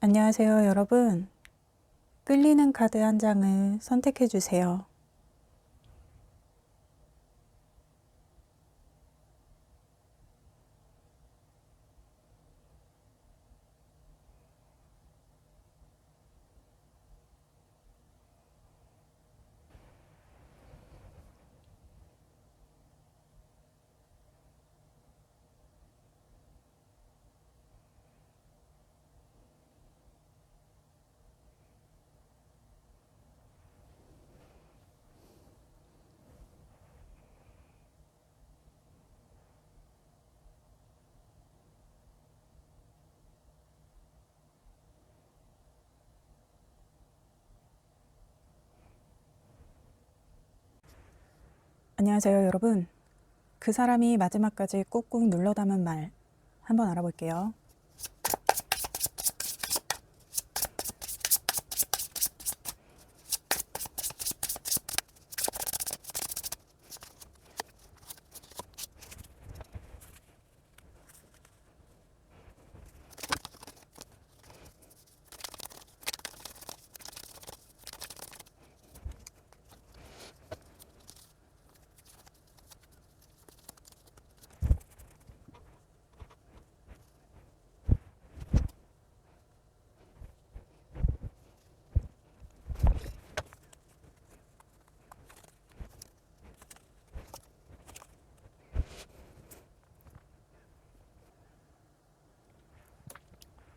안녕하세요, 여러분. 끌리는 카드 한 장을 선택해 주세요. 안녕하세요, 여러분. 그 사람이 마지막까지 꾹꾹 눌러 담은 말 한번 알아볼게요.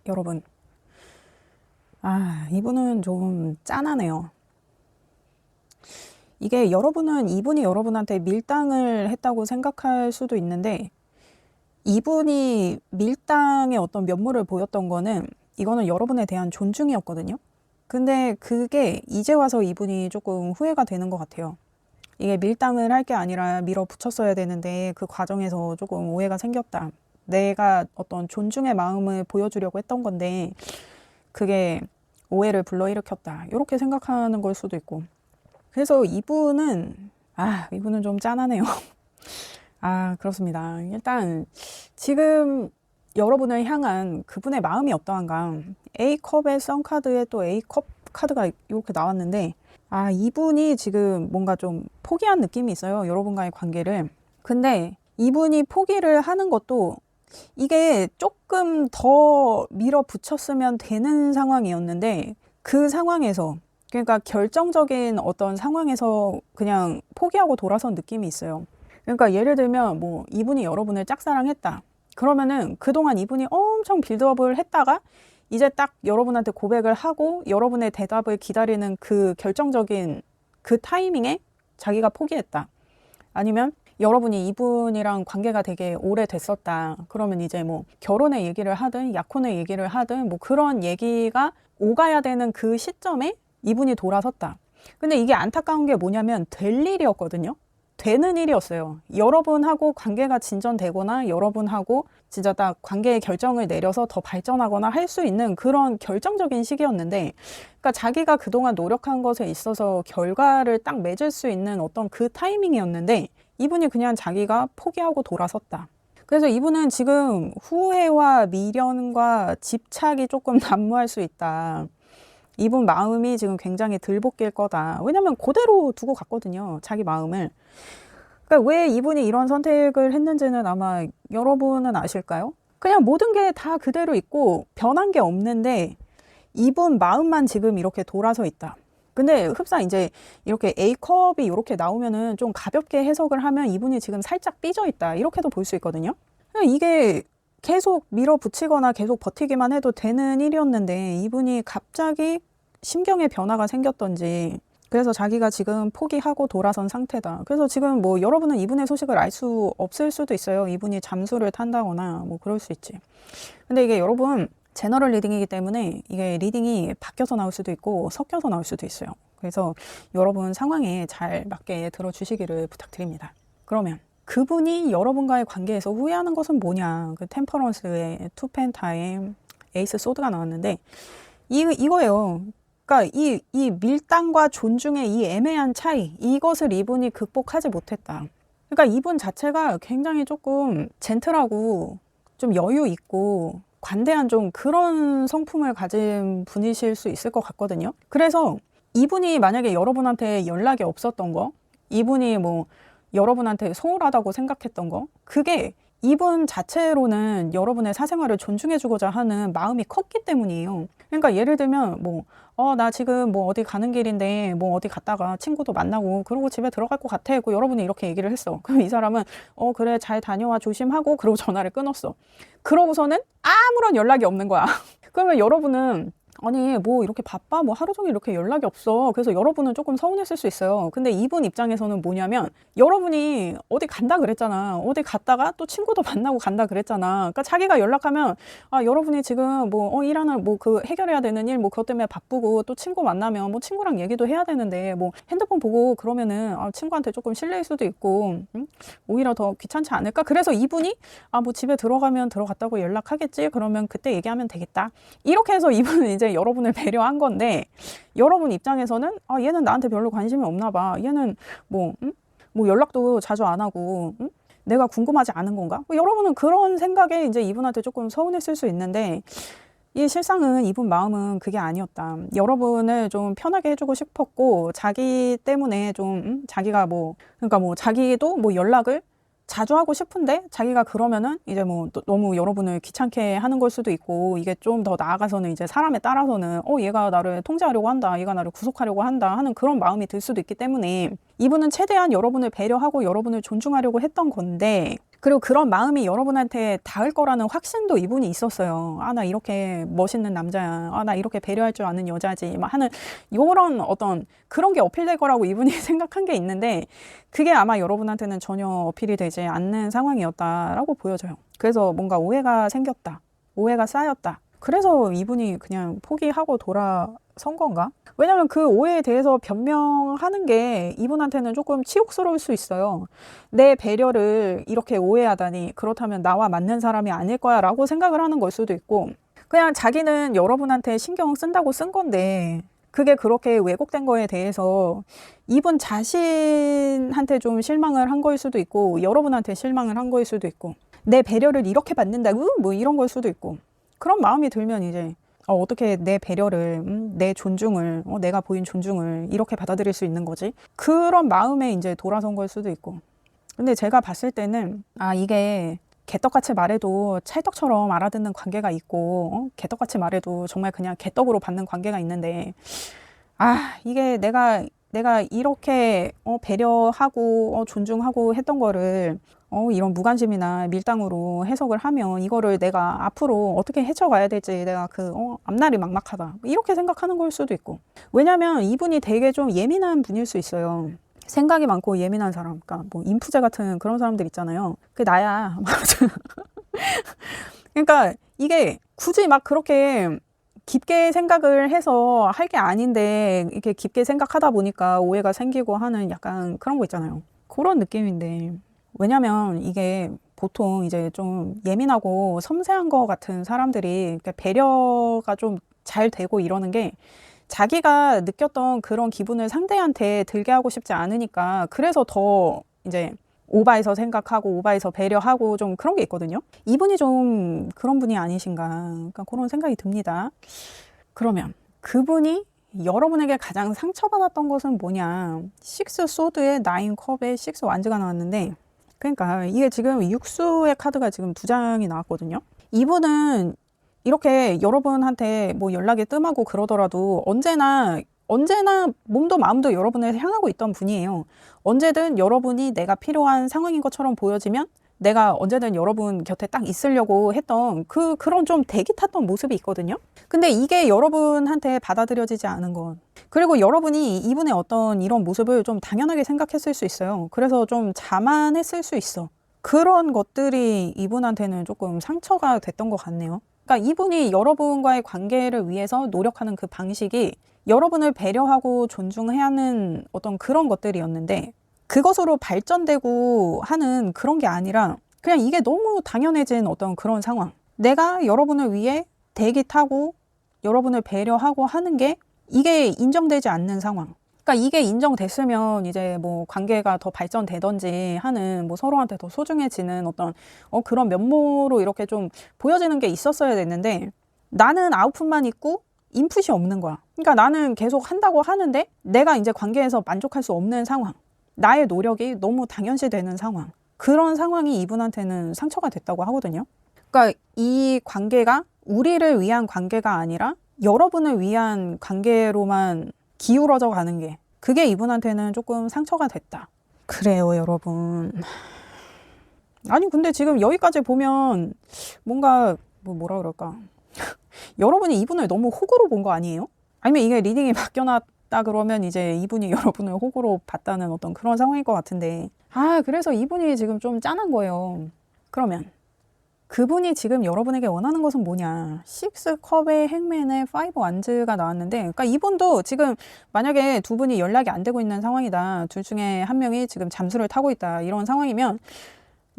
여러분, 이분은 좀 짠하네요. 이게 이분이 여러분한테 밀당을 했다고 생각할 수도 있는데, 이분이 밀당의 어떤 면모를 보였던 거는 이거는 여러분에 대한 존중이었거든요. 근데 그게 이제 와서 이분이 조금 후회가 되는 것 같아요. 이게 밀당을 할 게 아니라 밀어붙였어야 되는데 그 과정에서 조금 오해가 생겼다. 내가 어떤 존중의 마음을 보여주려고 했던 건데 그게 오해를 불러일으켰다. 이렇게 생각하는 걸 수도 있고. 그래서 이분은 좀 짠하네요. 그렇습니다. 일단 지금 여러분을 향한 그분의 마음이 어떠한가. A컵의 썬카드에 또 A컵 카드가 이렇게 나왔는데 이분이 지금 뭔가 좀 포기한 느낌이 있어요. 여러분과의 관계를. 근데 이분이 포기를 하는 것도 이게 조금 더 밀어붙였으면 되는 상황이었는데 그 상황에서 그러니까 결정적인 어떤 상황에서 그냥 포기하고 돌아선 느낌이 있어요. 그러니까 예를 들면 뭐 이분이 여러분을 짝사랑했다. 그러면은 그동안 이분이 엄청 빌드업을 했다가 이제 딱 여러분한테 고백을 하고 여러분의 대답을 기다리는 그 결정적인 그 타이밍에 자기가 포기했다. 아니면 여러분이 이분이랑 관계가 되게 오래됐었다. 그러면 이제 뭐 결혼의 얘기를 하든 약혼의 얘기를 하든 뭐 그런 얘기가 오가야 되는 그 시점에 이분이 돌아섰다. 근데 이게 안타까운 게 뭐냐면 될 일이었거든요. 되는 일이었어요. 여러분하고 관계가 진전되거나 여러분하고 진짜 딱 관계의 결정을 내려서 더 발전하거나 할 수 있는 그런 결정적인 시기였는데, 그러니까 자기가 그동안 노력한 것에 있어서 결과를 딱 맺을 수 있는 어떤 그 타이밍이었는데 이분이 그냥 자기가 포기하고 돌아섰다. 그래서 이분은 지금 후회와 미련과 집착이 조금 난무할 수 있다. 이분 마음이 지금 굉장히 들볶일 거다. 왜냐면 그대로 두고 갔거든요. 자기 마음을. 그러니까 왜 이분이 이런 선택을 했는지는 아마 여러분은 아실까요? 그냥 모든 게 다 그대로 있고 변한 게 없는데 이분 마음만 지금 이렇게 돌아서 있다. 근데 흡사 이제 이렇게 A컵이 이렇게 나오면은 좀 가볍게 해석을 하면 이분이 지금 살짝 삐져 있다. 이렇게도 볼 수 있거든요. 이게 계속 밀어붙이거나 계속 버티기만 해도 되는 일이었는데 이분이 갑자기 심경의 변화가 생겼던지 그래서 자기가 지금 포기하고 돌아선 상태다. 그래서 지금 뭐 여러분은 이분의 소식을 알 수 없을 수도 있어요. 이분이 잠수를 탄다거나 뭐 그럴 수 있지. 근데 이게 여러분 제너럴 리딩이기 때문에 이게 리딩이 바뀌어서 나올 수도 있고 섞여서 나올 수도 있어요. 그래서 여러분 상황에 잘 맞게 들어주시기를 부탁드립니다. 그러면 그분이 여러분과의 관계에서 후회하는 것은 뭐냐. 그 템퍼런스의 투 펜타임 에이스 소드가 나왔는데 이거예요. 그러니까 이 밀당과 존중의 이 애매한 차이, 이것을 이분이 극복하지 못했다. 그러니까 이분 자체가 굉장히 조금 젠틀하고 좀 여유 있고 관대한 좀 그런 성품을 가진 분이실 수 있을 것 같거든요. 그래서 이분이 만약에 여러분한테 연락이 없었던 거, 이분이 뭐 여러분한테 소홀하다고 생각했던 거, 그게 이분 자체로는 여러분의 사생활을 존중해주고자 하는 마음이 컸기 때문이에요. 그러니까 예를 들면 나 지금 뭐 어디 가는 길인데 뭐 어디 갔다가 친구도 만나고 그러고 집에 들어갈 것 같아. 그 여러분이 이렇게 얘기를 했어. 그럼 이 사람은 그래 잘 다녀와 조심하고 그러고 전화를 끊었어. 그러고서는 아무런 연락이 없는 거야. 그러면 여러분은 아니 뭐 이렇게 바빠? 뭐 하루 종일 이렇게 연락이 없어. 그래서 여러분은 조금 서운했을 수 있어요. 근데 이분 입장에서는 뭐냐면 여러분이 어디 간다 그랬잖아. 어디 갔다가 또 친구도 만나고 간다 그랬잖아. 그러니까 자기가 연락하면 여러분이 지금 뭐 일하는 뭐 그 해결해야 되는 일 뭐 그것 때문에 바쁘고 또 친구 만나면 뭐 친구랑 얘기도 해야 되는데 뭐 핸드폰 보고 그러면은 친구한테 조금 실례일 수도 있고 오히려 더 귀찮지 않을까? 그래서 이분이 뭐 집에 들어가면 들어갔다고 연락하겠지. 그러면 그때 얘기하면 되겠다. 이렇게 해서 이분은 이제 여러분을 배려한 건데 여러분 입장에서는 얘는 나한테 별로 관심이 없나 봐. 얘는 뭐 연락도 자주 안 하고 내가 궁금하지 않은 건가? 여러분은 그런 생각에 이제 이분한테 조금 서운했을 수 있는데 이 실상은 이분 마음은 그게 아니었다. 여러분을 좀 편하게 해주고 싶었고 자기 때문에 좀 자기가 그러니까 자기도 연락을 자주 하고 싶은데 자기가 그러면은 이제 너무 여러분을 귀찮게 하는 걸 수도 있고 이게 좀 더 나아가서는 이제 사람에 따라서는 얘가 나를 통제하려고 한다, 얘가 나를 구속하려고 한다 하는 그런 마음이 들 수도 있기 때문에 이분은 최대한 여러분을 배려하고 여러분을 존중하려고 했던 건데 그리고 그런 마음이 여러분한테 닿을 거라는 확신도 이분이 있었어요. 나 이렇게 멋있는 남자야. 나 이렇게 배려할 줄 아는 여자지. 막 하는 이런 어떤 그런 게 어필될 거라고 이분이 생각한 게 있는데 그게 아마 여러분한테는 전혀 어필이 되지 않는 상황이었다라고 보여져요. 그래서 뭔가 오해가 생겼다. 오해가 쌓였다. 그래서 이분이 그냥 포기하고 돌아선 건가? 왜냐면 그 오해에 대해서 변명하는 게 이분한테는 조금 치욕스러울 수 있어요. 내 배려를 이렇게 오해하다니 그렇다면 나와 맞는 사람이 아닐 거야 라고 생각을 하는 걸 수도 있고 그냥 자기는 여러분한테 신경 쓴다고 쓴 건데 그게 그렇게 왜곡된 거에 대해서 이분 자신한테 좀 실망을 한 거일 수도 있고 여러분한테 실망을 한 거일 수도 있고 내 배려를 이렇게 받는다고? 뭐 이런 걸 수도 있고 그런 마음이 들면 이제 어떻게 내 배려를, 내 존중을, 내가 보인 존중을 이렇게 받아들일 수 있는 거지? 그런 마음에 이제 돌아선 걸 수도 있고. 근데 제가 봤을 때는, 이게 개떡같이 말해도 찰떡처럼 알아듣는 관계가 있고, 개떡같이 말해도 정말 그냥 개떡으로 받는 관계가 있는데, 이게 내가 이렇게 배려하고 존중하고 했던 거를 이런 무관심이나 밀당으로 해석을 하면 이거를 내가 앞으로 어떻게 헤쳐가야 될지 내가 앞날이 막막하다 이렇게 생각하는 걸 수도 있고 왜냐면 이분이 되게 좀 예민한 분일 수 있어요. 생각이 많고 예민한 사람, 그러니까 뭐 인프제 같은 그런 사람들 있잖아요. 그게 나야. 그러니까 이게 굳이 막 그렇게 깊게 생각을 해서 할 게 아닌데 이렇게 깊게 생각하다 보니까 오해가 생기고 하는 약간 그런 거 있잖아요. 그런 느낌인데 왜냐면 이게 보통 이제 좀 예민하고 섬세한 거 같은 사람들이 배려가 좀 잘 되고 이러는 게 자기가 느꼈던 그런 기분을 상대한테 들게 하고 싶지 않으니까 그래서 더 이제 오바해서 생각하고 오바해서 배려하고 좀 그런 게 있거든요. 이분이 좀 그런 분이 아니신가 그러니까 그런 생각이 듭니다. 그러면 그분이 여러분에게 가장 상처받았던 것은 뭐냐? 6 소드에 9 컵에 6 완즈가 나왔는데 그러니까 이게 지금 육수의 카드가 지금 2장이 나왔거든요. 이분은 이렇게 여러분한테 뭐 연락이 뜸하고 그러더라도 언제나 몸도 마음도 여러분을 향하고 있던 분이에요. 언제든 여러분이 내가 필요한 상황인 것처럼 보여지면 내가 언제든 여러분 곁에 딱 있으려고 했던 그런 좀 대기 탔던 모습이 있거든요. 근데 이게 여러분한테 받아들여지지 않은 것. 그리고 여러분이 이분의 어떤 이런 모습을 좀 당연하게 생각했을 수 있어요. 그래서 좀 자만했을 수 있어. 그런 것들이 이분한테는 조금 상처가 됐던 것 같네요. 그러니까 이분이 여러분과의 관계를 위해서 노력하는 그 방식이 여러분을 배려하고 존중해야 하는 어떤 그런 것들이었는데 그것으로 발전되고 하는 그런 게 아니라 그냥 이게 너무 당연해진 어떤 그런 상황. 내가 여러분을 위해 대기 타고 여러분을 배려하고 하는 게 이게 인정되지 않는 상황. 그러니까 이게 인정됐으면 이제 뭐 관계가 더 발전되던지 하는 뭐 서로한테 더 소중해지는 어떤 그런 면모로 이렇게 좀 보여지는 게 있었어야 됐는데 나는 아웃풋만 있고 인풋이 없는 거야. 그러니까 나는 계속 한다고 하는데 내가 이제 관계에서 만족할 수 없는 상황. 나의 노력이 너무 당연시되는 상황. 그런 상황이 이분한테는 상처가 됐다고 하거든요. 그러니까 이 관계가 우리를 위한 관계가 아니라 여러분을 위한 관계로만 기울어져 가는 게 그게 이분한테는 조금 상처가 됐다. 그래요, 여러분. 아니 근데 지금 여기까지 보면 뭔가 뭐라 그럴까? 여러분이 이분을 너무 호구로 본 거 아니에요? 아니면 이게 리딩이 바뀌어놨다 그러면 이제 이분이 여러분을 호구로 봤다는 어떤 그런 상황일 것 같은데 그래서 이분이 지금 좀 짠한 거예요. 그러면 그분이 지금 여러분에게 원하는 것은 뭐냐? 6컵의 행맨에 5 완즈가 나왔는데 그러니까 이분도 지금 만약에 두 분이 연락이 안 되고 있는 상황이다. 둘 중에 한 명이 지금 잠수를 타고 있다. 이런 상황이면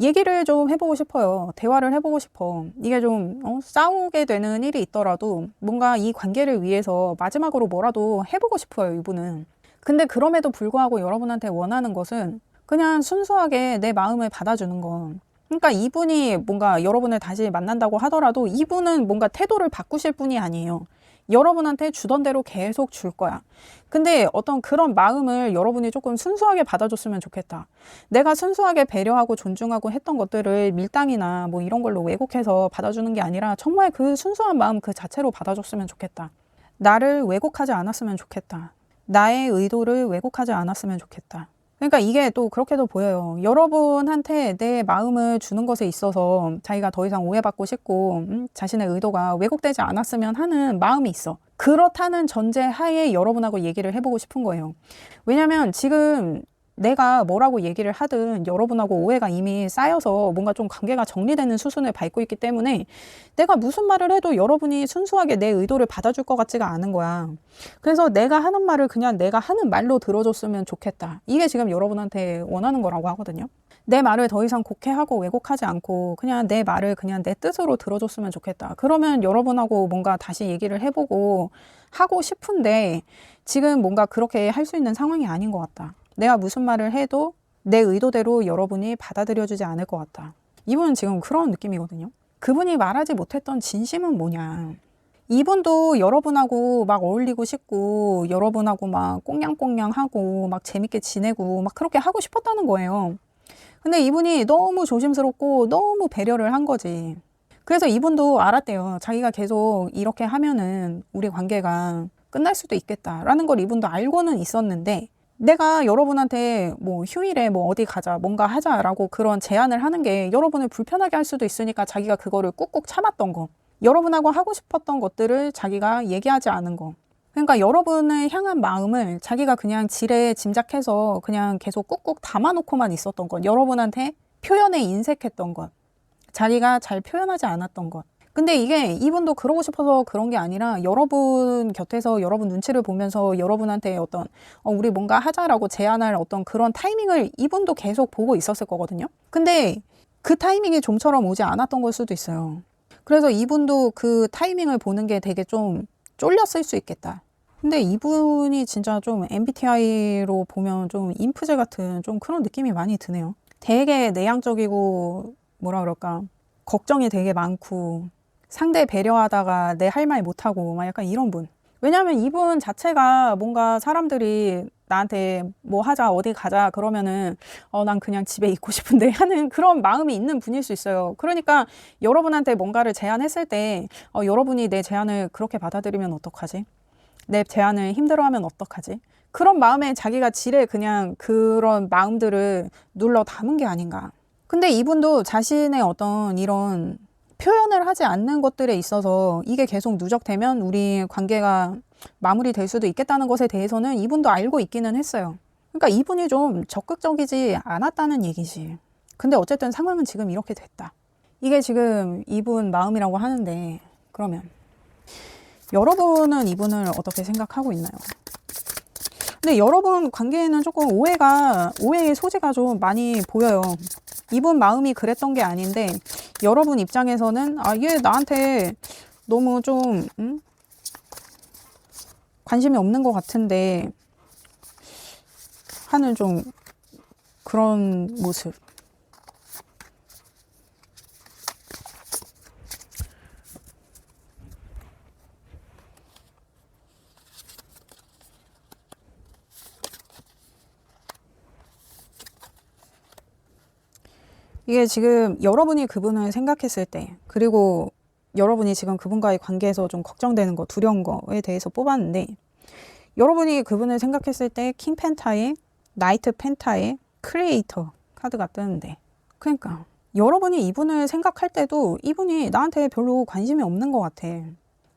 얘기를 좀 해보고 싶어요. 대화를 해보고 싶어. 이게 좀 싸우게 되는 일이 있더라도 뭔가 이 관계를 위해서 마지막으로 뭐라도 해보고 싶어요, 이분은. 근데 그럼에도 불구하고 여러분한테 원하는 것은 그냥 순수하게 내 마음을 받아주는 거. 그러니까 이분이 뭔가 여러분을 다시 만난다고 하더라도 이분은 뭔가 태도를 바꾸실 분이 아니에요. 여러분한테 주던 대로 계속 줄 거야. 근데 어떤 그런 마음을 여러분이 조금 순수하게 받아줬으면 좋겠다. 내가 순수하게 배려하고 존중하고 했던 것들을 밀당이나 뭐 이런 걸로 왜곡해서 받아주는 게 아니라 정말 그 순수한 마음 그 자체로 받아줬으면 좋겠다. 나를 왜곡하지 않았으면 좋겠다. 나의 의도를 왜곡하지 않았으면 좋겠다. 그러니까 이게 또 그렇게도 보여요. 여러분한테 내 마음을 주는 것에 있어서 자기가 더 이상 오해받고 싶고 자신의 의도가 왜곡되지 않았으면 하는 마음이 있어. 그렇다는 전제 하에 여러분하고 얘기를 해보고 싶은 거예요. 왜냐면 지금 내가 뭐라고 얘기를 하든 여러분하고 오해가 이미 쌓여서 뭔가 좀 관계가 정리되는 수순을 밟고 있기 때문에 내가 무슨 말을 해도 여러분이 순수하게 내 의도를 받아줄 것 같지가 않은 거야. 그래서 내가 하는 말을 그냥 내가 하는 말로 들어줬으면 좋겠다. 이게 지금 여러분한테 원하는 거라고 하거든요. 내 말을 더 이상 곡해하고 왜곡하지 않고 그냥 내 말을 그냥 내 뜻으로 들어줬으면 좋겠다. 그러면 여러분하고 뭔가 다시 얘기를 해보고 하고 싶은데 지금 뭔가 그렇게 할 수 있는 상황이 아닌 것 같다. 내가 무슨 말을 해도 내 의도대로 여러분이 받아들여주지 않을 것 같다. 이분은 지금 그런 느낌이거든요. 그분이 말하지 못했던 진심은 뭐냐. 이분도 여러분하고 막 어울리고 싶고 여러분하고 막 꽁냥꽁냥하고 막 재밌게 지내고 막 그렇게 하고 싶었다는 거예요. 근데 이분이 너무 조심스럽고 너무 배려를 한 거지. 그래서 이분도 알았대요. 자기가 계속 이렇게 하면은 우리 관계가 끝날 수도 있겠다라는 걸 이분도 알고는 있었는데 내가 여러분한테 뭐 휴일에 뭐 어디 가자 뭔가 하자라고 그런 제안을 하는 게 여러분을 불편하게 할 수도 있으니까 자기가 그거를 꾹꾹 참았던 거. 여러분하고 하고 싶었던 것들을 자기가 얘기하지 않은 거. 그러니까 여러분을 향한 마음을 자기가 그냥 지레 짐작해서 그냥 계속 꾹꾹 담아놓고만 있었던 것. 여러분한테 표현에 인색했던 것. 자기가 잘 표현하지 않았던 것. 근데 이게 이분도 그러고 싶어서 그런 게 아니라 여러분 곁에서 여러분 눈치를 보면서 여러분한테 어떤 우리 뭔가 하자라고 제안할 어떤 그런 타이밍을 이분도 계속 보고 있었을 거거든요. 근데 그 타이밍이 좀처럼 오지 않았던 걸 수도 있어요. 그래서 이분도 그 타이밍을 보는 게 되게 좀 쫄렸을 수 있겠다. 근데 이분이 진짜 좀 MBTI로 보면 좀 인프제 같은 좀 그런 느낌이 많이 드네요. 되게 내향적이고 뭐라 그럴까 걱정이 되게 많고 상대 배려하다가 내 할 말 못하고 막 약간 이런 분. 왜냐면 이분 자체가 뭔가 사람들이 나한테 뭐 하자 어디 가자 그러면은 난 그냥 집에 있고 싶은데 하는 그런 마음이 있는 분일 수 있어요. 그러니까 여러분한테 뭔가를 제안했을 때 여러분이 내 제안을 그렇게 받아들이면 어떡하지? 내 제안을 힘들어하면 어떡하지? 그런 마음에 자기가 지레 그냥 그런 마음들을 눌러 담은 게 아닌가. 근데 이분도 자신의 어떤 이런 표현을 하지 않는 것들에 있어서 이게 계속 누적되면 우리 관계가 마무리될 수도 있겠다는 것에 대해서는 이분도 알고 있기는 했어요. 그러니까 이분이 좀 적극적이지 않았다는 얘기지. 근데 어쨌든 상황은 지금 이렇게 됐다. 이게 지금 이분 마음이라고 하는데 그러면 여러분은 이분을 어떻게 생각하고 있나요? 근데 여러분 관계에는 조금 오해의 소지가 좀 많이 보여요. 이분 마음이 그랬던 게 아닌데 여러분 입장에서는 얘 나한테 너무 좀 관심이 없는 것 같은데 하는 좀 그런 모습. 이게 지금 여러분이 그분을 생각했을 때, 그리고 여러분이 지금 그분과의 관계에서 좀 걱정되는 거, 두려운 거에 대해서 뽑았는데, 여러분이 그분을 생각했을 때 킹 펜타에 나이트 펜타에 크리에이터 카드가 뜨는데, 그러니까 여러분이 이분을 생각할 때도 이분이 나한테 별로 관심이 없는 것 같아.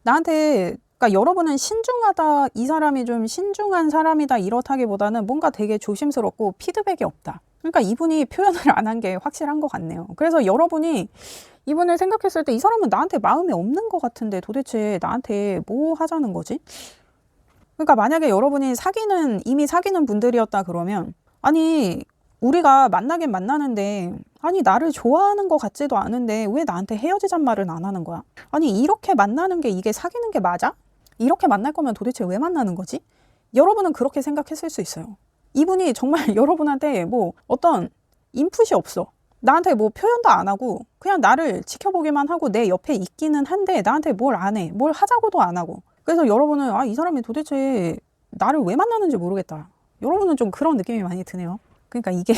나한테, 그러니까 여러분은 신중하다, 이 사람이 좀 신중한 사람이다 이렇다기보다는 뭔가 되게 조심스럽고 피드백이 없다. 그러니까 이분이 표현을 안 한 게 확실한 것 같네요. 그래서 여러분이 이분을 생각했을 때 이 사람은 나한테 마음이 없는 것 같은데 도대체 나한테 뭐 하자는 거지? 그러니까 만약에 여러분이 이미 사귀는 분들이었다 그러면, 아니, 우리가 만나긴 만나는데, 아니, 나를 좋아하는 것 같지도 않은데 왜 나한테 헤어지잔 말은 안 하는 거야? 아니, 이렇게 만나는 게 이게 사귀는 게 맞아? 이렇게 만날 거면 도대체 왜 만나는 거지? 여러분은 그렇게 생각했을 수 있어요. 이분이 정말 여러분한테 뭐 어떤 인풋이 없어. 나한테 뭐 표현도 안 하고 그냥 나를 지켜보기만 하고 내 옆에 있기는 한데 나한테 뭘 안 해. 뭘 하자고도 안 하고. 그래서 여러분은 이 사람이 도대체 나를 왜 만나는지 모르겠다. 여러분은 좀 그런 느낌이 많이 드네요. 그러니까 이게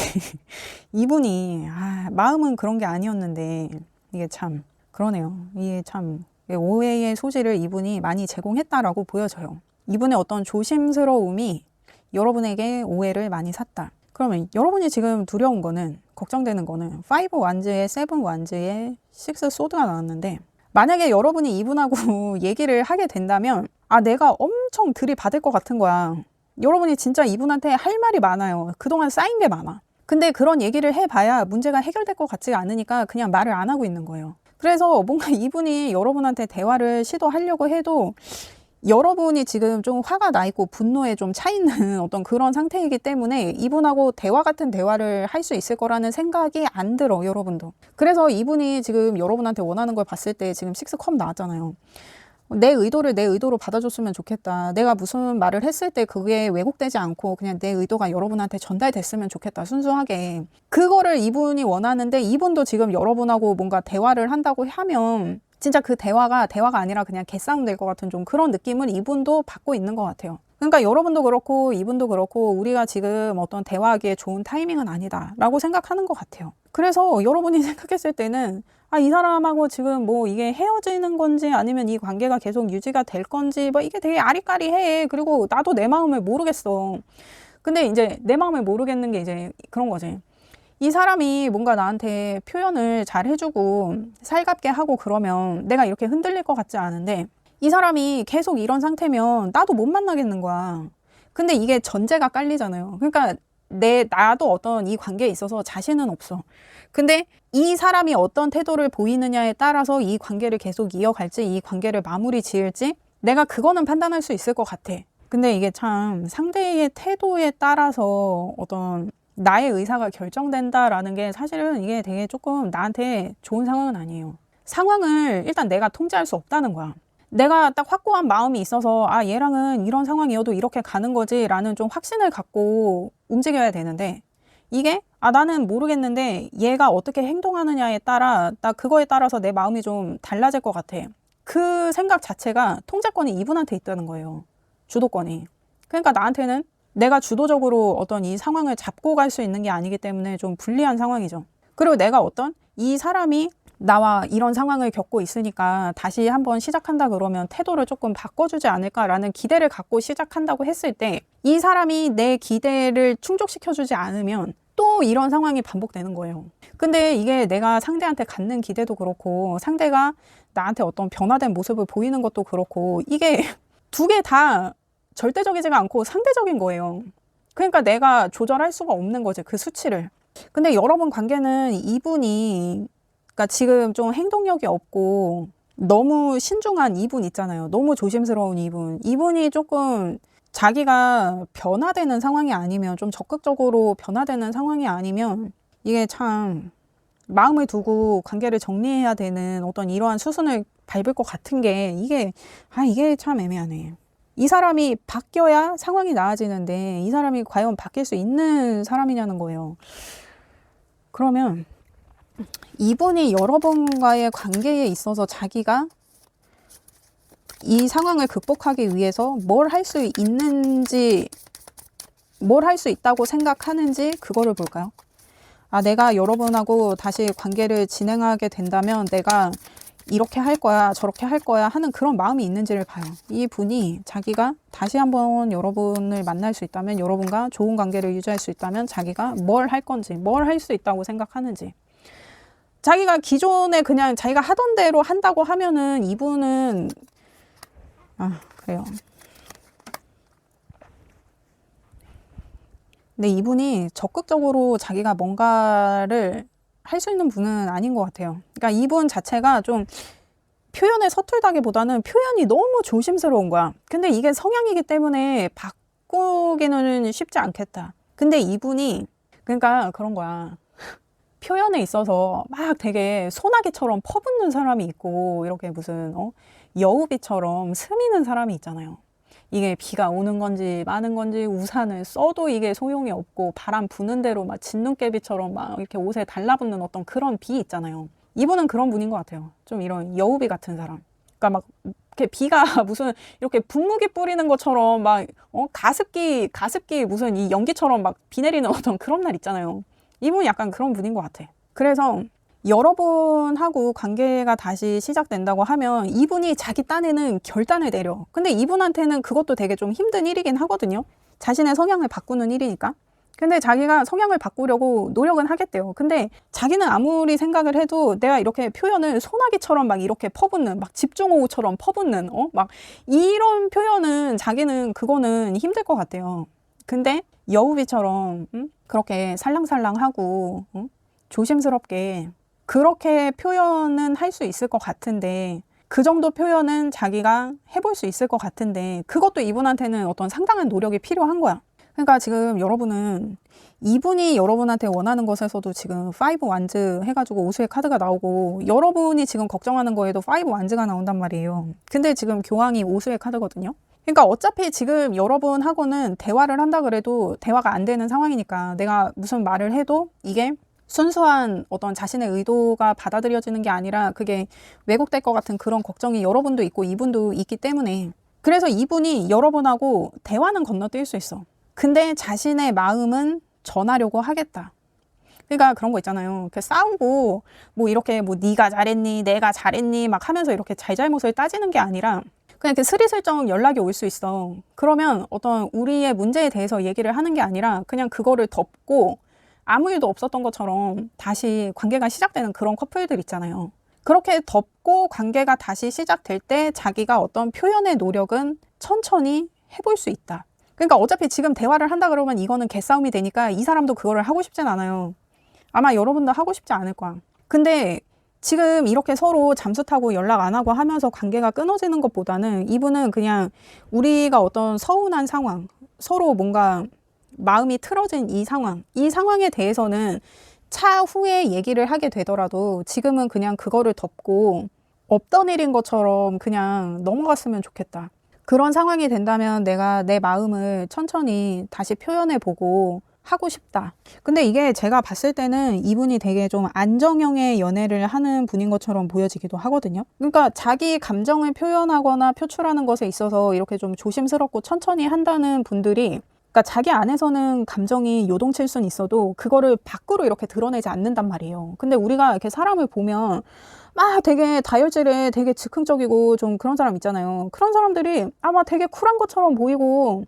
이분이 마음은 그런 게 아니었는데 이게 참 그러네요. 이게 참 오해의 소지를 이분이 많이 제공했다라고 보여져요. 이분의 어떤 조심스러움이 여러분에게 오해를 많이 샀다. 그러면 여러분이 지금 두려운 거는, 걱정되는 거는 5 완즈에 7 완즈에 6 소드가 나왔는데, 만약에 여러분이 이분하고 얘기를 하게 된다면 내가 엄청 들이받을 것 같은 거야. 여러분이 진짜 이분한테 할 말이 많아요. 그동안 쌓인 게 많아. 근데 그런 얘기를 해봐야 문제가 해결될 것 같지가 않으니까 그냥 말을 안 하고 있는 거예요. 그래서 뭔가 이분이 여러분한테 대화를 시도하려고 해도 여러분이 지금 좀 화가 나 있고 분노에 좀 차 있는 어떤 그런 상태이기 때문에 이분하고 대화 같은 대화를 할 수 있을 거라는 생각이 안 들어, 여러분도. 그래서 이분이 지금 여러분한테 원하는 걸 봤을 때 지금 6컵 나왔잖아요. 내 의도를 내 의도로 받아줬으면 좋겠다. 내가 무슨 말을 했을 때 그게 왜곡되지 않고 그냥 내 의도가 여러분한테 전달됐으면 좋겠다. 순수하게. 그거를 이분이 원하는데, 이분도 지금 여러분하고 뭔가 대화를 한다고 하면 진짜 그 대화가 아니라 그냥 개싸움 될 것 같은 좀 그런 느낌을 이분도 받고 있는 것 같아요. 그러니까 여러분도 그렇고 이분도 그렇고 우리가 지금 어떤 대화하기에 좋은 타이밍은 아니다 라고 생각하는 것 같아요. 그래서 여러분이 생각했을 때는 이 사람하고 지금 뭐 이게 헤어지는 건지 아니면 이 관계가 계속 유지가 될 건지 뭐 이게 되게 아리까리해. 그리고 나도 내 마음을 모르겠어. 근데 이제 내 마음을 모르겠는 게 이제 그런 거지. 이 사람이 뭔가 나한테 표현을 잘 해주고 살갑게 하고 그러면 내가 이렇게 흔들릴 것 같지 않은데, 이 사람이 계속 이런 상태면 나도 못 만나겠는 거야. 근데 이게 전제가 깔리잖아요. 그러니까 나도 어떤 이 관계에 있어서 자신은 없어. 근데 이 사람이 어떤 태도를 보이느냐에 따라서 이 관계를 계속 이어갈지 이 관계를 마무리 지을지 내가 그거는 판단할 수 있을 것 같아. 근데 이게 참 상대의 태도에 따라서 어떤 나의 의사가 결정된다라는 게 사실은 이게 되게 조금 나한테 좋은 상황은 아니에요. 상황을 일단 내가 통제할 수 없다는 거야. 내가 딱 확고한 마음이 있어서 얘랑은 이런 상황이어도 이렇게 가는 거지 라는 좀 확신을 갖고 움직여야 되는데, 이게 나는 모르겠는데 얘가 어떻게 행동하느냐에 따라 그거에 따라서 내 마음이 좀 달라질 것 같아. 그 생각 자체가 통제권이 이분한테 있다는 거예요. 주도권이. 그러니까 나한테는 내가 주도적으로 어떤 이 상황을 잡고 갈 수 있는 게 아니기 때문에 좀 불리한 상황이죠. 그리고 내가 어떤 이 사람이 나와 이런 상황을 겪고 있으니까 다시 한번 시작한다 그러면 태도를 조금 바꿔주지 않을까라는 기대를 갖고 시작한다고 했을 때, 이 사람이 내 기대를 충족시켜주지 않으면 또 이런 상황이 반복되는 거예요. 근데 이게 내가 상대한테 갖는 기대도 그렇고 상대가 나한테 어떤 변화된 모습을 보이는 것도 그렇고 이게 두 개 다 절대적이지가 않고 상대적인 거예요. 그러니까 내가 조절할 수가 없는 거지, 그 수치를. 근데 여러분 관계는 이분이, 그러니까 지금 좀 행동력이 없고 너무 신중한 이분 있잖아요. 너무 조심스러운 이분이 조금 자기가 변화되는 상황이 아니면, 좀 적극적으로 변화되는 상황이 아니면 이게 참 마음을 두고 관계를 정리해야 되는 어떤 이러한 수순을 밟을 것 같은 게 이게 참 애매하네. 이 사람이 바뀌어야 상황이 나아지는데 이 사람이 과연 바뀔 수 있는 사람이냐는 거예요. 그러면 이분이 여러분과의 관계에 있어서 자기가 이 상황을 극복하기 위해서 뭘 할 수 있는지, 뭘 할 수 있다고 생각하는지 그거를 볼까요? 아, 내가 여러분하고 다시 관계를 진행하게 된다면 내가 이렇게 할 거야, 저렇게 할 거야 하는 그런 마음이 있는지를 봐요. 이 분이 자기가 다시 한번 여러분을 만날 수 있다면, 여러분과 좋은 관계를 유지할 수 있다면 자기가 뭘 할 건지, 뭘 할 수 있다고 생각하는지. 자기가 기존에 그냥 자기가 하던 대로 한다고 하면은 이분은 그래요. 근데 이분이 적극적으로 자기가 뭔가를 할 수 있는 분은 아닌 것 같아요. 그러니까 이분 자체가 좀 표현에 서툴다기보다는 표현이 너무 조심스러운 거야. 근데 이게 성향이기 때문에 바꾸기는 쉽지 않겠다. 근데 이분이 그러니까 그런 거야. 표현에 있어서 막 되게 소나기처럼 퍼붓는 사람이 있고 이렇게 무슨 여우비처럼 스미는 사람이 있잖아요. 이게 비가 오는 건지 마는 건지 우산을 써도 이게 소용이 없고 바람 부는 대로 막 진눈깨비처럼 막 이렇게 옷에 달라붙는 어떤 그런 비 있잖아요. 이분은 그런 분인 것 같아요. 좀 이런 여우비 같은 사람. 그러니까 막 이렇게 비가 무슨 이렇게 분무기 뿌리는 것처럼 막 가습기 무슨 이 연기처럼 막 비 내리는 어떤 그런 날 있잖아요. 이분이 약간 그런 분인 것 같아. 그래서 여러분하고 관계가 다시 시작된다고 하면 이분이 자기 딴에는 결단을 내려. 근데 이분한테는 그것도 되게 좀 힘든 일이긴 하거든요. 자신의 성향을 바꾸는 일이니까. 근데 자기가 성향을 바꾸려고 노력은 하겠대요. 근데 자기는 아무리 생각을 해도 내가 이렇게 표현을 소나기처럼 막 이렇게 퍼붓는, 막 집중호우처럼 퍼붓는, 막 이런 표현은 자기는 그거는 힘들 것 같대요. 근데 여우비처럼 그렇게 살랑살랑하고 조심스럽게 그렇게 표현은 할 수 있을 것 같은데, 그 정도 표현은 자기가 해볼 수 있을 것 같은데 그것도 이분한테는 어떤 상당한 노력이 필요한 거야. 그러니까 지금 여러분은 이분이 여러분한테 원하는 것에서도 지금 5 완즈 해가지고 오수의 카드가 나오고, 여러분이 지금 걱정하는 거에도 5 완즈가 나온단 말이에요. 근데 지금 교황이 오수의 카드거든요. 그러니까 어차피 지금 여러분하고는 대화를 한다 그래도 대화가 안 되는 상황이니까, 내가 무슨 말을 해도 이게 순수한 어떤 자신의 의도가 받아들여지는 게 아니라 그게 왜곡될 것 같은 그런 걱정이 여러분도 있고 이분도 있기 때문에, 그래서 이분이 여러분하고 대화는 건너뛸 수 있어. 근데 자신의 마음은 전하려고 하겠다. 그러니까 그런 거 있잖아요. 이렇게 싸우고 뭐 이렇게 뭐 네가 잘했니 내가 잘했니 막 하면서 이렇게 잘잘못을 따지는 게 아니라 그냥 이렇게 스리슬쩍 연락이 올 수 있어. 그러면 어떤 우리의 문제에 대해서 얘기를 하는 게 아니라 그냥 그거를 덮고 아무 일도 없었던 것처럼 다시 관계가 시작되는 그런 커플들 있잖아요. 그렇게 덮고 관계가 다시 시작될 때 자기가 어떤 표현의 노력은 천천히 해볼 수 있다. 그러니까 어차피 지금 대화를 한다 그러면 이거는 개싸움이 되니까 이 사람도 그거를 하고 싶진 않아요. 아마 여러분도 하고 싶지 않을 거야. 근데 지금 이렇게 서로 잠수 타고 연락 안 하고 하면서 관계가 끊어지는 것보다는 이분은 그냥 우리가 어떤 서운한 상황, 서로 뭔가 마음이 틀어진 이 상황에 대해서는 차후에 얘기를 하게 되더라도 지금은 그냥 그거를 덮고 없던 일인 것처럼 그냥 넘어갔으면 좋겠다. 그런 상황이 된다면 내가 내 마음을 천천히 다시 표현해보고 하고 싶다. 근데 이게 제가 봤을 때는 이분이 되게 좀 안정형의 연애를 하는 분인 것처럼 보여지기도 하거든요. 그러니까 자기 감정을 표현하거나 표출하는 것에 있어서 이렇게 좀 조심스럽고 천천히 한다는 분들이, 그러니까 자기 안에서는 감정이 요동칠 수는 있어도 그거를 밖으로 이렇게 드러내지 않는단 말이에요. 근데 우리가 이렇게 사람을 보면 막 되게 다혈질에 되게 즉흥적이고 좀 그런 사람 있잖아요. 그런 사람들이 아마 되게 쿨한 것처럼 보이고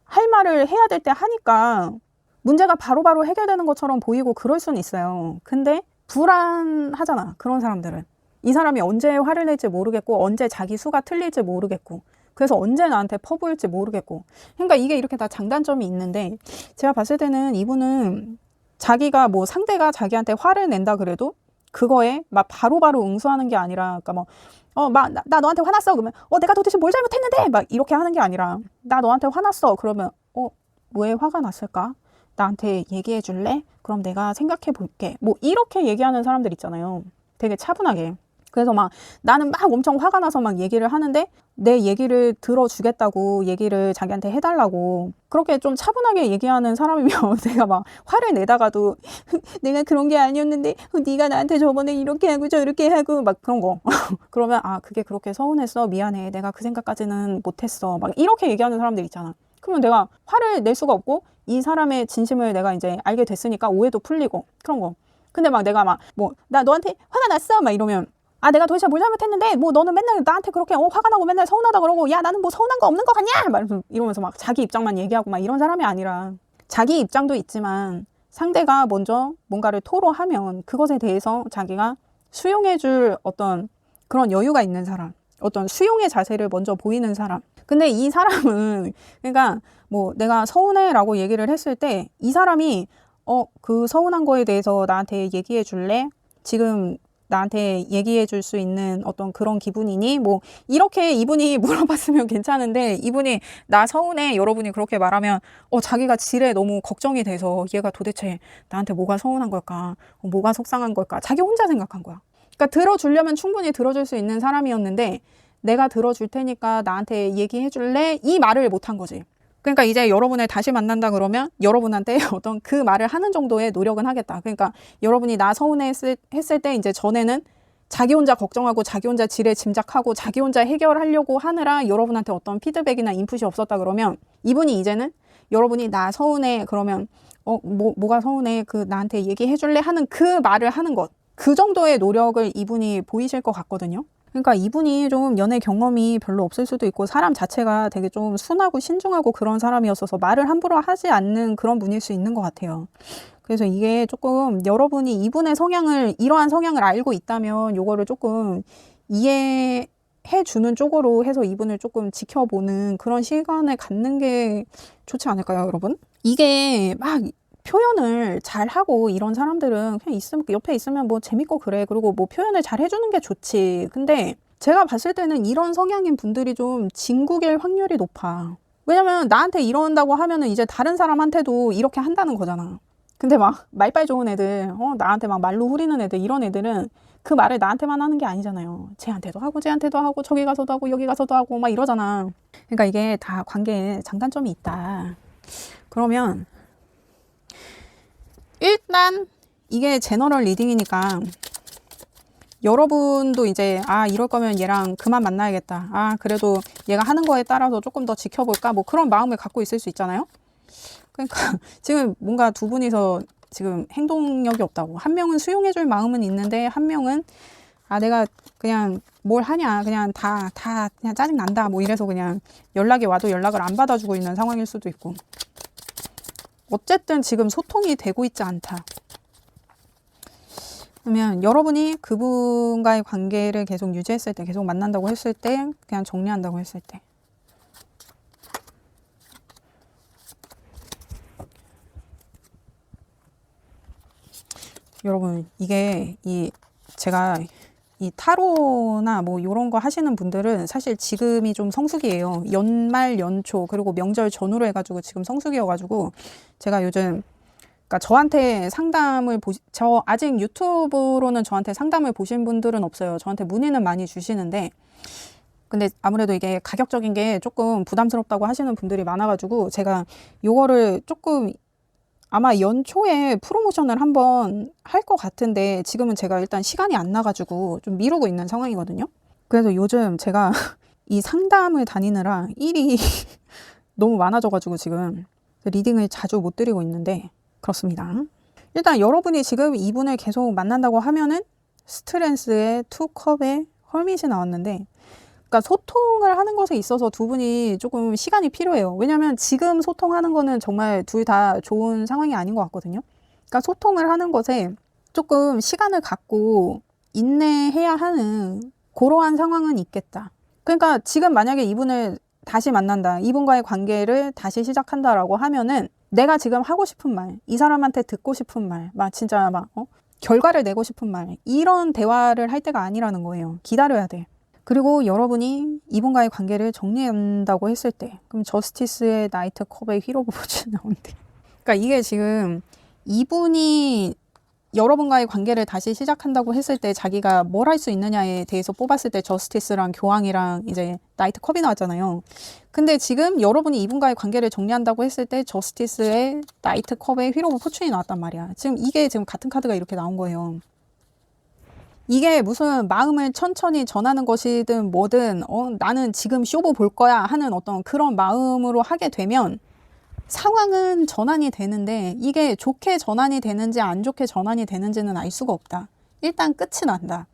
할 말을 해야 될 때 하니까 문제가 바로바로 해결되는 것처럼 보이고 그럴 수는 있어요. 근데 불안하잖아, 그런 사람들은. 이 사람이 언제 화를 낼지 모르겠고 언제 자기 수가 틀릴지 모르겠고 그래서 언제 나한테 퍼부을지 모르겠고. 그러니까 이게 이렇게 다 장단점이 있는데, 제가 봤을 때는 이분은 자기가 뭐 상대가 자기한테 화를 낸다 그래도 그거에 막 바로바로 응수하는 게 아니라, 그러니까 뭐 나 너한테 화났어 그러면 내가 도대체 뭘 잘못했는데 막 이렇게 하는 게 아니라, 나 너한테 화났어 그러면 왜 화가 났을까? 나한테 얘기해 줄래? 그럼 내가 생각해 볼게. 뭐 이렇게 얘기하는 사람들 있잖아요. 되게 차분하게. 그래서 막 나는 막 엄청 화가 나서 막 얘기를 하는데 내 얘기를 들어주겠다고 얘기를 자기한테 해달라고 그렇게 좀 차분하게 얘기하는 사람이면 내가 막 화를 내다가도 내가 그런 게 아니었는데 네가 나한테 저번에 이렇게 하고 저렇게 하고 막 그런 거 그러면 아 그게 그렇게 서운했어 미안해 내가 그 생각까지는 못했어 막 이렇게 얘기하는 사람들 있잖아. 그러면 내가 화를 낼 수가 없고 이 사람의 진심을 내가 이제 알게 됐으니까 오해도 풀리고 그런 거. 근데 막 내가 막 뭐 나 너한테 화가 났어 막 이러면 아 내가 도대체 뭘 잘못했는데 뭐 너는 맨날 나한테 그렇게 화가 나고 맨날 서운하다 그러고 야 나는 뭐 서운한 거 없는 거 같냐 막 이러면서 막 자기 입장만 얘기하고 막 이런 사람이 아니라 자기 입장도 있지만 상대가 먼저 뭔가를 토로하면 그것에 대해서 자기가 수용해줄 어떤 그런 여유가 있는 사람, 어떤 수용의 자세를 먼저 보이는 사람. 근데 이 사람은 그러니까 뭐 내가 서운해라고 얘기를 했을 때 이 사람이 그 서운한 거에 대해서 나한테 얘기해 줄래? 지금 나한테 얘기해 줄 수 있는 어떤 그런 기분이니? 뭐 이렇게 이분이 물어봤으면 괜찮은데 이분이 나 서운해 여러분이 그렇게 말하면 자기가 지레 너무 걱정이 돼서 얘가 도대체 나한테 뭐가 서운한 걸까? 뭐가 속상한 걸까? 자기 혼자 생각한 거야. 그러니까 들어주려면 충분히 들어줄 수 있는 사람이었는데 내가 들어줄 테니까 나한테 얘기해 줄래? 이 말을 못 한 거지. 그러니까 이제 여러분을 다시 만난다 그러면 여러분한테 어떤 그 말을 하는 정도의 노력은 하겠다. 그러니까 여러분이 나 서운했을 때 이제 전에는 자기 혼자 걱정하고 자기 혼자 지레 짐작하고 자기 혼자 해결하려고 하느라 여러분한테 어떤 피드백이나 인풋이 없었다 그러면 이분이 이제는 여러분이 나 서운해 그러면 뭐가 서운해 그 나한테 얘기해 줄래 하는 그 말을 하는 것. 그 정도의 노력을 이분이 보이실 것 같거든요. 그러니까 이분이 좀 연애 경험이 별로 없을 수도 있고 사람 자체가 되게 좀 순하고 신중하고 그런 사람이었어서 말을 함부로 하지 않는 그런 분일 수 있는 것 같아요. 그래서 이게 조금 여러분이 이분의 성향을 이러한 성향을 알고 있다면 요거를 조금 이해해 주는 쪽으로 해서 이분을 조금 지켜보는 그런 시간을 갖는 게 좋지 않을까요, 여러분? 이게 막 표현을 잘하고 이런 사람들은 그냥 옆에 있으면 뭐 재밌고 그래. 그리고 뭐 표현을 잘 해주는 게 좋지. 근데 제가 봤을 때는 이런 성향인 분들이 좀 진국일 확률이 높아. 왜냐면 나한테 이런다고 하면은 이제 다른 사람한테도 이렇게 한다는 거잖아. 근데 막 말빨 좋은 애들, 나한테 막 말로 후리는 애들, 이런 애들은 그 말을 나한테만 하는 게 아니잖아요. 쟤한테도 하고 저기 가서도 하고 여기 가서도 하고 막 이러잖아. 그러니까 이게 다 관계에 장단점이 있다. 그러면 일단 이게 제너럴 리딩이니까 여러분도 이제 이럴 거면 얘랑 그만 만나야겠다. 그래도 얘가 하는 거에 따라서 조금 더 지켜볼까? 뭐 그런 마음을 갖고 있을 수 있잖아요. 그러니까 지금 뭔가 두 분이서 지금 행동력이 없다고. 한 명은 수용해줄 마음은 있는데 한 명은 내가 그냥 뭘 하냐 그냥 다 그냥 짜증난다 뭐 이래서 그냥 연락이 와도 연락을 안 받아주고 있는 상황일 수도 있고. 어쨌든 지금 소통이 되고 있지 않다. 그러면 여러분이 그분과의 관계를 계속 유지했을 때, 계속 만난다고 했을 때, 그냥 정리한다고 했을 때. 여러분, 이게 제가 이 타로나 뭐 이런 거 하시는 분들은 사실 지금이 좀 성수기예요. 연말, 연초, 그리고 명절 전후로 해가지고 지금 성수기여가지고 제가 요즘 그러니까 저한테 상담을 저 아직 유튜브로는 저한테 상담을 보신 분들은 없어요. 저한테 문의는 많이 주시는데 근데 아무래도 이게 가격적인 게 조금 부담스럽다고 하시는 분들이 많아가지고 제가 요거를 조금 아마 연초에 프로모션을 한번 할 것 같은데 지금은 제가 일단 시간이 안 나가지고 좀 미루고 있는 상황이거든요. 그래서 요즘 제가 이 상담을 다니느라 일이 너무 많아져가지고 지금 리딩을 자주 못 드리고 있는데 그렇습니다. 일단 여러분이 지금 이분을 계속 만난다고 하면은 스트렝스의 투컵의 헐밋이 나왔는데 그러니까 소통을 하는 것에 있어서 두 분이 조금 시간이 필요해요. 왜냐면 지금 소통하는 거는 정말 둘 다 좋은 상황이 아닌 것 같거든요. 그러니까 소통을 하는 것에 조금 시간을 갖고 인내해야 하는 그러한 상황은 있겠다. 그러니까 지금 만약에 이분을 다시 만난다. 이분과의 관계를 다시 시작한다라고 하면은 내가 지금 하고 싶은 말, 이 사람한테 듣고 싶은 말, 막 진짜 막 결과를 내고 싶은 말, 이런 대화를 할 때가 아니라는 거예요. 기다려야 돼. 그리고 여러분이 이분과의 관계를 정리한다고 했을 때 그럼 저스티스의 나이트 컵의 휘로 보지 나오는데 그러니까 이게 지금 이분이 여러분과의 관계를 다시 시작한다고 했을 때 자기가 뭘 할 수 있느냐에 대해서 뽑았을 때 저스티스랑 교황이랑 이제 나이트 컵이 나왔잖아요. 근데 지금 여러분이 이분과의 관계를 정리한다고 했을 때 저스티스의 나이트 컵에 휠 오브 포춘이 나왔단 말이야. 지금 이게 지금 같은 카드가 이렇게 나온 거예요. 이게 무슨 마음을 천천히 전하는 것이든 뭐든 나는 지금 쇼부 볼 거야 하는 어떤 그런 마음으로 하게 되면 상황은 전환이 되는데 이게 좋게 전환이 되는지 안 좋게 전환이 되는지는 알 수가 없다. 일단 끝이 난다.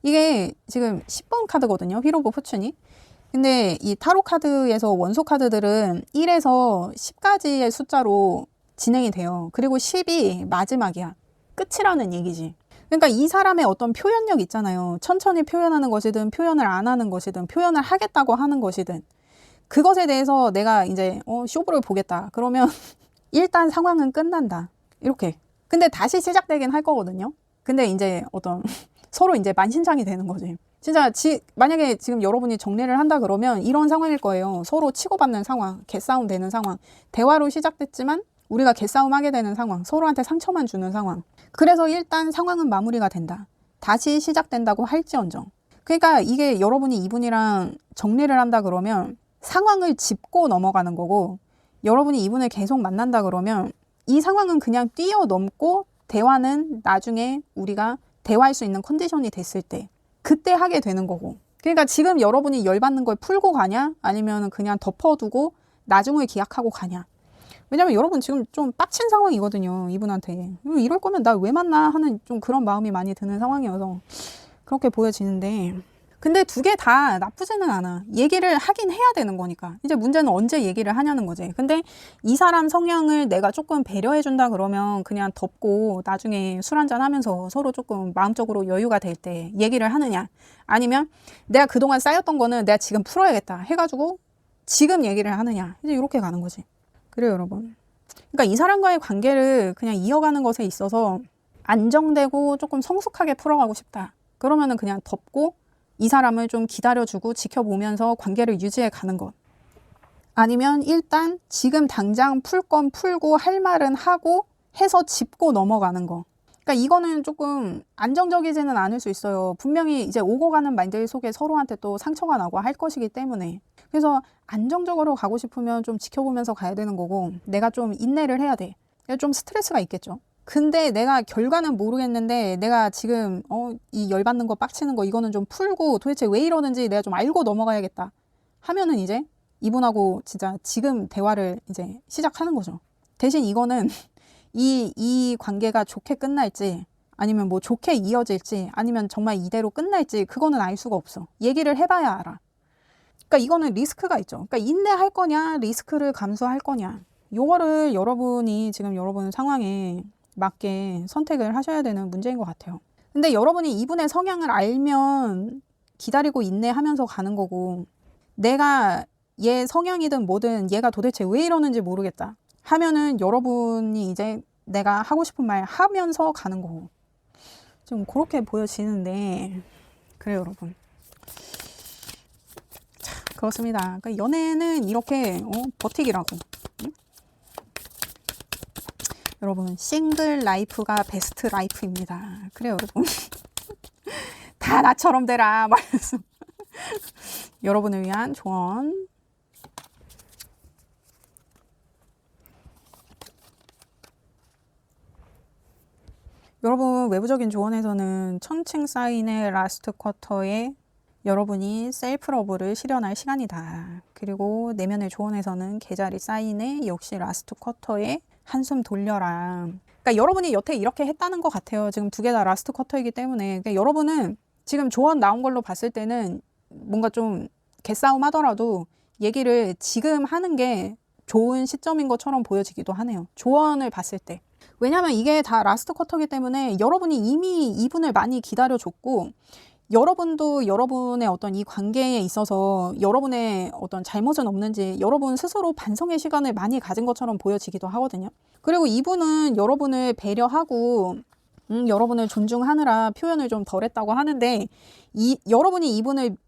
이게 지금 10번 카드거든요. 휠 오브 포춘이. 근데 이 타로 카드에서 원소 카드들은 1에서 10까지의 숫자로 진행이 돼요. 그리고 10이 마지막이야. 끝이라는 얘기지. 그러니까 이 사람의 어떤 표현력 있잖아요. 천천히 표현하는 것이든 표현을 안 하는 것이든 표현을 하겠다고 하는 것이든 그것에 대해서 내가 이제 쇼부를 보겠다. 그러면 일단 상황은 끝난다. 이렇게. 근데 다시 시작되긴 할 거거든요. 근데 이제 어떤 서로 이제 만신창이 되는 거지. 진짜 만약에 지금 여러분이 정리를 한다 그러면 이런 상황일 거예요. 서로 치고받는 상황, 개싸움 되는 상황. 대화로 시작됐지만 우리가 개싸움 하게 되는 상황, 서로한테 상처만 주는 상황. 그래서 일단 상황은 마무리가 된다. 다시 시작된다고 할지언정. 그러니까 이게 여러분이 이분이랑 정리를 한다 그러면 상황을 짚고 넘어가는 거고, 여러분이 이분을 계속 만난다 그러면 이 상황은 그냥 뛰어넘고 대화는 나중에 우리가 대화할 수 있는 컨디션이 됐을 때 그때 하게 되는 거고. 그러니까 지금 여러분이 열받는 걸 풀고 가냐 아니면 그냥 덮어두고 나중을 기약하고 가냐. 왜냐면 여러분 지금 좀 빡친 상황이거든요. 이분한테. 이럴 거면 나 왜 만나 하는 좀 그런 마음이 많이 드는 상황이어서 그렇게 보여지는데, 근데 두 개 다 나쁘지는 않아. 얘기를 하긴 해야 되는 거니까. 이제 문제는 언제 얘기를 하냐는 거지. 근데 이 사람 성향을 내가 조금 배려해준다 그러면 그냥 덮고 나중에 술 한잔 하면서 서로 조금 마음적으로 여유가 될 때 얘기를 하느냐. 아니면 내가 그동안 쌓였던 거는 내가 지금 풀어야겠다 해가지고 지금 얘기를 하느냐. 이제 이렇게 가는 거지. 그래요, 여러분. 그러니까 이 사람과의 관계를 그냥 이어가는 것에 있어서 안정되고 조금 성숙하게 풀어가고 싶다. 그러면은 그냥 덮고 이 사람을 좀 기다려주고 지켜보면서 관계를 유지해 가는 것. 아니면 일단 지금 당장 풀 건 풀고 할 말은 하고 해서 짚고 넘어가는 거. 그러니까 이거는 조금 안정적이지는 않을 수 있어요. 분명히 이제 오고 가는 말들 속에 서로한테 또 상처가 나고 할 것이기 때문에. 그래서 안정적으로 가고 싶으면 좀 지켜보면서 가야 되는 거고, 내가 좀 인내를 해야 돼. 좀 스트레스가 있겠죠. 근데 내가 결과는 모르겠는데 내가 지금 이 열받는 거 빡치는 거 이거는 좀 풀고 도대체 왜 이러는지 내가 좀 알고 넘어가야겠다 하면은 이제 이분하고 진짜 지금 대화를 이제 시작하는 거죠. 대신 이거는 이 관계가 좋게 끝날지 아니면 뭐 좋게 이어질지 아니면 정말 이대로 끝날지 그거는 알 수가 없어. 얘기를 해봐야 알아. 그러니까 이거는 리스크가 있죠. 그러니까 인내할 거냐 리스크를 감수할 거냐, 요거를 여러분이 지금 여러분 상황에 맞게 선택을 하셔야 되는 문제인 것 같아요. 근데 여러분이 이분의 성향을 알면 기다리고 인내하면서 가는 거고, 내가 얘 성향이든 뭐든 얘가 도대체 왜 이러는지 모르겠다 하면은 여러분이 이제 내가 하고 싶은 말 하면서 가는 거고. 좀 그렇게 보여지는데, 그래요, 여러분. 자, 그렇습니다. 그러니까 연애는 이렇게 버티기라고. 여러분, 싱글 라이프가 베스트 라이프입니다. 그래요, 여러분. 다 나처럼 되라 말해서 여러분을 위한 조언. 여러분, 외부적인 조언에서는 천칭 사인의 라스트 쿼터에 여러분이 셀프러브를 실현할 시간이다. 그리고 내면의 조언에서는 개자리 사인의 역시 라스트 쿼터에 한숨 돌려라. 그러니까 여러분이 여태 이렇게 했다는 것 같아요. 지금 두 개 다 라스트 쿼터이기 때문에. 그러니까 여러분은 지금 조언 나온 걸로 봤을 때는 뭔가 좀 개싸움 하더라도 얘기를 지금 하는 게 좋은 시점인 것처럼 보여지기도 하네요. 조언을 봤을 때. 왜냐면 이게 다 라스트 쿼터이기 때문에 여러분이 이미 이분을 많이 기다려줬고, 여러분도 여러분의 어떤 이 관계에 있어서 여러분의 어떤 잘못은 없는지 여러분 스스로 반성의 시간을 많이 가진 것처럼 보여지기도 하거든요. 그리고 이분은 여러분을 배려하고 여러분을 존중하느라 표현을 좀 덜했다고 하는데, 여러분이 이분의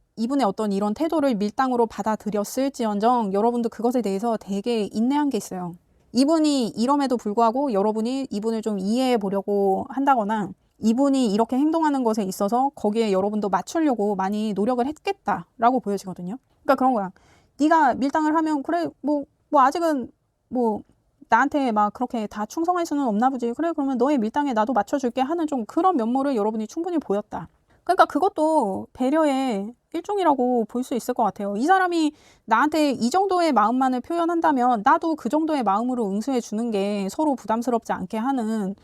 어떤 이런 태도를 밀당으로 받아들였을지언정 여러분도 그것에 대해서 되게 인내한 게 있어요. 이분이 이럼에도 불구하고 여러분이 이분을 좀 이해해 보려고 한다거나 이분이 이렇게 행동하는 것에 있어서 거기에 여러분도 맞추려고 많이 노력을 했겠다라고 보여지거든요. 그러니까 그런 거야. 네가 밀당을 하면 그래 뭐 아직은 뭐 나한테 막 그렇게 다 충성할 수는 없나 보지. 그래 그러면 너의 밀당에 나도 맞춰줄게 하는 좀 그런 면모를 여러분이 충분히 보였다. 그러니까 그것도 배려의 일종이라고 볼 수 있을 것 같아요. 이 사람이 나한테 이 정도의 마음만을 표현한다면 나도 그 정도의 마음으로 응수해 주는 게 서로 부담스럽지 않게 하는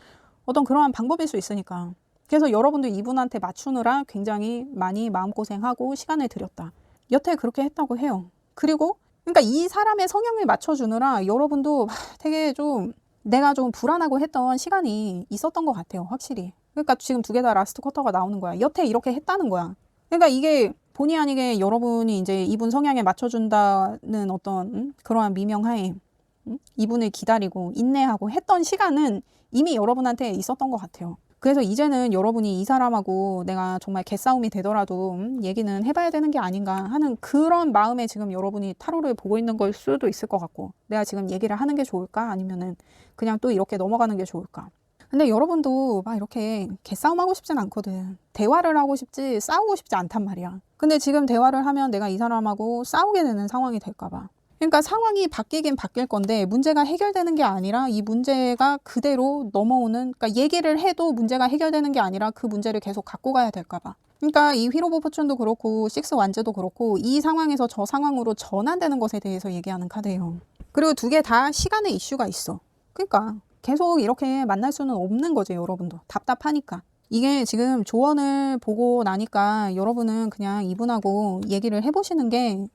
어떤 그러한 방법일 수 있으니까. 그래서 여러분도 이분한테 맞추느라 굉장히 많이 마음고생하고 시간을 들였다. 여태 그렇게 했다고 해요. 그리고 그러니까 이 사람의 성향을 맞춰주느라 여러분도 되게 좀 내가 좀 불안하고 했던 시간이 있었던 것 같아요. 확실히. 그러니까 지금 두 개 다 라스트 쿼터가 나오는 거야. 여태 이렇게 했다는 거야. 그러니까 이게 본의 아니게 여러분이 이제 이분 성향에 맞춰준다는 어떤 그러한 미명하에 이분을 기다리고 인내하고 했던 시간은 이미 여러분한테 있었던 것 같아요. 그래서 이제는 여러분이 이 사람하고 내가 정말 개싸움이 되더라도 얘기는 해봐야 되는 게 아닌가 하는 그런 마음에 지금 여러분이 타로를 보고 있는 걸 수도 있을 것 같고, 내가 지금 얘기를 하는 게 좋을까? 아니면은 그냥 또 이렇게 넘어가는 게 좋을까? 근데 여러분도 막 이렇게 개싸움하고 싶진 않거든. 대화를 하고 싶지 싸우고 싶지 않단 말이야. 근데 지금 대화를 하면 내가 이 사람하고 싸우게 되는 상황이 될까 봐. 그러니까 상황이 바뀌긴 바뀔 건데 문제가 해결되는 게 아니라 이 문제가 그대로 넘어오는, 그러니까 얘기를 해도 문제가 해결되는 게 아니라 그 문제를 계속 갖고 가야 될까 봐. 그러니까 이 휠 오브 포춘도 그렇고 식스 완즈도 그렇고 이 상황에서 저 상황으로 전환되는 것에 대해서 얘기하는 카드예요. 그리고 두 개 다 시간의 이슈가 있어. 그러니까 계속 이렇게 만날 수는 없는 거지. 여러분도 답답하니까. 이게 지금 조언을 보고 나니까 여러분은 그냥 이분하고 얘기를 해보시는 게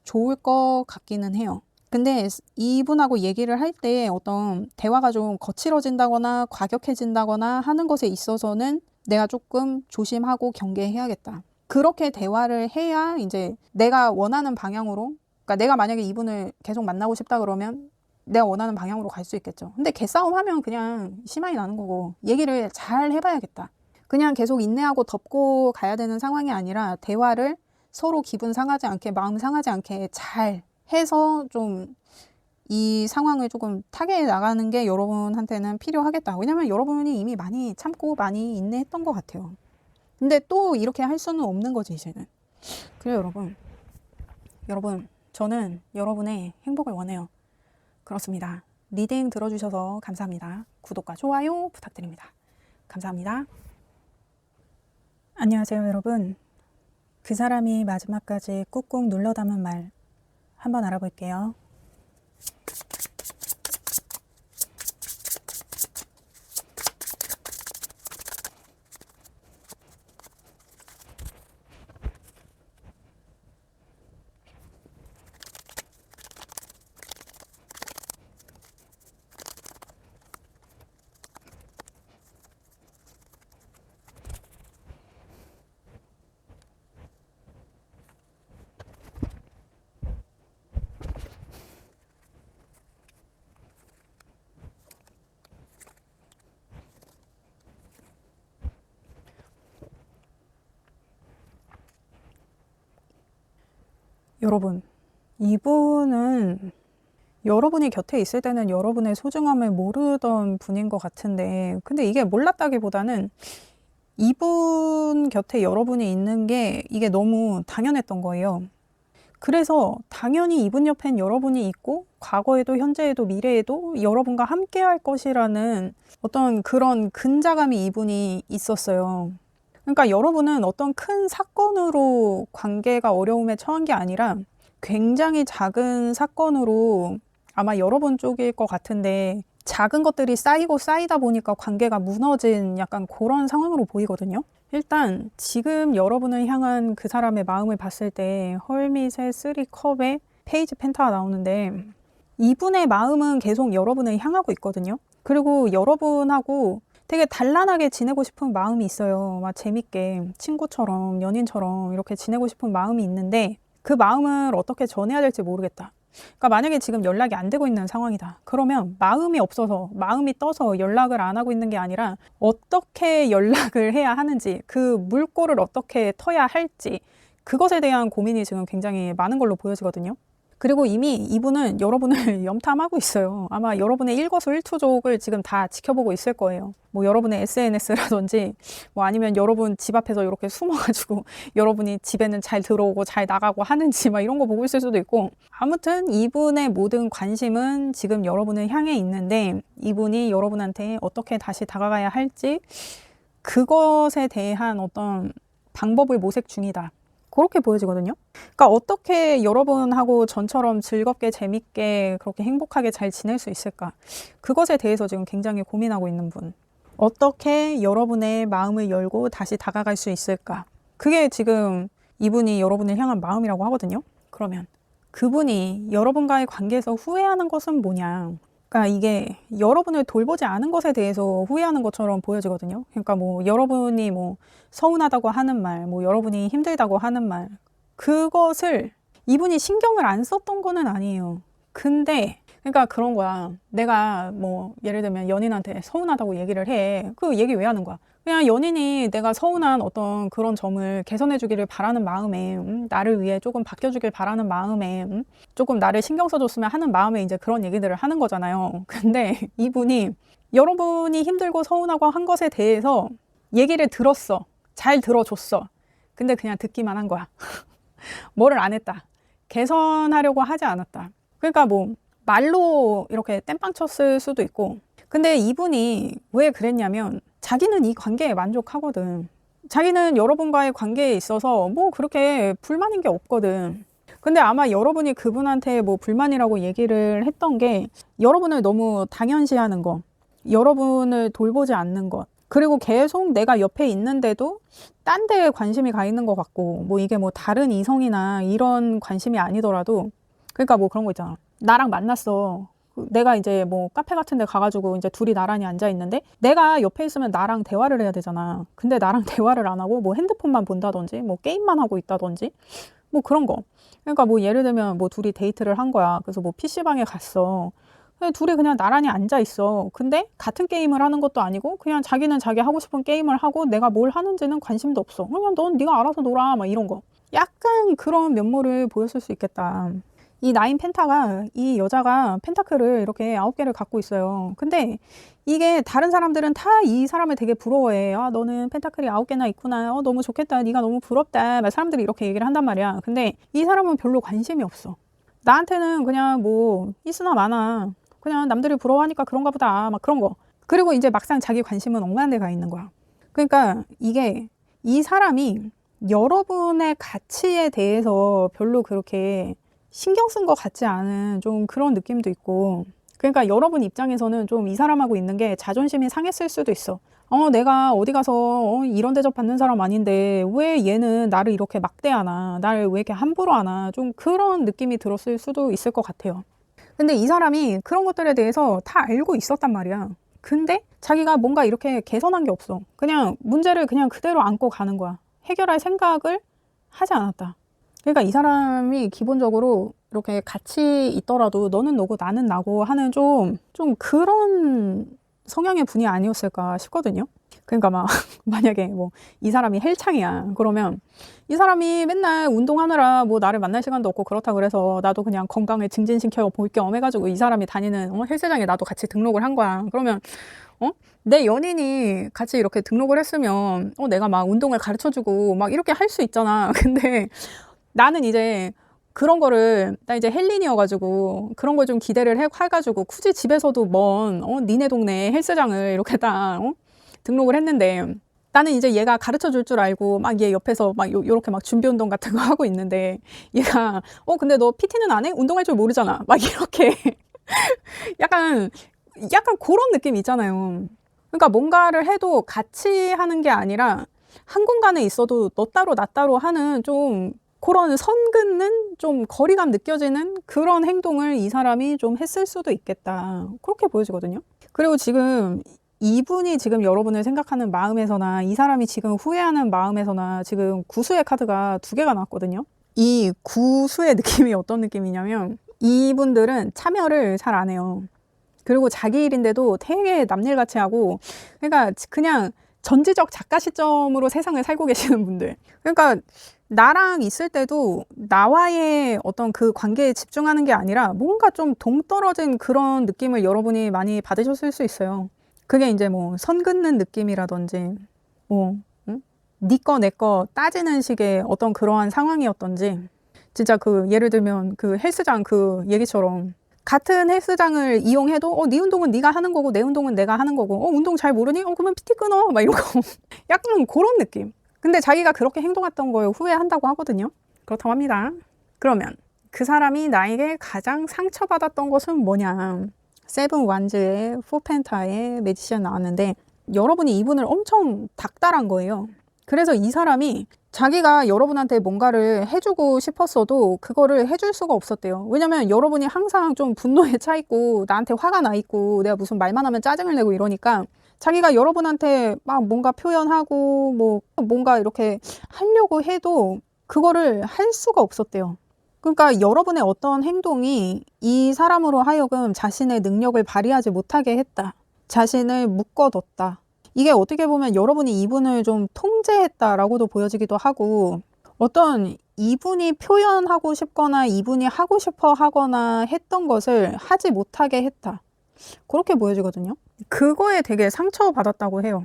좋을 것 같기는 해요. 근데 이분하고 얘기를 할 때 어떤 대화가 좀 거칠어진다거나 과격해진다거나 하는 것에 있어서는 내가 조금 조심하고 경계해야겠다. 그렇게 대화를 해야 이제 내가 원하는 방향으로, 그러니까 내가 만약에 이분을 계속 만나고 싶다 그러면 내가 원하는 방향으로 갈 수 있겠죠. 근데 개싸움 하면 그냥 심하게 나는 거고, 얘기를 잘 해봐야겠다. 그냥 계속 인내하고 덮고 가야 되는 상황이 아니라 대화를 서로 기분 상하지 않게 마음 상하지 않게 잘 해서 좀 이 상황을 조금 타개해 나가는 게 여러분한테는 필요하겠다. 왜냐면 여러분이 이미 많이 참고 많이 인내했던 것 같아요. 근데 또 이렇게 할 수는 없는 거지 이제는. 그래요 여러분 저는 여러분의 행복을 원해요. 그렇습니다. 리딩 들어주셔서 감사합니다. 구독과 좋아요 부탁드립니다. 감사합니다. 안녕하세요 여러분. 그 사람이 마지막까지 꾹꾹 눌러 담은 말 한번 알아볼게요. 여러분, 이분은 여러분이 곁에 있을 때는 여러분의 소중함을 모르던 분인 것 같은데, 근데 이게 몰랐다기보다는 이분 곁에 여러분이 있는 게 이게 너무 당연했던 거예요. 그래서 당연히 이분 옆엔 여러분이 있고 과거에도 현재에도 미래에도 여러분과 함께 할 것이라는 어떤 그런 근자감이 이분이 있었어요. 그러니까 여러분은 어떤 큰 사건으로 관계가 어려움에 처한 게 아니라 굉장히 작은 사건으로 아마 여러분 쪽일 것 같은데 작은 것들이 쌓이고 쌓이다 보니까 관계가 무너진 약간 그런 상황으로 보이거든요. 일단 지금 여러분을 향한 그 사람의 마음을 봤을 때 헐밋의 3컵의 페이지 펜타가 나오는데 이분의 마음은 계속 여러분을 향하고 있거든요. 그리고 여러분하고 되게 단란하게 지내고 싶은 마음이 있어요. 막 재밌게 친구처럼 연인처럼 이렇게 지내고 싶은 마음이 있는데 그 마음을 어떻게 전해야 될지 모르겠다. 그러니까 만약에 지금 연락이 안 되고 있는 상황이다. 그러면 마음이 없어서 마음이 떠서 연락을 안 하고 있는 게 아니라 어떻게 연락을 해야 하는지 그 물꼬를 어떻게 터야 할지 그것에 대한 고민이 지금 굉장히 많은 걸로 보여지거든요. 그리고 이미 이분은 여러분을 염탐하고 있어요. 아마 여러분의 일거수일투족을 지금 다 지켜보고 있을 거예요. 뭐 여러분의 SNS라든지 뭐 아니면 여러분 집 앞에서 이렇게 숨어가지고 여러분이 집에는 잘 들어오고 잘 나가고 하는지 막 이런 거 보고 있을 수도 있고, 아무튼 이분의 모든 관심은 지금 여러분을 향해 있는데 이분이 여러분한테 어떻게 다시 다가가야 할지 그것에 대한 어떤 방법을 모색 중이다. 그렇게 보여지거든요. 그러니까 어떻게 여러분하고 전처럼 즐겁게 재밌게 그렇게 행복하게 잘 지낼 수 있을까? 그것에 대해서 지금 굉장히 고민하고 있는 분. 어떻게 여러분의 마음을 열고 다시 다가갈 수 있을까? 그게 지금 이분이 여러분을 향한 마음이라고 하거든요. 그러면 그분이 여러분과의 관계에서 후회하는 것은 뭐냐? 그러니까 이게 여러분을 돌보지 않은 것에 대해서 후회하는 것처럼 보여지거든요. 그러니까 뭐 여러분이 뭐 서운하다고 하는 말, 뭐 여러분이 힘들다고 하는 말, 그것을 이분이 신경을 안 썼던 거는 아니에요. 근데 그러니까 그런 거야. 내가 뭐 예를 들면 연인한테 서운하다고 얘기를 해. 그 얘기 왜 하는 거야? 그냥 연인이 내가 서운한 어떤 그런 점을 개선해 주기를 바라는 마음에, 나를 위해 조금 바뀌어주길 바라는 마음에, 조금 나를 신경 써줬으면 하는 마음에 이제 그런 얘기들을 하는 거잖아요. 근데 이분이 여러분이 힘들고 서운하고 한 것에 대해서 얘기를 들었어. 잘 들어줬어. 근데 그냥 듣기만 한 거야. 뭐를 안 했다. 개선하려고 하지 않았다. 그러니까 뭐 말로 이렇게 땜빵 쳤을 수도 있고, 근데 이분이 왜 그랬냐면 자기는 이 관계에 만족하거든. 자기는 여러분과의 관계에 있어서 뭐 그렇게 불만인 게 없거든. 근데 아마 여러분이 그분한테 뭐 불만이라고 얘기를 했던 게 여러분을 너무 당연시하는 거, 여러분을 돌보지 않는 것, 그리고 계속 내가 옆에 있는데도 딴 데에 관심이 가 있는 것 같고, 뭐 이게 뭐 다른 이성이나 이런 관심이 아니더라도, 그러니까 뭐 그런 거 있잖아. 나랑 만났어. 내가 이제 뭐 카페 같은 데 가가지고 이제 둘이 나란히 앉아 있는데 내가 옆에 있으면 나랑 대화를 해야 되잖아. 근데 나랑 대화를 안 하고 뭐 핸드폰만 본다든지 뭐 게임만 하고 있다든지 뭐 그런 거. 그러니까 뭐 예를 들면 뭐 둘이 데이트를 한 거야. 그래서 뭐 PC방에 갔어. 근데 둘이 그냥 나란히 앉아 있어. 근데 같은 게임을 하는 것도 아니고 그냥 자기는 자기 하고 싶은 게임을 하고 내가 뭘 하는지는 관심도 없어. 그냥 넌 네가 알아서 놀아. 막 이런 거. 약간 그런 면모를 보였을 수 있겠다. 이 나인 펜타가, 이 여자가 펜타클을 이렇게 9개를 갖고 있어요. 근데 이게 다른 사람들은 다 이 사람을 되게 부러워해. 아, 너는 펜타클이 9개나 있구나. 너무 좋겠다. 네가 너무 부럽다. 막 사람들이 이렇게 얘기를 한단 말이야. 근데 이 사람은 별로 관심이 없어. 나한테는 그냥 뭐 있으나 마나 그냥 남들이 부러워하니까 그런가 보다. 막 그런 거. 그리고 이제 막상 자기 관심은 엉망한 데 가 있는 거야. 그러니까 이게 이 사람이 여러분의 가치에 대해서 별로 그렇게 신경 쓴 것 같지 않은 좀 그런 느낌도 있고, 그러니까 여러분 입장에서는 좀 이 사람하고 있는 게 자존심이 상했을 수도 있어. 내가 어디 가서 이런 대접 받는 사람 아닌데 왜 얘는 나를 이렇게 막대하나, 나를 왜 이렇게 함부로 하나, 좀 그런 느낌이 들었을 수도 있을 것 같아요. 근데 이 사람이 그런 것들에 대해서 다 알고 있었단 말이야. 근데 자기가 뭔가 이렇게 개선한 게 없어. 그냥 문제를 그냥 그대로 안고 가는 거야. 해결할 생각을 하지 않았다. 그러니까 이 사람이 기본적으로 이렇게 같이 있더라도 너는 너고 나는 나고 하는 좀 그런 성향의 분이 아니었을까 싶거든요. 그러니까 막 만약에 뭐 이 사람이 헬창이야. 그러면 이 사람이 맨날 운동하느라 뭐 나를 만날 시간도 없고 그렇다 그래서 나도 그냥 건강을 증진시켜 볼 겸 해가지고 이 사람이 다니는 헬스장에 나도 같이 등록을 한 거야. 그러면 내 연인이 같이 이렇게 등록을 했으면 내가 막 운동을 가르쳐주고 막 이렇게 할 수 있잖아. 근데 나는 이제 그런 거를, 나 이제 헬린이어가지고 그런 걸 좀 기대를 해가지고 굳이 집에서도 먼 니네 동네 헬스장을 이렇게 딱 등록을 했는데, 나는 이제 얘가 가르쳐 줄 줄 알고 막 얘 옆에서 막 요렇게 막 준비 운동 같은 거 하고 있는데 얘가 근데 너 PT는 안 해? 운동할 줄 모르잖아. 막 이렇게 약간 그런 느낌 있잖아요. 그러니까 뭔가를 해도 같이 하는 게 아니라 한 공간에 있어도 너 따로 나 따로 하는 좀 그런 선 긋는 좀 거리감 느껴지는 그런 행동을 이 사람이 좀 했을 수도 있겠다. 그렇게 보여지거든요. 그리고 지금 이분이 지금 여러분을 생각하는 마음에서나 이 사람이 지금 후회하는 마음에서나 지금 구수의 카드가 2개가 나왔거든요. 이 구수의 느낌이 어떤 느낌이냐면 이분들은 참여를 잘 안 해요. 그리고 자기 일인데도 되게 남일같이 하고, 그러니까 그냥 전지적 작가 시점으로 세상을 살고 계시는 분들. 그러니까 나랑 있을 때도 나와의 어떤 그 관계에 집중하는 게 아니라 뭔가 좀 동떨어진 그런 느낌을 여러분이 많이 받으셨을 수 있어요. 그게 이제 뭐 선 긋는 느낌이라든지 뭐 응? 네 거 내 거 따지는 식의 어떤 그러한 상황이었던지, 진짜 그 예를 들면 그 헬스장 그 얘기처럼 같은 헬스장을 이용해도 네 운동은 네가 하는 거고 내 운동은 내가 하는 거고 운동 잘 모르니? 그러면 PT 끊어 막 이러고 약간 그런 느낌. 근데 자기가 그렇게 행동했던 거에 후회한다고 하거든요. 그렇다고 합니다. 그러면 그 사람이 나에게 가장 상처받았던 것은 뭐냐? 세븐 완즈의 포펜타의 매지션 나왔는데 여러분이 이분을 엄청 닥달한 거예요. 그래서 이 사람이 자기가 여러분한테 뭔가를 해주고 싶었어도 그거를 해줄 수가 없었대요. 왜냐면 여러분이 항상 좀 분노에 차 있고 나한테 화가 나 있고 내가 무슨 말만 하면 짜증을 내고 이러니까 자기가 여러분한테 막 뭔가 표현하고 뭐 뭔가 이렇게 하려고 해도 그거를 할 수가 없었대요. 그러니까 여러분의 어떤 행동이 이 사람으로 하여금 자신의 능력을 발휘하지 못하게 했다. 자신을 묶어뒀다. 이게 어떻게 보면 여러분이 이분을 좀 통제했다라고도 보여지기도 하고, 어떤 이분이 표현하고 싶거나 이분이 하고 싶어 하거나 했던 것을 하지 못하게 했다. 그렇게 보여지거든요. 그거에 되게 상처받았다고 해요.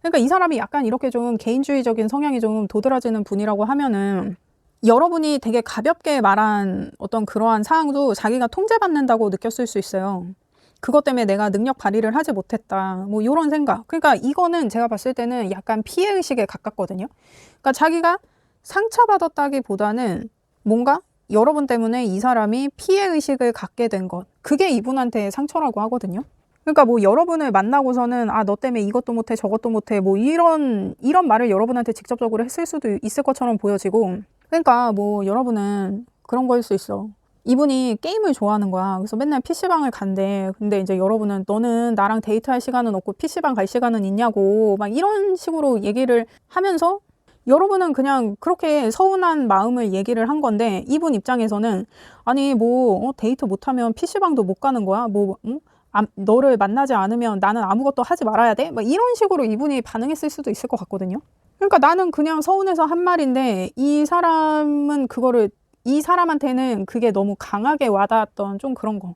그러니까 이 사람이 약간 이렇게 좀 개인주의적인 성향이 좀 도드라지는 분이라고 하면은 여러분이 되게 가볍게 말한 어떤 그러한 사항도 자기가 통제받는다고 느꼈을 수 있어요. 그것 때문에 내가 능력 발휘를 하지 못했다. 뭐 이런 생각. 그러니까 이거는 제가 봤을 때는 약간 피해의식에 가깝거든요. 그러니까 자기가 상처받았다기보다는 뭔가 여러분 때문에 이 사람이 피해의식을 갖게 된 것. 그게 이분한테 상처라고 하거든요. 그러니까 뭐 여러분을 만나고서는 너 때문에 이것도 못해 저것도 못해 뭐 이런 말을 여러분한테 직접적으로 했을 수도 있을 것처럼 보여지고, 그러니까 뭐 여러분은 그런 거일 수 있어. 이분이 게임을 좋아하는 거야. 그래서 맨날 PC방을 간대. 근데 이제 여러분은 너는 나랑 데이트할 시간은 없고 PC방 갈 시간은 있냐고 막 이런 식으로 얘기를 하면서 여러분은 그냥 그렇게 서운한 마음을 얘기를 한 건데, 이분 입장에서는 아니 뭐 데이트 못하면 PC방도 못 가는 거야? 뭐 너를 만나지 않으면 나는 아무것도 하지 말아야 돼? 막 이런 식으로 이분이 반응했을 수도 있을 것 같거든요. 그러니까 나는 그냥 서운해서 한 말인데 이 사람한테는 그게 너무 강하게 와닿았던 좀 그런 거.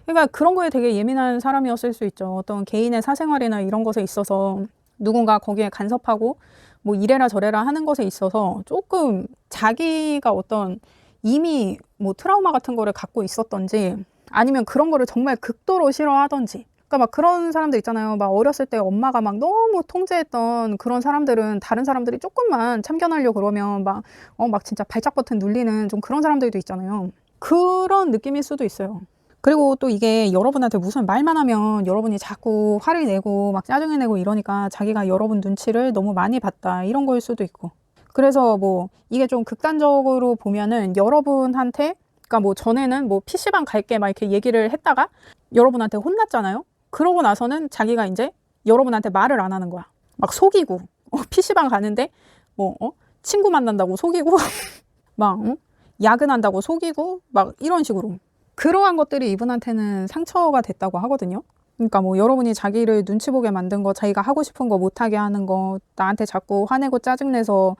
그러니까 그런 거에 되게 예민한 사람이었을 수 있죠. 어떤 개인의 사생활이나 이런 것에 있어서 누군가 거기에 간섭하고 뭐 이래라 저래라 하는 것에 있어서 조금 자기가 어떤 이미 뭐 트라우마 같은 거를 갖고 있었던지, 아니면 그런 거를 정말 극도로 싫어하던지. 그러니까 막 그런 사람들 있잖아요. 막 어렸을 때 엄마가 막 너무 통제했던 그런 사람들은 다른 사람들이 조금만 참견하려고 그러면 막 진짜 발작 버튼 눌리는 좀 그런 사람들도 있잖아요. 그런 느낌일 수도 있어요. 그리고 또 이게 여러분한테 무슨 말만 하면 여러분이 자꾸 화를 내고 막 짜증을 내고 이러니까 자기가 여러분 눈치를 너무 많이 봤다, 이런 거일 수도 있고. 그래서 뭐 이게 좀 극단적으로 보면은 여러분한테, 그러니까 뭐 전에는 뭐 PC방 갈게 막 이렇게 얘기를 했다가 여러분한테 혼났잖아요. 그러고 나서는 자기가 이제 여러분한테 말을 안 하는 거야. 막 속이고 PC방 가는데 뭐 친구 만난다고 속이고 막 야근한다고 속이고 막 이런 식으로. 그러한 것들이 이분한테는 상처가 됐다고 하거든요. 그러니까 뭐 여러분이 자기를 눈치 보게 만든 거, 자기가 하고 싶은 거 못하게 하는 거, 나한테 자꾸 화내고 짜증내서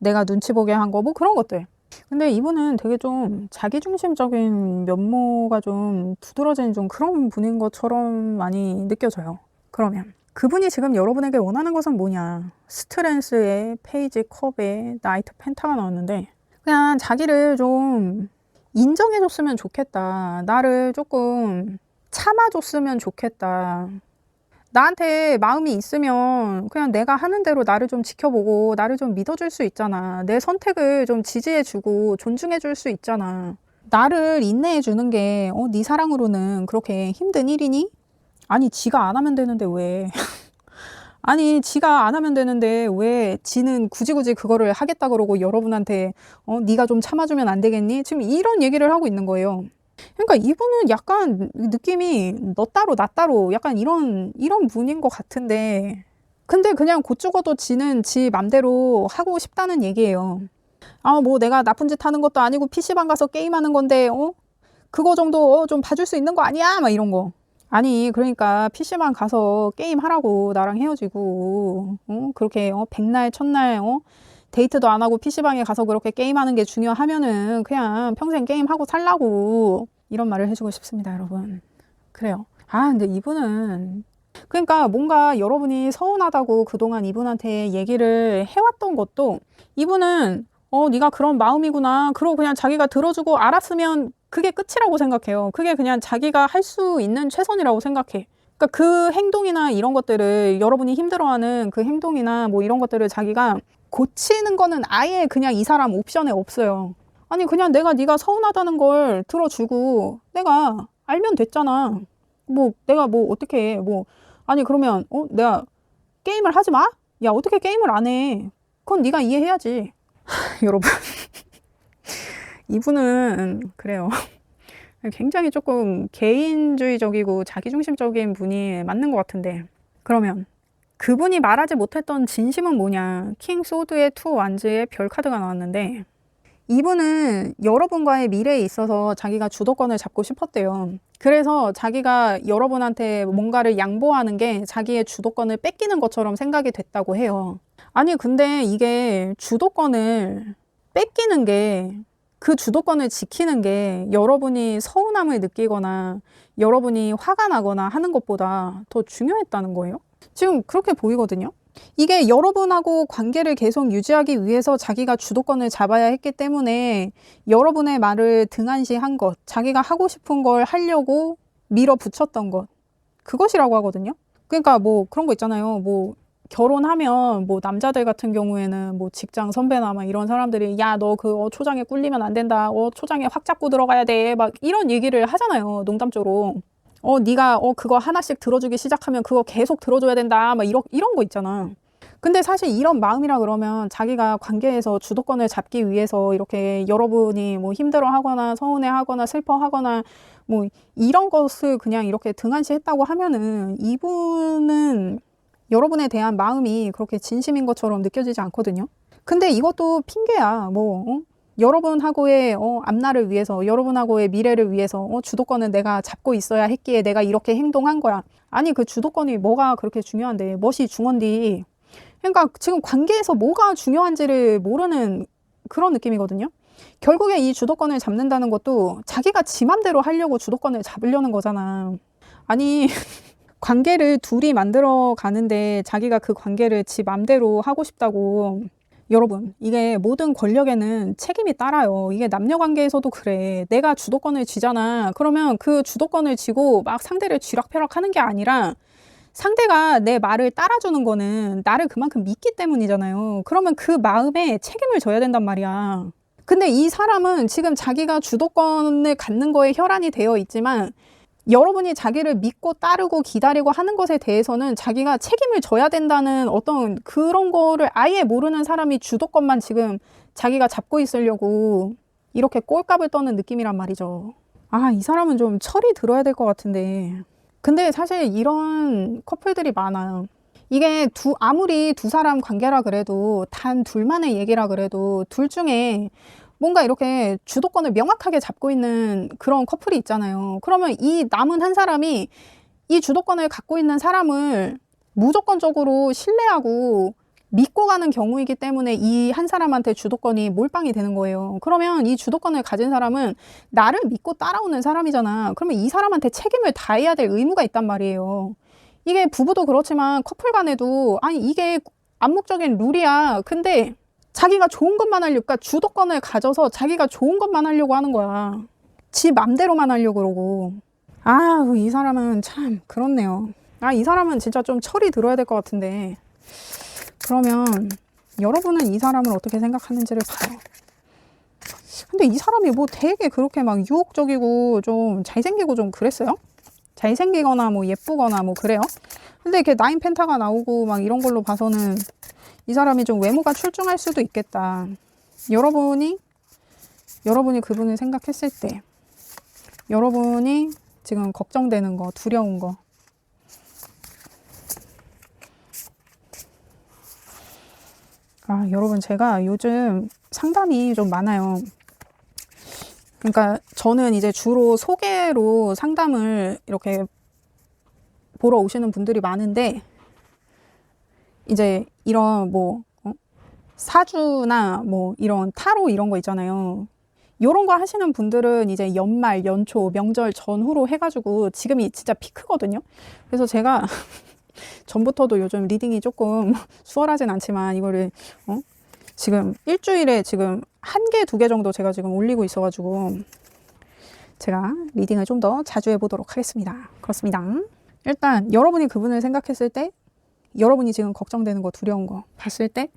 내가 눈치 보게 한 거, 뭐 그런 것들. 근데 이분은 되게 좀 자기중심적인 면모가 좀 두드러진 좀 그런 분인 것처럼 많이 느껴져요. 그러면 그분이 지금 여러분에게 원하는 것은 뭐냐? 스트렝스의 페이지 컵에 나이트 펜타가 나왔는데, 그냥 자기를 좀 인정해줬으면 좋겠다. 나를 조금 참아줬으면 좋겠다. 나한테 마음이 있으면 그냥 내가 하는 대로 나를 좀 지켜보고 나를 좀 믿어줄 수 있잖아. 내 선택을 좀 지지해주고 존중해줄 수 있잖아. 나를 인내해주는 게 네 사랑으로는 그렇게 힘든 일이니? 아니 지가 안 하면 되는데 왜 아니 지가 안 하면 되는데 왜 지는 굳이 그거를 하겠다 그러고 여러분한테 네가 좀 참아주면 안 되겠니? 지금 이런 얘기를 하고 있는 거예요. 그러니까 이분은 약간 느낌이 너 따로 나 따로 약간 이런 분인 것 같은데, 근데 그냥 곧 죽어도 지는 지 맘대로 하고 싶다는 얘기예요. 뭐 내가 나쁜 짓 하는 것도 아니고 PC방 가서 게임하는 건데 그거 정도 좀 봐줄 수 있는 거 아니야? 막 이런 거. 아니, 그러니까 PC방 가서 게임 하라고 나랑 헤어지고, 그렇게, 백날, 첫날, 데이트도 안 하고 PC방에 가서 그렇게 게임하는 게 중요하면은 그냥 평생 게임하고 살라고 이런 말을 해주고 싶습니다, 여러분. 그래요. 아, 근데 이분은, 그러니까 뭔가 여러분이 서운하다고 그동안 이분한테 얘기를 해왔던 것도 이분은 네가 그런 마음이구나. 그러고 그냥 자기가 들어주고 알았으면 그게 끝이라고 생각해요. 그게 그냥 자기가 할 수 있는 최선이라고 생각해. 그러니까 그 행동이나 이런 것들을 여러분이 힘들어하는 그 행동이나 뭐 이런 것들을 자기가 고치는 거는 아예 그냥 이 사람 옵션에 없어요. 아니 그냥 내가 네가 서운하다는 걸 들어주고 내가 알면 됐잖아. 뭐 내가 뭐 어떻게 해. 뭐 아니 그러면 내가 게임을 하지 마? 야 어떻게 게임을 안 해? 그건 네가 이해해야지. 여러분 이분은 그래요. 굉장히 조금 개인주의적이고 자기중심적인 분이 맞는 것 같은데 그러면 그분이 말하지 못했던 진심은 뭐냐? 킹 소드의 투 완즈의 별 카드가 나왔는데 이분은 여러분과의 미래에 있어서 자기가 주도권을 잡고 싶었대요. 그래서 자기가 여러분한테 뭔가를 양보하는 게 자기의 주도권을 뺏기는 것처럼 생각이 됐다고 해요. 아니 근데 이게 주도권을 뺏기는 게 그 주도권을 지키는 게 여러분이 서운함을 느끼거나 여러분이 화가 나거나 하는 것보다 더 중요했다는 거예요. 지금 그렇게 보이거든요. 이게 여러분하고 관계를 계속 유지하기 위해서 자기가 주도권을 잡아야 했기 때문에 여러분의 말을 등한시한 것, 자기가 하고 싶은 걸 하려고 밀어붙였던 것, 그것이라고 하거든요. 그러니까 뭐 그런 거 있잖아요. 뭐 결혼하면 뭐 남자들 같은 경우에는 뭐 직장 선배나 막 이런 사람들이 야, 너 그 초장에 꿀리면 안 된다. 초장에 확 잡고 들어가야 돼. 막 이런 얘기를 하잖아요. 농담조로. 네가 그거 하나씩 들어주기 시작하면 그거 계속 들어줘야 된다. 막 이런 거 있잖아. 근데 사실 이런 마음이라 그러면 자기가 관계에서 주도권을 잡기 위해서 이렇게 여러분이 뭐 힘들어하거나 서운해하거나 슬퍼하거나 뭐 이런 것을 그냥 이렇게 등한시했다고 하면은 이분은 여러분에 대한 마음이 그렇게 진심인 것처럼 느껴지지 않거든요. 근데 이것도 핑계야. 여러분하고의 앞날을 위해서, 여러분하고의 미래를 위해서 주도권은 내가 잡고 있어야 했기에 내가 이렇게 행동한 거야. 아니 그 주도권이 뭐가 그렇게 중요한데 멋이 중헌디. 그러니까 지금 관계에서 뭐가 중요한지를 모르는 그런 느낌이거든요. 결국에 이 주도권을 잡는다는 것도 자기가 지 맘대로 하려고 주도권을 잡으려는 거잖아. 아니 관계를 둘이 만들어 가는데 자기가 그 관계를 지 맘대로 하고 싶다고. 여러분 이게 모든 권력에는 책임이 따라요. 이게 남녀 관계에서도 그래. 내가 주도권을 쥐잖아. 그러면 그 주도권을 쥐고 막 상대를 쥐락펴락 하는 게 아니라 상대가 내 말을 따라주는 거는 나를 그만큼 믿기 때문이잖아요. 그러면 그 마음에 책임을 져야 된단 말이야. 근데 이 사람은 지금 자기가 주도권을 갖는 거에 혈안이 되어 있지만 여러분이 자기를 믿고 따르고 기다리고 하는 것에 대해서는 자기가 책임을 져야 된다는 어떤 그런 거를 아예 모르는 사람이 주도권만 지금 자기가 잡고 있으려고 이렇게 꼴값을 떠는 느낌이란 말이죠. 아, 이 사람은 좀 철이 들어야 될 것 같은데. 근데 사실 이런 커플들이 많아요. 이게 아무리 두 사람 관계라 그래도 단 둘만의 얘기라 그래도 둘 중에 뭔가 이렇게 주도권을 명확하게 잡고 있는 그런 커플이 있잖아요. 그러면 이 남은 한 사람이 이 주도권을 갖고 있는 사람을 무조건적으로 신뢰하고 믿고 가는 경우이기 때문에 이 한 사람한테 주도권이 몰빵이 되는 거예요. 그러면 이 주도권을 가진 사람은 나를 믿고 따라오는 사람이잖아. 그러면 이 사람한테 책임을 다해야 될 의무가 있단 말이에요. 이게 부부도 그렇지만 커플 간에도 아니 이게 암묵적인 룰이야. 근데 자기가 좋은 것만 하려고, 그러니까 주도권을 가져서 자기가 좋은 것만 하려고 하는 거야. 지 맘대로만 하려고 그러고. 아, 이 사람은 참 그렇네요. 아, 이 사람은 진짜 좀 철이 들어야 될 것 같은데. 그러면 여러분은 이 사람을 어떻게 생각하는지를 봐요. 근데 이 사람이 뭐 되게 그렇게 막 유혹적이고 좀 잘생기고 좀 그랬어요? 잘생기거나 뭐 예쁘거나 뭐 그래요? 근데 이렇게 나인 펜타가 나오고 막 이런 걸로 봐서는 이 사람이 좀 외모가 출중할 수도 있겠다. 여러분이 그분을 생각했을 때 여러분이 지금 걱정되는 거, 두려운 거. 아, 여러분 제가 요즘 상담이 좀 많아요. 그러니까 저는 이제 주로 소개로 상담을 이렇게 보러 오시는 분들이 많은데 이제 이런 뭐 사주나 뭐 이런 타로 이런 거 있잖아요. 요런 거 하시는 분들은 이제 연말, 연초, 명절 전후로 해가지고 지금이 진짜 피크거든요. 그래서 제가 전부터도 요즘 리딩이 조금 수월하진 않지만 이거를 지금 일주일에 지금 1개, 2개 정도 제가 지금 올리고 있어가지고 제가 리딩을 좀 더 자주 해보도록 하겠습니다. 그렇습니다. 일단 여러분이 그분을 생각했을 때 여러분이 지금 걱정되는 거, 두려운 거 봤을 때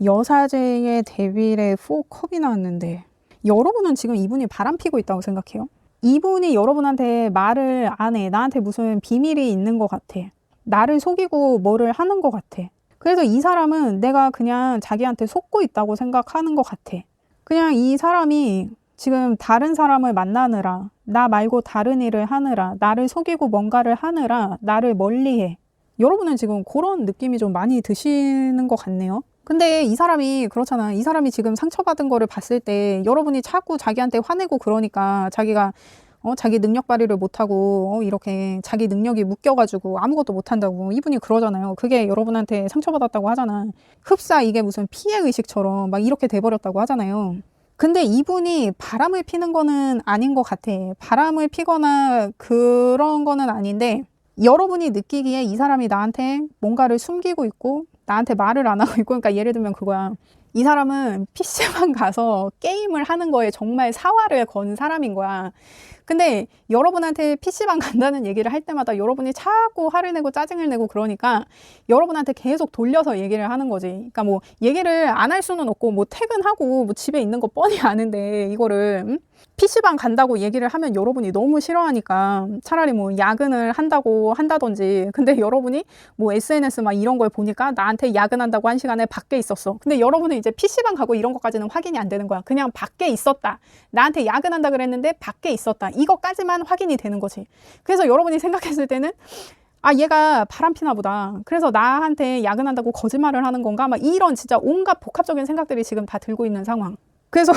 여사제의 데빌의 4컵이 나왔는데 여러분은 지금 이분이 바람피고 있다고 생각해요? 이분이 여러분한테 말을 안 해. 나한테 무슨 비밀이 있는 것 같아. 나를 속이고 뭐를 하는 것 같아. 그래서 이 사람은 내가 그냥 자기한테 속고 있다고 생각하는 것 같아. 그냥 이 사람이 지금 다른 사람을 만나느라, 나 말고 다른 일을 하느라, 나를 속이고 뭔가를 하느라 나를 멀리해. 여러분은 지금 그런 느낌이 좀 많이 드시는 것 같네요. 근데 이 사람이 그렇잖아. 이 사람이 지금 상처받은 거를 봤을 때 여러분이 자꾸 자기한테 화내고 그러니까 자기가 자기 능력 발휘를 못하고 이렇게 자기 능력이 묶여가지고 아무것도 못한다고 이분이 그러잖아요. 그게 여러분한테 상처받았다고 하잖아. 흡사 이게 무슨 피해의식처럼 막 이렇게 돼버렸다고 하잖아요. 근데 이분이 바람을 피는 거는 아닌 것 같아. 바람을 피거나 그런 거는 아닌데 여러분이 느끼기에 이 사람이 나한테 뭔가를 숨기고 있고 나한테 말을 안 하고 있고, 그러니까 예를 들면 그거야. 이 사람은 PC방 가서 게임을 하는 거에 정말 사활을 건 사람인 거야. 근데 여러분한테 PC방 간다는 얘기를 할 때마다 여러분이 자꾸 화를 내고 짜증을 내고 그러니까 여러분한테 계속 돌려서 얘기를 하는 거지. 그러니까 뭐 얘기를 안 할 수는 없고 뭐 퇴근하고 뭐 집에 있는 거 뻔히 아는데 이거를 PC방 간다고 얘기를 하면 여러분이 너무 싫어하니까 차라리 뭐 야근을 한다든지. 근데 여러분이 뭐 SNS 막 이런 걸 보니까 나한테 야근한다고 한 시간에 밖에 있었어. 근데 여러분은 이제 PC방 가고 이런 것까지는 확인이 안 되는 거야. 그냥 밖에 있었다. 나한테 야근한다 그랬는데 밖에 있었다. 이것까지만 확인이 되는 거지. 그래서 여러분이 생각했을 때는 아, 얘가 바람피나 보다. 그래서 나한테 야근한다고 거짓말을 하는 건가? 막 이런 진짜 온갖 복합적인 생각들이 지금 다 들고 있는 상황. 그래서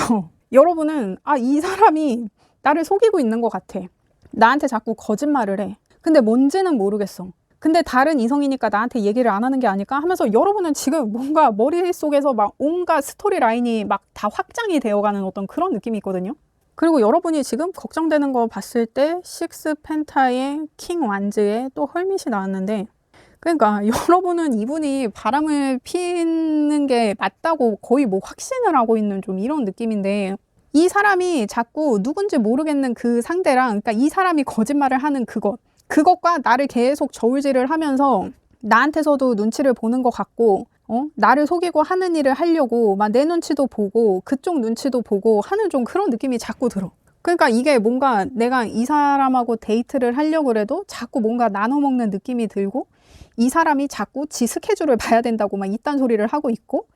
여러분은 아, 이 사람이 나를 속이고 있는 것 같아. 나한테 자꾸 거짓말을 해. 근데 뭔지는 모르겠어. 근데 다른 이성이니까 나한테 얘기를 안 하는 게 아닐까 하면서 여러분은 지금 뭔가 머릿속에서 막 온갖 스토리 라인이 막 다 확장이 되어가는 어떤 그런 느낌이 있거든요. 그리고 여러분이 지금 걱정되는 거 봤을 때 식스 펜타의 킹 완즈에 또 헐밋이 나왔는데, 그러니까 여러분은 이분이 바람을 피는 게 맞다고 거의 뭐 확신을 하고 있는 좀 이런 느낌인데, 이 사람이 자꾸 누군지 모르겠는 그 상대랑, 그러니까 이 사람이 거짓말을 하는 그것과 나를 계속 저울질을 하면서 나한테서도 눈치를 보는 것 같고, 나를 속이고 하는 일을 하려고 막 내 눈치도 보고 그쪽 눈치도 보고 하는 좀 그런 느낌이 자꾸 들어. 그러니까 이게 뭔가 내가 이 사람하고 데이트를 하려고 해도 자꾸 뭔가 나눠 먹는 느낌이 들고, 이 사람이 자꾸 지 스케줄을 봐야 된다고 막 이딴 소리를 하고 있고,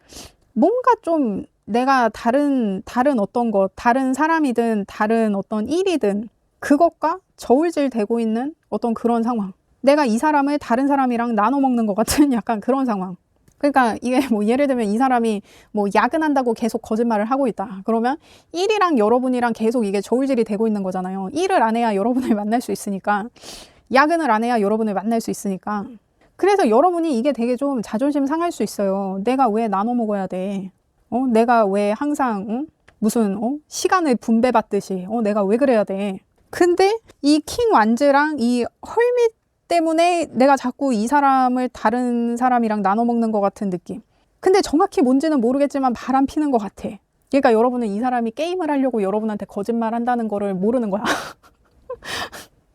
뭔가 좀 내가 다른 어떤 것, 다른 사람이든 다른 어떤 일이든 그것과 저울질 되고 있는 어떤 그런 상황. 내가 이 사람을 다른 사람이랑 나눠 먹는 것 같은 약간 그런 상황. 그러니까 이게 뭐 예를 들면 이 사람이 뭐 야근한다고 계속 거짓말을 하고 있다. 그러면 일이랑 여러분이랑 계속 이게 저울질이 되고 있는 거잖아요. 일을 안 해야 여러분을 만날 수 있으니까. 야근을 안 해야 여러분을 만날 수 있으니까. 그래서 여러분이 이게 되게 좀 자존심 상할 수 있어요. 내가 왜 나눠 먹어야 돼? 내가 왜 항상 무슨 시간을 분배받듯이 내가 왜 그래야 돼? 근데 이 킹 완즈랑 이 헐밋 때문에 내가 자꾸 이 사람을 다른 사람이랑 나눠 먹는 것 같은 느낌. 근데 정확히 뭔지는 모르겠지만 바람 피는 것 같아. 그러니까 여러분은 이 사람이 게임을 하려고 여러분한테 거짓말 한다는 거를 모르는 거야.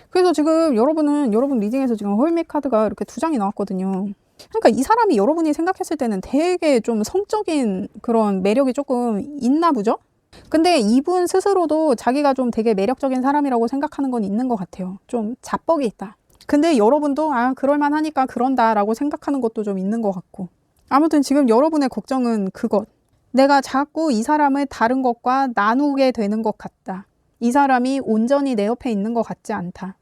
그래서 지금 여러분 리딩에서 지금 헐밋 카드가 이렇게 2장이 나왔거든요. 그러니까 이 사람이 여러분이 생각했을 때는 되게 좀 성적인 그런 매력이 조금 있나 보죠? 근데 이분 스스로도 자기가 좀 되게 매력적인 사람이라고 생각하는 건 있는 것 같아요. 좀 자뻑이 있다. 근데 여러분도 그럴만 하니까 그런다라고 생각하는 것도 좀 있는 것 같고. 아무튼 지금 여러분의 걱정은 그것. 내가 자꾸 이 사람을 다른 것과 나누게 되는 것 같다. 이 사람이 온전히 내 옆에 있는 것 같지 않다.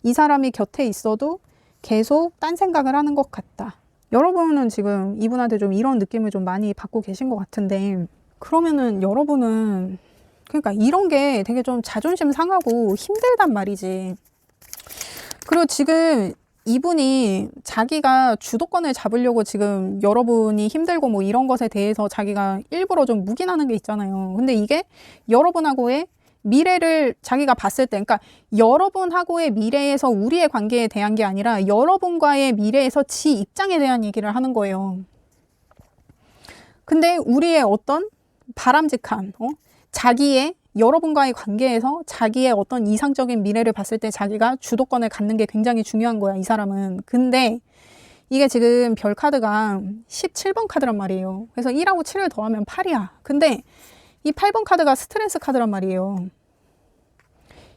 이 사람이 곁에 있어도 계속 딴 생각을 하는 것 같다. 여러분은 지금 이분한테 좀 이런 느낌을 좀 많이 받고 계신 것 같은데, 그러면은 여러분은 그러니까 이런 게 되게 좀 자존심 상하고 힘들단 말이지. 그리고 지금 이분이 자기가 주도권을 잡으려고 지금 여러분이 힘들고 뭐 이런 것에 대해서 자기가 일부러 좀 묵인하는 게 있잖아요. 근데 이게 여러분하고의 미래를 자기가 봤을 때, 그러니까 여러분하고의 미래에서 우리의 관계에 대한 게 아니라 여러분과의 미래에서 지 입장에 대한 얘기를 하는 거예요. 근데 우리의 어떤 바람직한, 자기의 여러분과의 관계에서 자기의 어떤 이상적인 미래를 봤을 때 자기가 주도권을 갖는 게 굉장히 중요한 거야, 이 사람은. 근데 이게 지금 별 카드가 17번 카드란 말이에요. 그래서 1하고 7을 더하면 8이야. 근데 이 8번 카드가 스트레스 카드란 말이에요.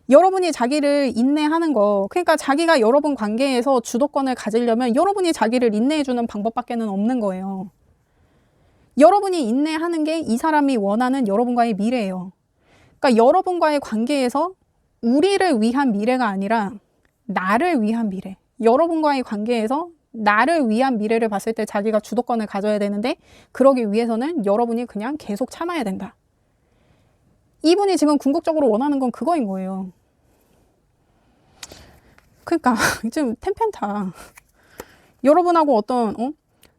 여러분이 자기를 인내하는 거, 그러니까 자기가 여러분 관계에서 주도권을 가지려면 여러분이 자기를 인내해주는 방법밖에는 없는 거예요. 여러분이 인내하는 게 이 사람이 원하는 여러분과의 미래예요. 그러니까 여러분과의 관계에서 우리를 위한 미래가 아니라 나를 위한 미래. 여러분과의 관계에서 나를 위한 미래를 봤을 때 자기가 주도권을 가져야 되는데 그러기 위해서는 여러분이 그냥 계속 참아야 된다. 이분이 지금 궁극적으로 원하는 건 그거인 거예요. 그러니까 지금 텐펜타. 여러분하고 어떤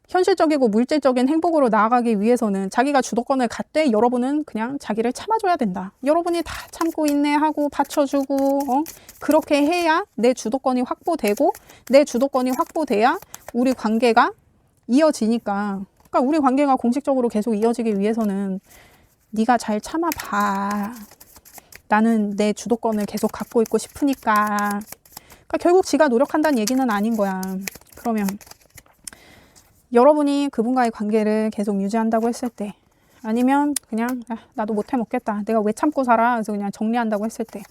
현실적이고 물질적인 행복으로 나아가기 위해서는 자기가 주도권을 갖되 여러분은 그냥 자기를 참아줘야 된다. 여러분이 다 참고 인내하고 받쳐주고 그렇게 해야 내 주도권이 확보되고 내 주도권이 확보돼야 우리 관계가 이어지니까. 그러니까 우리 관계가 공식적으로 계속 이어지기 위해서는 네가 잘 참아봐. 나는 내 주도권을 계속 갖고 있고 싶으니까. 그러니까 결국 지가 노력한다는 얘기는 아닌 거야. 그러면 여러분이 그분과의 관계를 계속 유지한다고 했을 때 아니면 그냥 나도 못해 먹겠다. 내가 왜 참고 살아? 그래서 그냥 정리한다고 했을 때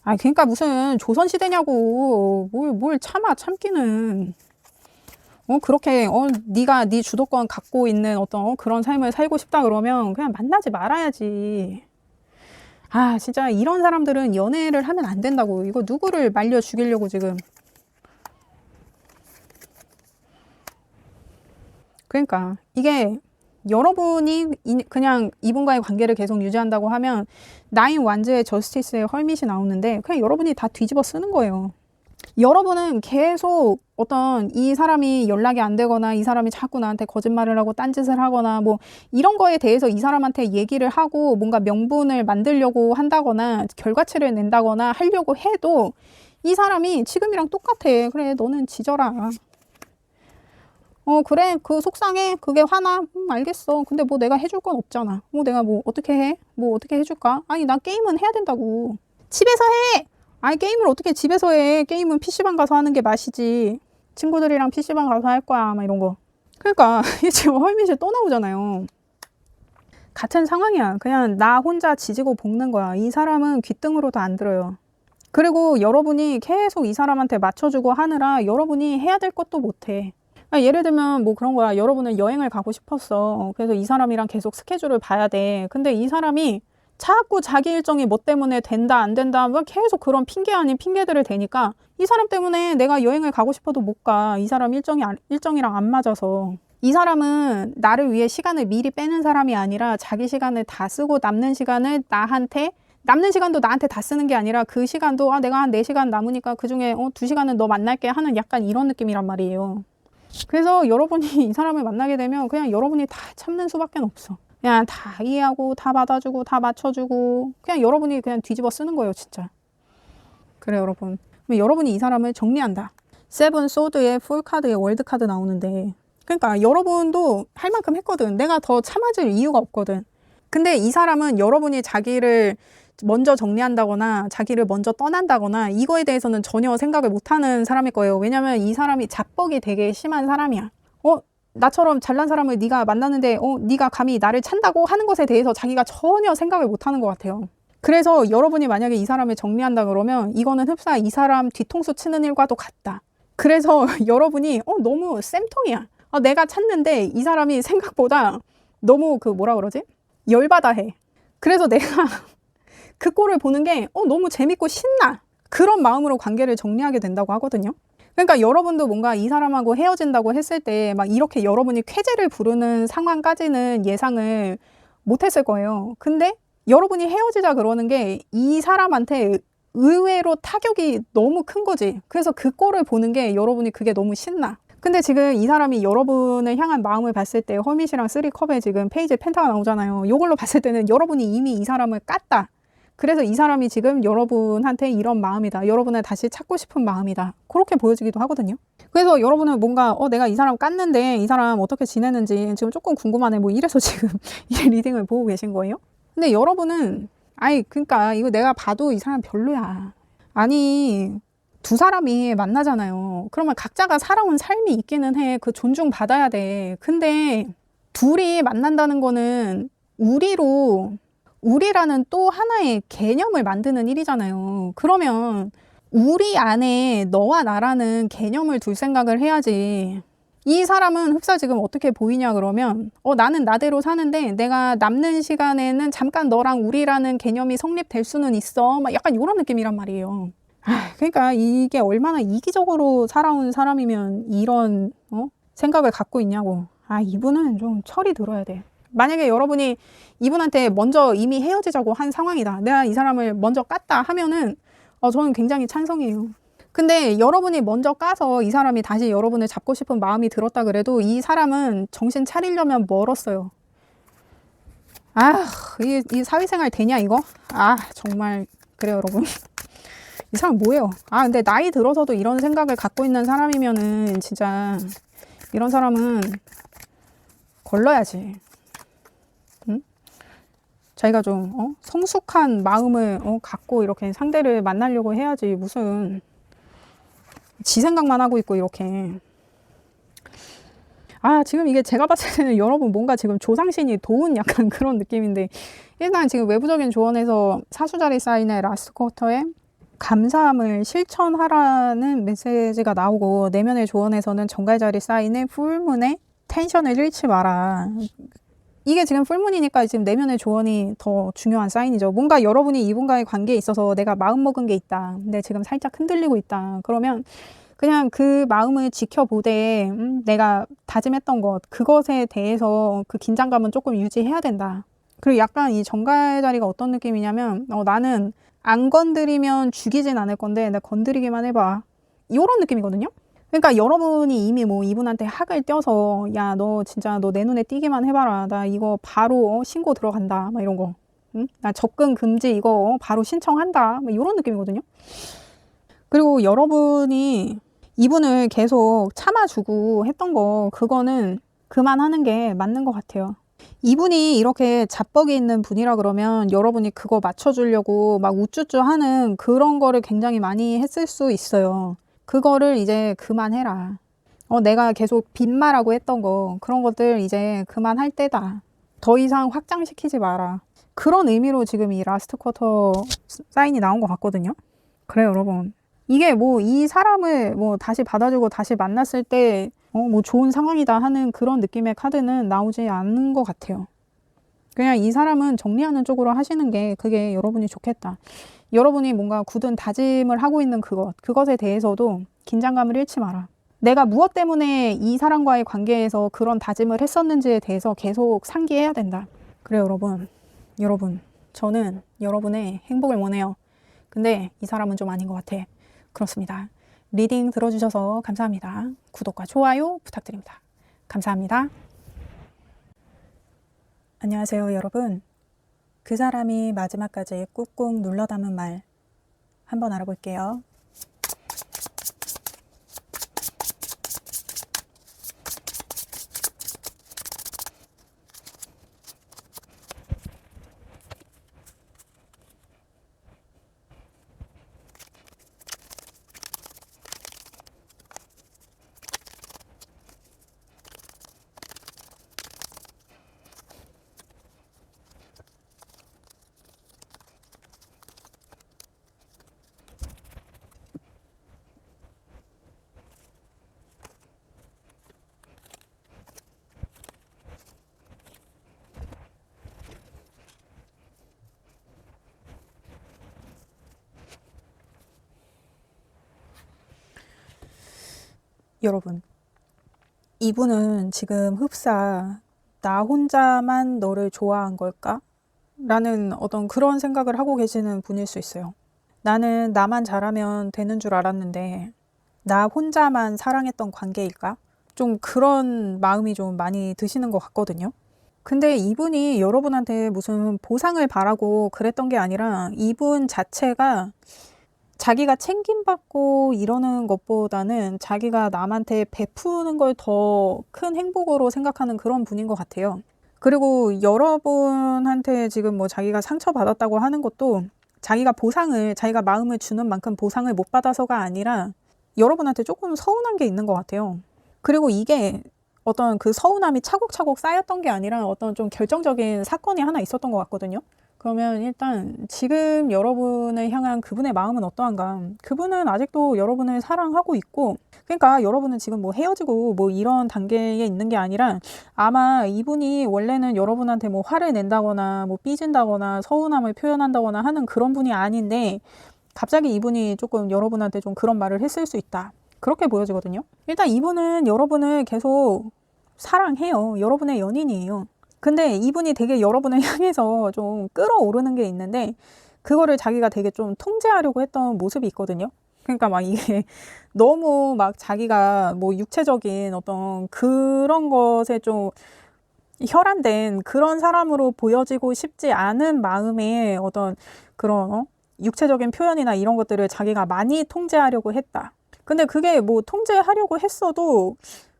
그러니까 무슨 조선시대냐고. 뭘 참기는. 그렇게 네가 네 주도권 갖고 있는 어떤 그런 삶을 살고 싶다 그러면 그냥 만나지 말아야지. 진짜 이런 사람들은 연애를 하면 안 된다고. 이거 누구를 말려 죽이려고 지금. 그러니까 이게 여러분이 그냥 이분과의 관계를 계속 유지한다고 하면 나인 완즈의 저스티스의 헐밋이 나오는데 그냥 여러분이 다 뒤집어 쓰는 거예요. 여러분은 계속 어떤 이 사람이 연락이 안 되거나 이 사람이 자꾸 나한테 거짓말을 하고 딴짓을 하거나 뭐 이런 거에 대해서 이 사람한테 얘기를 하고 뭔가 명분을 만들려고 한다거나 결과치를 낸다거나 하려고 해도 이 사람이 지금이랑 똑같아. 그래, 너는 지져라. 그래, 그 속상해. 그게 화나. 알겠어. 근데 뭐 내가 해줄 건 없잖아. 내가 뭐 어떻게 해? 뭐 어떻게 해줄까? 아니, 나 게임은 해야 된다고. 집에서 해! 아니, 게임을 어떻게 집에서 해? 게임은 PC방 가서 하는 게 맛이지. 친구들이랑 PC방 가서 할 거야. 막 이런 거. 그러니까 지금 헐밋이 또 나오잖아요. 같은 상황이야. 그냥 나 혼자 지지고 볶는 거야. 이 사람은 귓등으로도 안 들어요. 그리고 여러분이 계속 이 사람한테 맞춰주고 하느라 여러분이 해야 될 것도 못해. 예를 들면 뭐 그런 거야. 여러분은 여행을 가고 싶었어. 그래서 이 사람이랑 계속 스케줄을 봐야 돼. 근데 이 사람이 자꾸 자기 일정이 뭐 때문에 된다 안 된다 뭐 계속 그런 핑계 아닌 핑계들을 대니까 이 사람 때문에 내가 여행을 가고 싶어도 못 가. 이 사람 일정이랑 안 맞아서. 이 사람은 나를 위해 시간을 미리 빼는 사람이 아니라 자기 시간을 다 쓰고 남는 시간을 남는 시간도 나한테 다 쓰는 게 아니라 그 시간도 내가 한 4시간 남으니까 그중에 2시간은 너 만날게 하는 약간 이런 느낌이란 말이에요. 그래서 여러분이 이 사람을 만나게 되면 그냥 여러분이 다 참는 수밖에 없어. 그냥 다 이해하고 다 받아주고 다 맞춰주고 그냥 여러분이 그냥 뒤집어 쓰는 거예요, 진짜. 그래, 여러분. 여러분이 이 사람을 정리한다. 세븐 소드의 풀 카드에 월드 카드 나오는데 그러니까 여러분도 할 만큼 했거든. 내가 더 참아줄 이유가 없거든. 근데 이 사람은 여러분이 자기를 먼저 정리한다거나 자기를 먼저 떠난다거나 이거에 대해서는 전혀 생각을 못하는 사람일 거예요. 왜냐면 이 사람이 자뻑이 되게 심한 사람이야. 나처럼 잘난 사람을 네가 만났는데 네가 감히 나를 찬다고 하는 것에 대해서 자기가 전혀 생각을 못하는 것 같아요. 그래서 여러분이 만약에 이 사람을 정리한다 그러면 이거는 흡사 이 사람 뒤통수 치는 일과도 같다. 그래서 여러분이 너무 쌤통이야. 내가 찾는데 이 사람이 생각보다 너무 뭐라 그러지? 열받아 해. 그래서 내가 그 꼴을 보는 게 너무 재밌고 신나. 그런 마음으로 관계를 정리하게 된다고 하거든요. 그러니까 여러분도 뭔가 이 사람하고 헤어진다고 했을 때 막 이렇게 여러분이 쾌재를 부르는 상황까지는 예상을 못했을 거예요. 근데 여러분이 헤어지자 그러는 게 이 사람한테 의외로 타격이 너무 큰 거지. 그래서 그 꼴을 보는 게 여러분이 그게 너무 신나. 근데 지금 이 사람이 여러분을 향한 마음을 봤을 때 허밋이랑 3컵에 지금 페이지 펜타가 나오잖아요. 이걸로 봤을 때는 여러분이 이미 이 사람을 깠다. 그래서 이 사람이 지금 여러분한테 이런 마음이다. 여러분을 다시 찾고 싶은 마음이다. 그렇게 보여지기도 하거든요. 그래서 여러분은 뭔가 내가 이 사람 깠는데 이 사람 어떻게 지내는지 지금 조금 궁금하네. 뭐 이래서 지금 이 리딩을 보고 계신 거예요. 근데 여러분은 그러니까 이거 내가 봐도 이 사람 별로야. 아니 두 사람이 만나잖아요. 그러면 각자가 살아온 삶이 있기는 해. 그 존중받아야 돼. 근데 둘이 만난다는 거는 우리라는 또 하나의 개념을 만드는 일이잖아요. 그러면 우리 안에 너와 나라는 개념을 둘 생각을 해야지. 이 사람은 흡사 지금 어떻게 보이냐 그러면 나는 나대로 사는데 내가 남는 시간에는 잠깐 너랑 우리라는 개념이 성립될 수는 있어. 막 약간 이런 느낌이란 말이에요. 그러니까 이게 얼마나 이기적으로 살아온 사람이면 이런 생각을 갖고 있냐고. 이분은 좀 철이 들어야 돼. 만약에 여러분이 이분한테 먼저 이미 헤어지자고 한 상황이다. 내가 이 사람을 먼저 깠다 하면은 저는 굉장히 찬성이에요. 근데 여러분이 먼저 까서 이 사람이 다시 여러분을 잡고 싶은 마음이 들었다 그래도 이 사람은 정신 차리려면 멀었어요. 이 사회생활 되냐 이거? 정말 그래요 여러분. 이 사람 뭐예요? 근데 나이 들어서도 이런 생각을 갖고 있는 사람이면은 진짜 이런 사람은 걸러야지. 응? 자기가 좀 성숙한 마음을 갖고 이렇게 상대를 만나려고 해야지. 무슨 지 생각만 하고 있고 이렇게. 지금 이게 제가 봤을 때는 여러분 뭔가 지금 조상신이 도운 약간 그런 느낌인데, 일단 지금 외부적인 조언에서 사수자리 사인의 라스트 쿼터에 감사함을 실천하라는 메시지가 나오고, 내면의 조언에서는 정갈자리 사인의 풀문에 텐션을 잃지 마라. 이게 지금 풀문이니까 지금 내면의 조언이 더 중요한 사인이죠. 뭔가 여러분이 이분과의 관계에 있어서 내가 마음먹은 게 있다. 근데 지금 살짝 흔들리고 있다. 그러면 그냥 그 마음을 지켜보되 내가 다짐했던 것, 그것에 대해서 그 긴장감은 조금 유지해야 된다. 그리고 약간 이 정갈 자리가 어떤 느낌이냐면 나는 안 건드리면 죽이진 않을 건데 내가 건드리기만 해봐. 이런 느낌이거든요. 그러니까 여러분이 이미 뭐 이분한테 학을 떼어서 야, 너 진짜 너 내 눈에 띄기만 해봐라. 나 이거 바로 신고 들어간다. 막 이런 거. 응? 나 접근 금지 이거 바로 신청한다. 막 이런 느낌이거든요. 그리고 여러분이 이분을 계속 참아주고 했던 거, 그거는 그만하는 게 맞는 것 같아요. 이분이 이렇게 자뻑이 있는 분이라 그러면 여러분이 그거 맞춰주려고 막 우쭈쭈 하는 그런 거를 굉장히 많이 했을 수 있어요. 그거를 이제 그만해라. 내가 계속 빈말하고 했던 거, 그런 것들 이제 그만할 때다. 더 이상 확장시키지 마라. 그런 의미로 지금 이 라스트 쿼터 사인이 나온 것 같거든요. 그래요, 여러분. 이게 뭐 이 사람을 뭐 다시 받아주고 다시 만났을 때 뭐 좋은 상황이다 하는 그런 느낌의 카드는 나오지 않는 것 같아요. 그냥 이 사람은 정리하는 쪽으로 하시는 게 그게 여러분이 좋겠다. 여러분이 뭔가 굳은 다짐을 하고 있는 그것에 대해서도 긴장감을 잃지 마라. 내가 무엇 때문에 이 사람과의 관계에서 그런 다짐을 했었는지에 대해서 계속 상기해야 된다. 그래요, 여러분. 저는 여러분의 행복을 원해요. 근데 이 사람은 좀 아닌 것 같아. 그렇습니다. 리딩 들어주셔서 감사합니다. 구독과 좋아요 부탁드립니다. 감사합니다. 안녕하세요, 여러분. 그 사람이 마지막까지 꾹꾹 눌러 담은 말 한번 알아볼게요. 여러분, 이분은 지금 흡사 나 혼자만 너를 좋아한 걸까? 라는 어떤 그런 생각을 하고 계시는 분일 수 있어요. 나는 나만 잘하면 되는 줄 알았는데 나 혼자만 사랑했던 관계일까? 좀 그런 마음이 좀 많이 드시는 것 같거든요. 근데 이분이 여러분한테 무슨 보상을 바라고 그랬던 게 아니라 이분 자체가 자기가 챙김받고 이러는 것보다는 자기가 남한테 베푸는 걸 더 큰 행복으로 생각하는 그런 분인 것 같아요. 그리고 여러분한테 지금 뭐 자기가 상처받았다고 하는 것도 자기가 마음을 주는 만큼 보상을 못 받아서가 아니라 여러분한테 조금 서운한 게 있는 것 같아요. 그리고 이게 어떤 그 서운함이 차곡차곡 쌓였던 게 아니라 어떤 좀 결정적인 사건이 하나 있었던 것 같거든요. 그러면 일단 지금 여러분을 향한 그분의 마음은 어떠한가? 그분은 아직도 여러분을 사랑하고 있고, 그러니까 여러분은 지금 뭐 헤어지고 뭐 이런 단계에 있는 게 아니라 아마 이분이 원래는 여러분한테 뭐 화를 낸다거나 뭐 삐진다거나 서운함을 표현한다거나 하는 그런 분이 아닌데 갑자기 이분이 조금 여러분한테 좀 그런 말을 했을 수 있다. 그렇게 보여지거든요. 일단 이분은 여러분을 계속 사랑해요. 여러분의 연인이에요. 근데 이분이 되게 여러분을 향해서 좀 끌어오르는 게 있는데 그거를 자기가 되게 좀 통제하려고 했던 모습이 있거든요. 그러니까 막 이게 너무 막 자기가 뭐 육체적인 어떤 그런 것에 좀 혈안된 그런 사람으로 보여지고 싶지 않은 마음에 어떤 그런 육체적인 표현이나 이런 것들을 자기가 많이 통제하려고 했다. 근데 그게 뭐 통제하려고 했어도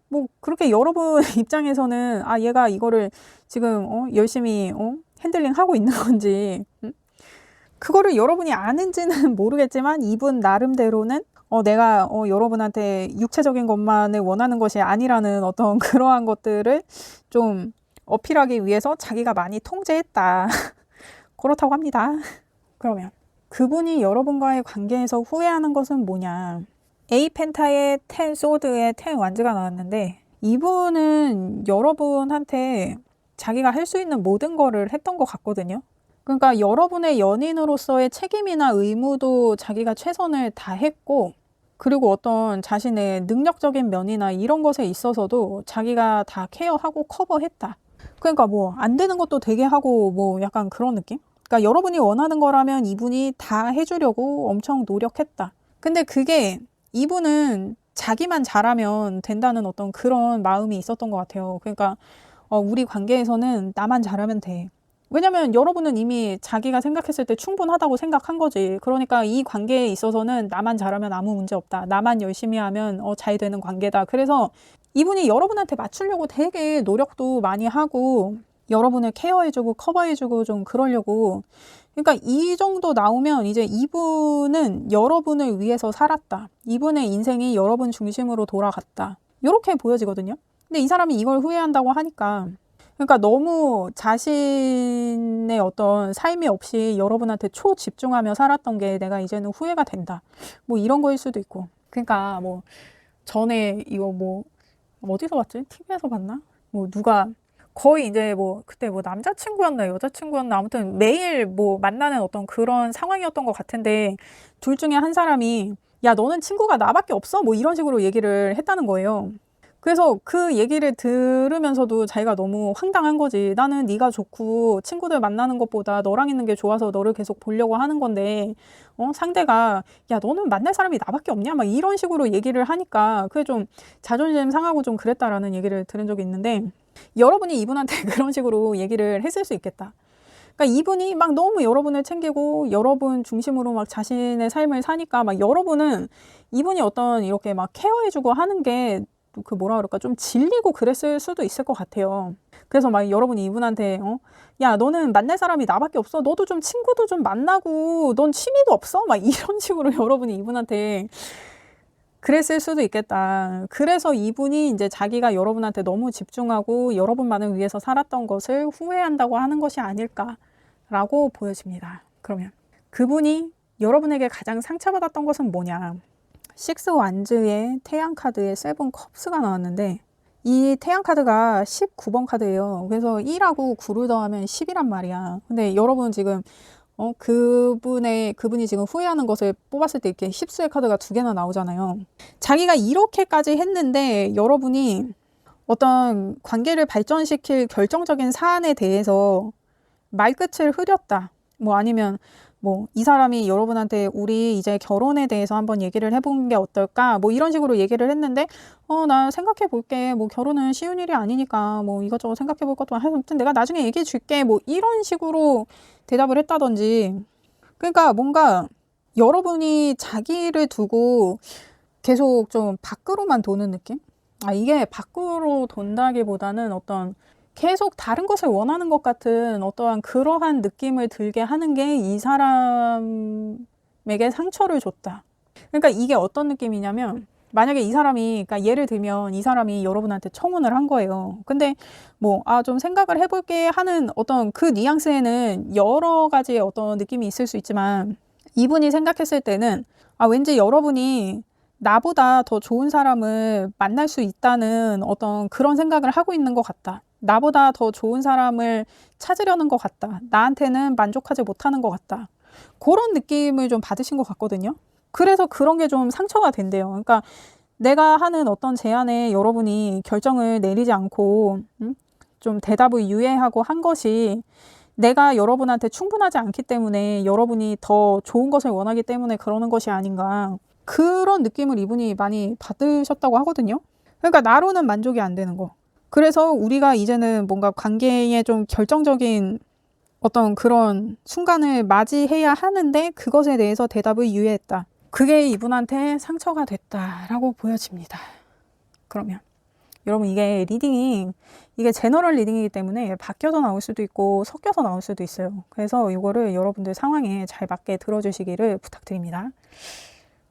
뭐 그렇게 여러분 입장에서는 아 얘가 이거를 지금 열심히 핸들링 하고 있는 건지 그거를 여러분이 아는지는 모르겠지만 이분 나름대로는 내가 여러분한테 육체적인 것만을 원하는 것이 아니라는 어떤 그러한 것들을 좀 어필하기 위해서 자기가 많이 통제했다. 그렇다고 합니다. 그러면 그분이 여러분과의 관계에서 후회하는 것은 뭐냐? 에이펜타의 10 소드의 10 완즈가 나왔는데 이분은 여러분한테 자기가 할 수 있는 모든 거를 했던 것 같거든요. 그러니까 여러분의 연인으로서의 책임이나 의무도 자기가 최선을 다했고 그리고 어떤 자신의 능력적인 면이나 이런 것에 있어서도 자기가 다 케어하고 커버했다. 그러니까 뭐 안 되는 것도 되게 하고 뭐 약간 그런 느낌? 그러니까 여러분이 원하는 거라면 이분이 다 해주려고 엄청 노력했다. 근데 그게 이분은 자기만 잘하면 된다는 어떤 그런 마음이 있었던 것 같아요. 그러니까 우리 관계에서는 나만 잘하면 돼. 왜냐면 여러분은 이미 자기가 생각했을 때 충분하다고 생각한 거지. 그러니까 이 관계에 있어서는 나만 잘하면 아무 문제 없다. 나만 열심히 하면 잘 되는 관계다. 그래서 이분이 여러분한테 맞추려고 되게 노력도 많이 하고 여러분을 케어해주고 커버해주고 좀 그러려고. 그러니까 이 정도 나오면 이제 이분은 여러분을 위해서 살았다. 이분의 인생이 여러분 중심으로 돌아갔다. 이렇게 보여지거든요. 근데 이 사람이 이걸 후회한다고 하니까 그러니까 너무 자신의 어떤 삶이 없이 여러분한테 초집중하며 살았던 게 내가 이제는 후회가 된다. 뭐 이런 거일 수도 있고. 그러니까 뭐 전에 이거 뭐 어디서 봤지? TV에서 봤나? 뭐 누가 거의 이제 뭐 그때 뭐 남자친구였나 여자친구였나 아무튼 매일 뭐 만나는 어떤 그런 상황이었던 것 같은데 둘 중에 한 사람이 야 너는 친구가 나밖에 없어? 뭐 이런 식으로 얘기를 했다는 거예요. 그래서 그 얘기를 들으면서도 자기가 너무 황당한 거지. 나는 네가 좋고 친구들 만나는 것보다 너랑 있는 게 좋아서 너를 계속 보려고 하는 건데 상대가 야 너는 만날 사람이 나밖에 없냐? 막 이런 식으로 얘기를 하니까 그게 좀 자존심 상하고 좀 그랬다라는 얘기를 들은 적이 있는데 여러분이 이분한테 그런 식으로 얘기를 했을 수 있겠다. 그러니까 이분이 막 너무 여러분을 챙기고 여러분 중심으로 막 자신의 삶을 사니까 막 여러분은 이분이 어떤 이렇게 막 케어해주고 하는 게 그 뭐라 그럴까 좀 질리고 그랬을 수도 있을 것 같아요. 그래서 막 여러분이 이분한테 야 너는 만날 사람이 나밖에 없어. 너도 좀 친구도 좀 만나고 넌 취미도 없어? 막 이런 식으로 여러분이 이분한테 그랬을 수도 있겠다. 그래서 이분이 이제 자기가 여러분한테 너무 집중하고 여러분만을 위해서 살았던 것을 후회한다고 하는 것이 아닐까라고 보여집니다. 그러면 그분이 여러분에게 가장 상처받았던 것은 뭐냐? 6 완즈의 태양 카드에 7 컵스가 나왔는데 이 태양 카드가 19번 카드예요. 그래서 1하고 9를 더하면 10이란 말이야. 근데 여러분 지금 그분이 지금 후회하는 것을 뽑았을 때 이렇게 10수의 카드가 2개나 나오잖아요. 자기가 이렇게까지 했는데 여러분이 어떤 관계를 발전시킬 결정적인 사안에 대해서 말끝을 흐렸다. 뭐 아니면 뭐 이 사람이 여러분한테 우리 이제 결혼에 대해서 한번 얘기를 해보는 게 어떨까? 뭐 이런 식으로 얘기를 했는데 나 생각해 볼게. 뭐 결혼은 쉬운 일이 아니니까 뭐 이것저것 생각해 볼 것도 하여튼 내가 나중에 얘기해 줄게. 뭐 이런 식으로 대답을 했다든지. 그러니까 뭔가 여러분이 자기를 두고 계속 좀 밖으로만 도는 느낌? 이게 밖으로 돈다기보다는 어떤 계속 다른 것을 원하는 것 같은 어떠한 그러한 느낌을 들게 하는 게 이 사람에게 상처를 줬다. 그러니까 이게 어떤 느낌이냐면 만약에 이 사람이, 그러니까 예를 들면 이 사람이 여러분한테 청혼을 한 거예요. 근데 뭐, 좀 생각을 해볼게 하는 어떤 그 뉘앙스에는 여러 가지의 어떤 느낌이 있을 수 있지만 이분이 생각했을 때는 왠지 여러분이 나보다 더 좋은 사람을 만날 수 있다는 어떤 그런 생각을 하고 있는 것 같다. 나보다 더 좋은 사람을 찾으려는 것 같다. 나한테는 만족하지 못하는 것 같다. 그런 느낌을 좀 받으신 것 같거든요. 그래서 그런 게 좀 상처가 된대요. 그러니까 내가 하는 어떤 제안에 여러분이 결정을 내리지 않고 좀 대답을 유예하고 한 것이 내가 여러분한테 충분하지 않기 때문에 여러분이 더 좋은 것을 원하기 때문에 그러는 것이 아닌가. 그런 느낌을 이분이 많이 받으셨다고 하거든요. 그러니까 나로는 만족이 안 되는 거. 그래서 우리가 이제는 뭔가 관계에 좀 결정적인 어떤 그런 순간을 맞이해야 하는데 그것에 대해서 대답을 유예했다. 그게 이분한테 상처가 됐다라고 보여집니다. 그러면 여러분 이게 리딩이 이게 제너럴 리딩이기 때문에 바뀌어서 나올 수도 있고 섞여서 나올 수도 있어요. 그래서 이거를 여러분들 상황에 잘 맞게 들어주시기를 부탁드립니다.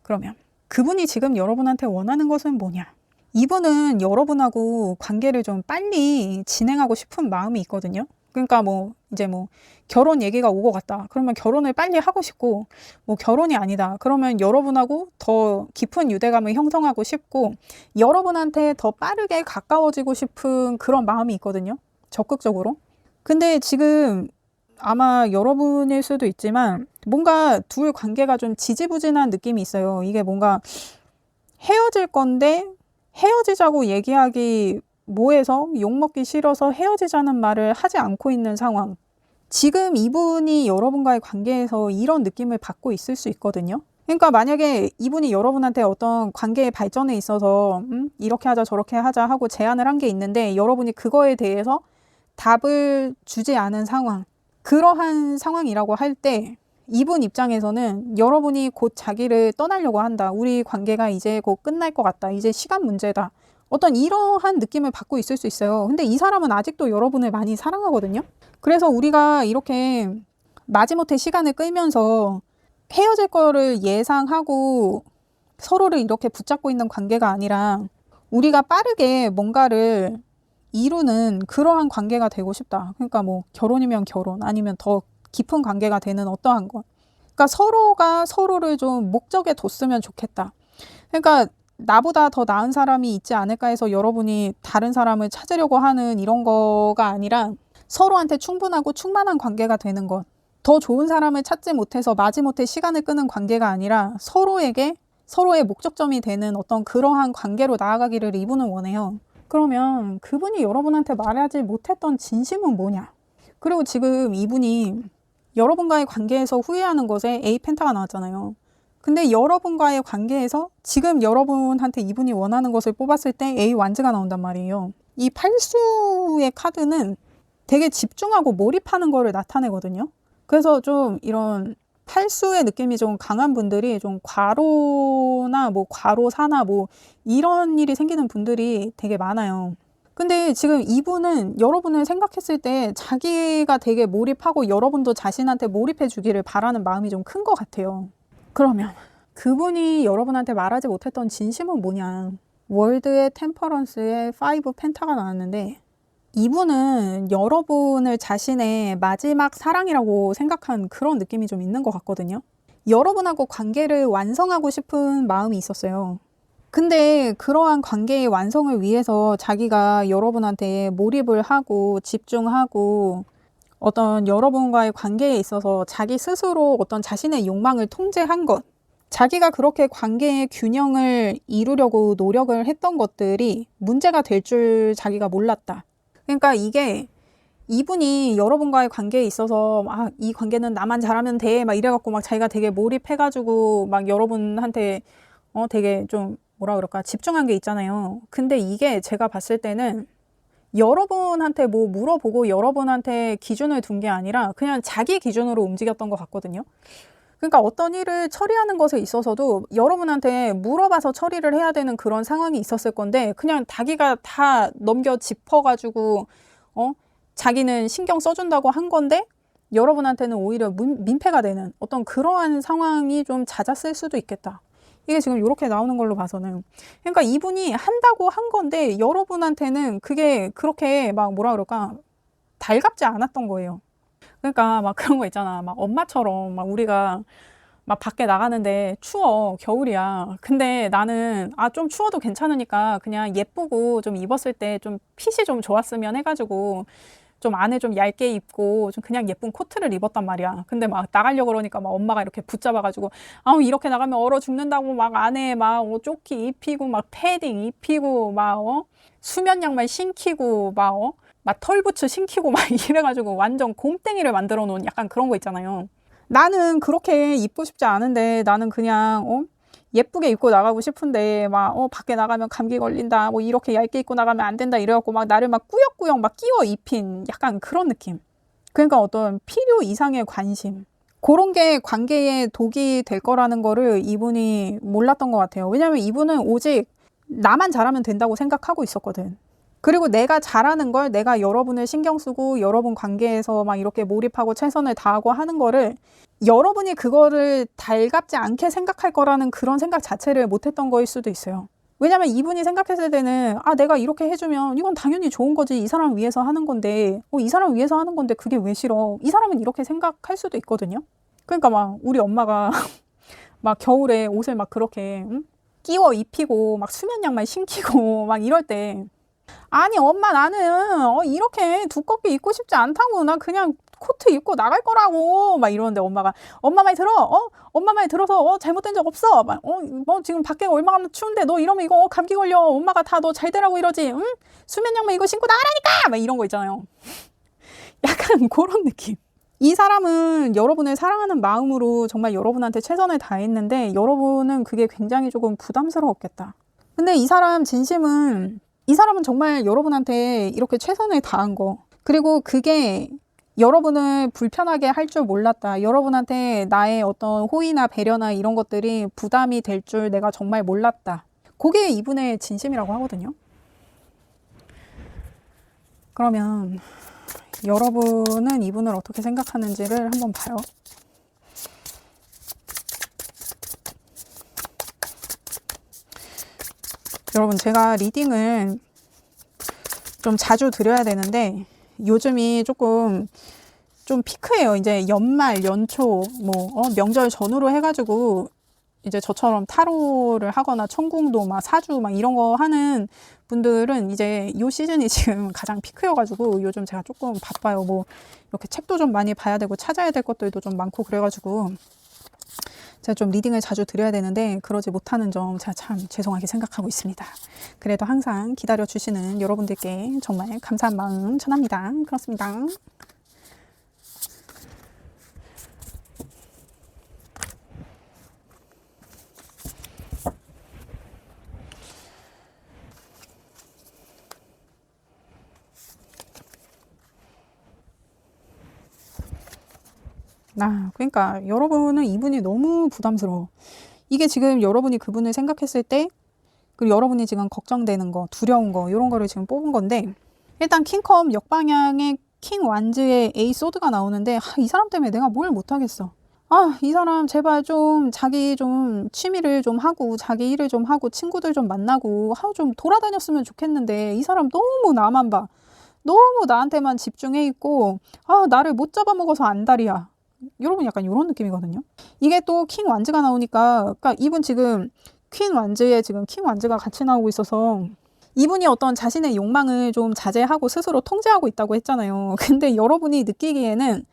그러면 그분이 지금 여러분한테 원하는 것은 뭐냐? 이분은 여러분하고 관계를 좀 빨리 진행하고 싶은 마음이 있거든요. 그러니까 뭐 이제 뭐 결혼 얘기가 오고 갔다. 그러면 결혼을 빨리 하고 싶고 뭐 결혼이 아니다. 그러면 여러분하고 더 깊은 유대감을 형성하고 싶고 여러분한테 더 빠르게 가까워지고 싶은 그런 마음이 있거든요. 적극적으로. 근데 지금 아마 여러분일 수도 있지만 뭔가 둘 관계가 좀 지지부진한 느낌이 있어요. 이게 뭔가 헤어질 건데 헤어지자고 얘기하기 뭐해서 욕먹기 싫어서 헤어지자는 말을 하지 않고 있는 상황. 지금 이분이 여러분과의 관계에서 이런 느낌을 받고 있을 수 있거든요. 그러니까 만약에 이분이 여러분한테 어떤 관계의 발전에 있어서 이렇게 하자 저렇게 하자 하고 제안을 한 게 있는데 여러분이 그거에 대해서 답을 주지 않은 상황. 그러한 상황이라고 할 때 이분 입장에서는 여러분이 곧 자기를 떠나려고 한다. 우리 관계가 이제 곧 끝날 것 같다. 이제 시간 문제다. 어떤 이러한 느낌을 받고 있을 수 있어요. 근데 이 사람은 아직도 여러분을 많이 사랑하거든요. 그래서 우리가 이렇게 마지못해 시간을 끌면서 헤어질 거를 예상하고 서로를 이렇게 붙잡고 있는 관계가 아니라 우리가 빠르게 뭔가를 이루는 그러한 관계가 되고 싶다. 그러니까 뭐 결혼이면 결혼 아니면 더 깊은 관계가 되는 어떠한 것. 그러니까 서로가 서로를 좀 목적에 뒀으면 좋겠다. 그러니까 나보다 더 나은 사람이 있지 않을까 해서 여러분이 다른 사람을 찾으려고 하는 이런 거가 아니라 서로한테 충분하고 충만한 관계가 되는 것. 더 좋은 사람을 찾지 못해서 마지못해 시간을 끄는 관계가 아니라 서로에게 서로의 목적점이 되는 어떤 그러한 관계로 나아가기를 이분은 원해요. 그러면 그분이 여러분한테 말하지 못했던 진심은 뭐냐? 그리고 지금 이분이 여러분과의 관계에서 후회하는 것에 A 펜타가 나왔잖아요. 근데 여러분과의 관계에서 지금 여러분한테 이분이 원하는 것을 뽑았을 때 A 완즈가 나온단 말이에요. 이 팔수의 카드는 되게 집중하고 몰입하는 거를 나타내거든요. 그래서 좀 이런 팔수의 느낌이 좀 강한 분들이 좀 과로나 뭐 과로사나 뭐 이런 일이 생기는 분들이 되게 많아요. 근데 지금 이분은 여러분을 생각했을 때 자기가 되게 몰입하고 여러분도 자신한테 몰입해 주기를 바라는 마음이 좀 큰 것 같아요. 그러면 그분이 여러분한테 말하지 못했던 진심은 뭐냐? 월드의 템퍼런스의 5 펜타가 나왔는데 이분은 여러분을 자신의 마지막 사랑이라고 생각한 그런 느낌이 좀 있는 것 같거든요. 여러분하고 관계를 완성하고 싶은 마음이 있었어요. 근데 그러한 관계의 완성을 위해서 자기가 여러분한테 몰입을 하고 집중하고 어떤 여러분과의 관계에 있어서 자기 스스로 어떤 자신의 욕망을 통제한 것, 자기가 그렇게 관계의 균형을 이루려고 노력을 했던 것들이 문제가 될 줄 자기가 몰랐다. 그러니까 이게 이분이 여러분과의 관계에 있어서 아, 이 관계는 나만 잘하면 돼 막 이래갖고 막 자기가 되게 몰입해가지고 막 여러분한테 되게 좀 뭐라 그럴까 집중한 게 있잖아요. 근데 이게 제가 봤을 때는 여러분한테 뭐 물어보고 여러분한테 기준을 둔 게 아니라 그냥 자기 기준으로 움직였던 것 같거든요. 그러니까 어떤 일을 처리하는 것에 있어서도 여러분한테 물어봐서 처리를 해야 되는 그런 상황이 있었을 건데 그냥 자기가 다 넘겨 짚어가지고 자기는 신경 써준다고 한 건데 여러분한테는 오히려 민폐가 되는 어떤 그러한 상황이 좀 잦았을 수도 있겠다. 이게 지금 이렇게 나오는 걸로 봐서는 그러니까 이분이 한다고 한 건데 여러분한테는 그게 그렇게 막 뭐라 그럴까 달갑지 않았던 거예요. 그러니까 막 그런 거 있잖아. 막 엄마처럼 막 우리가 막 밖에 나가는데 추워. 겨울이야. 근데 나는 좀 추워도 괜찮으니까 그냥 예쁘고 좀 입었을 때 좀 핏이 좀 좋았으면 해가지고 좀 안에 좀 얇게 입고 좀 그냥 예쁜 코트를 입었단 말이야. 근데 막 나가려고 그러니까 막 엄마가 이렇게 붙잡아가지고 이렇게 나가면 얼어 죽는다고 막 안에 막 조끼 입히고 막 패딩 입히고 막 수면 양말 신기고 막 털부츠 신기고 막 이래가지고 완전 곰땡이를 만들어 놓은 약간 그런 거 있잖아요. 나는 그렇게 입고 싶지 않은데 나는 그냥 예쁘게 입고 나가고 싶은데 막 밖에 나가면 감기 걸린다 뭐 이렇게 얇게 입고 나가면 안 된다 이래갖고 막 나를 막 꾸역꾸역 막 끼워 입힌 약간 그런 느낌. 그러니까 어떤 필요 이상의 관심 그런 게 관계에 독이 될 거라는 거를 이분이 몰랐던 것 같아요. 왜냐면 이분은 오직 나만 잘하면 된다고 생각하고 있었거든. 그리고 내가 잘하는 걸 내가 여러분을 신경 쓰고 여러분 관계에서 막 이렇게 몰입하고 최선을 다하고 하는 거를 여러분이 그거를 달갑지 않게 생각할 거라는 그런 생각 자체를 못했던 거일 수도 있어요. 왜냐면 이분이 생각했을 때는 내가 이렇게 해주면 이건 당연히 좋은 거지. 이 사람 위해서 하는 건데 이 사람 위해서 하는 건데 그게 왜 싫어. 이 사람은 이렇게 생각할 수도 있거든요. 그러니까 막 우리 엄마가 막 겨울에 옷을 막 그렇게 끼워 입히고 막 수면 양말 신기고 막 이럴 때 아니 엄마 나는 이렇게 두껍게 입고 싶지 않다고 나 그냥 코트 입고 나갈 거라고 막 이러는데 엄마가 엄마 말 들어 엄마 말 들어서 잘못된 적 없어 막 뭐 지금 밖에 얼마나 추운데 너 이러면 이거 감기 걸려 엄마가 다 너 잘 되라고 이러지 응? 수면 양말 이거 신고 나가라니까 막 이런 거 있잖아요. 약간 그런 느낌. 이 사람은 여러분을 사랑하는 마음으로 정말 여러분한테 최선을 다했는데 여러분은 그게 굉장히 조금 부담스러웠겠다. 근데 이 사람은 정말 여러분한테 이렇게 최선을 다한 거 그리고 그게 여러분을 불편하게 할 줄 몰랐다. 여러분한테 나의 어떤 호의나 배려나 이런 것들이 부담이 될 줄 내가 정말 몰랐다. 그게 이분의 진심이라고 하거든요. 그러면 여러분은 이분을 어떻게 생각하는지를 한번 봐요. 여러분 제가 리딩을 좀 자주 드려야 되는데 요즘이 조금 좀 피크예요. 이제 연말, 연초, 명절 전후로 해가지고 이제 저처럼 타로를 하거나 천궁도 막 사주 막 이런 거 하는 분들은 이제 이 시즌이 지금 가장 피크여가지고 요즘 제가 조금 바빠요. 이렇게 책도 좀 많이 봐야 되고 찾아야 될 것들도 좀 많고 그래가지고 제가 좀 리딩을 자주 드려야 되는데 그러지 못하는 점 제가 참 죄송하게 생각하고 있습니다. 그래도 항상 기다려주시는 여러분들께 정말 감사한 마음 전합니다. 그렇습니다. 그러니까 여러분은 이분이 너무 부담스러워. 이게 지금 여러분이 그분을 생각했을 때 그리고 여러분이 지금 걱정되는 거, 두려운 거 이런 거를 지금 뽑은 건데 일단 킹컵 역방향에 킹 완즈의 에이 소드가 나오는데 이 사람 때문에 내가 뭘 못하겠어. 이 사람 제발 좀 자기 좀 취미를 좀 하고 자기 일을 좀 하고 친구들 좀 만나고 좀 돌아다녔으면 좋겠는데 이 사람 너무 나만 봐. 너무 나한테만 집중해 있고 나를 못 잡아먹어서 안달이야. 여러분 약간 이런 느낌이거든요. 이게 또 킹 완즈가 나오니까 그러니까 이분 지금 퀸 완즈에 지금 킹 완즈가 같이 나오고 있어서 이분이 어떤 자신의 욕망을 좀 자제하고 스스로 통제하고 있다고 했잖아요. 근데 여러분이 느끼기에는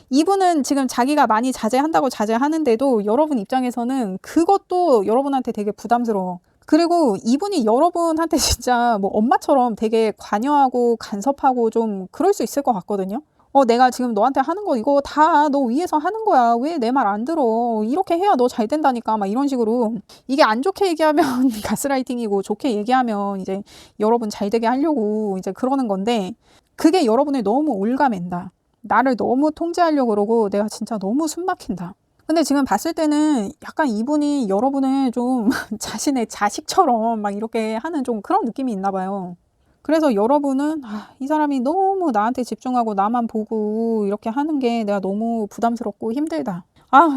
이분은 지금 자기가 많이 자제한다고 자제하는데도 여러분 입장에서는 그것도 여러분한테 되게 부담스러워. 그리고 이분이 여러분한테 진짜 뭐 엄마처럼 되게 관여하고 간섭하고 좀 그럴 수 있을 것 같거든요. 내가 지금 너한테 하는 거 이거 다 너 위해서 하는 거야. 왜 내 말 안 들어? 이렇게 해야 너 잘 된다니까. 막 이런 식으로. 이게 안 좋게 얘기하면 가스라이팅이고 좋게 얘기하면 이제 여러분 잘 되게 하려고 이제 그러는 건데 그게 여러분을 너무 올가맨다. 나를 너무 통제하려고 그러고 내가 진짜 너무 숨 막힌다. 근데 지금 봤을 때는 약간 이분이 여러분을 좀 자신의 자식처럼 막 이렇게 하는 좀 그런 느낌이 있나 봐요. 그래서 여러분은 이 사람이 너무 나한테 집중하고 나만 보고 이렇게 하는 게 내가 너무 부담스럽고 힘들다.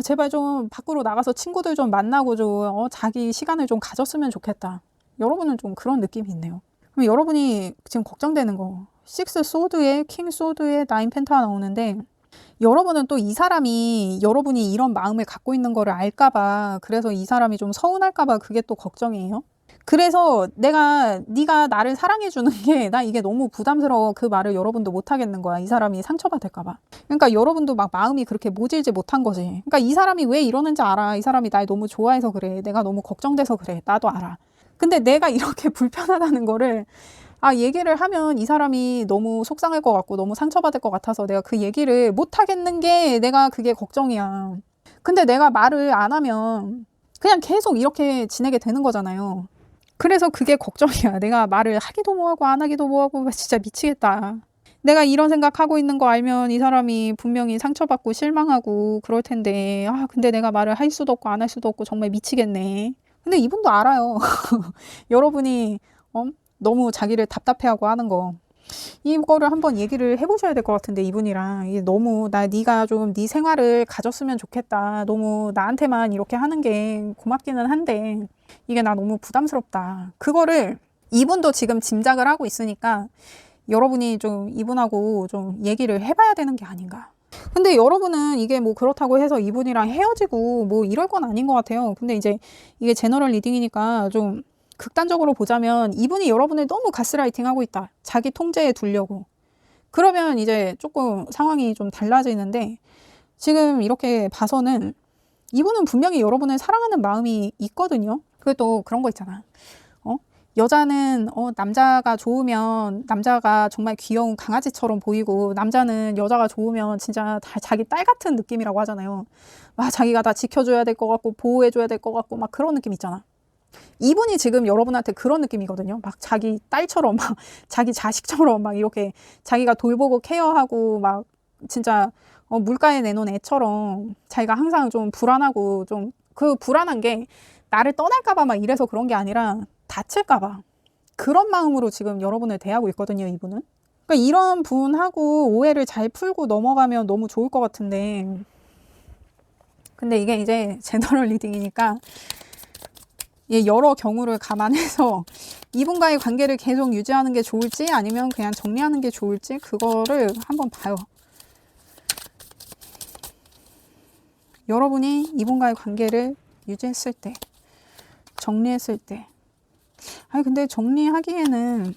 제발 좀 밖으로 나가서 친구들 좀 만나고 좀 자기 시간을 좀 가졌으면 좋겠다. 여러분은 좀 그런 느낌이 있네요. 그럼 여러분이 지금 걱정되는 거 6 소드에 킹 소드에 9 펜타가 나오는데 여러분은 또 이 사람이 여러분이 이런 마음을 갖고 있는 거를 알까봐 그래서 이 사람이 좀 서운할까봐 그게 또 걱정이에요. 그래서 네가 나를 사랑해 주는 게 나 이게 너무 부담스러워. 그 말을 여러분도 못 하겠는 거야. 이 사람이 상처받을까 봐. 그러니까 여러분도 막 마음이 그렇게 모질지 못한 거지. 그러니까 이 사람이 왜 이러는지 알아. 이 사람이 날 너무 좋아해서 그래. 내가 너무 걱정돼서 그래. 나도 알아. 근데 내가 이렇게 불편하다는 거를 얘기를 하면 이 사람이 너무 속상할 것 같고 너무 상처받을 것 같아서 내가 그 얘기를 못 하겠는 게 내가 그게 걱정이야. 근데 내가 말을 안 하면 그냥 계속 이렇게 지내게 되는 거잖아요. 그래서 그게 걱정이야. 내가 말을 하기도 뭐하고 안 하기도 뭐하고 진짜 미치겠다. 내가 이런 생각하고 있는 거 알면 이 사람이 분명히 상처받고 실망하고 그럴 텐데 근데 내가 말을 할 수도 없고 안 할 수도 없고 정말 미치겠네. 근데 이분도 알아요. 여러분이 너무 자기를 답답해하고 하는 거. 이거를 한번 얘기를 해보셔야 될 것 같은데 이분이랑 이게 너무 네가 좀 네 생활을 가졌으면 좋겠다. 너무 나한테만 이렇게 하는 게 고맙기는 한데 이게 나 너무 부담스럽다. 그거를 이분도 지금 짐작을 하고 있으니까 여러분이 좀 이분하고 좀 얘기를 해봐야 되는 게 아닌가. 근데 여러분은 이게 뭐 그렇다고 해서 이분이랑 헤어지고 뭐 이럴 건 아닌 것 같아요. 근데 이제 이게 제너럴 리딩이니까 좀 극단적으로 보자면 이분이 여러분을 너무 가스라이팅 하고 있다. 자기 통제에 두려고. 그러면 이제 조금 상황이 좀 달라지는데 지금 이렇게 봐서는 이분은 분명히 여러분을 사랑하는 마음이 있거든요. 그게 또 그런 거 있잖아. 여자는 남자가 좋으면 남자가 정말 귀여운 강아지처럼 보이고 남자는 여자가 좋으면 진짜 다 자기 딸 같은 느낌이라고 하잖아요. 자기가 다 지켜줘야 될 것 같고 보호해줘야 될 것 같고 막 그런 느낌 있잖아. 이분이 지금 여러분한테 그런 느낌이거든요. 막 자기 딸처럼 막 자기 자식처럼 막 이렇게 자기가 돌보고 케어하고 막 진짜 물가에 내놓은 애처럼 자기가 항상 좀 불안하고 좀 그 불안한 게 나를 떠날까 봐 막 이래서 그런 게 아니라 다칠까 봐 그런 마음으로 지금 여러분을 대하고 있거든요. 이분은. 그러니까 이런 분하고 오해를 잘 풀고 넘어가면 너무 좋을 것 같은데 근데 이게 이제 제너럴 리딩이니까 여러 경우를 감안해서 이분과의 관계를 계속 유지하는 게 좋을지 아니면 그냥 정리하는 게 좋을지 그거를 한번 봐요. 여러분이 이분과의 관계를 유지했을 때, 정리했을 때 근데 정리하기에는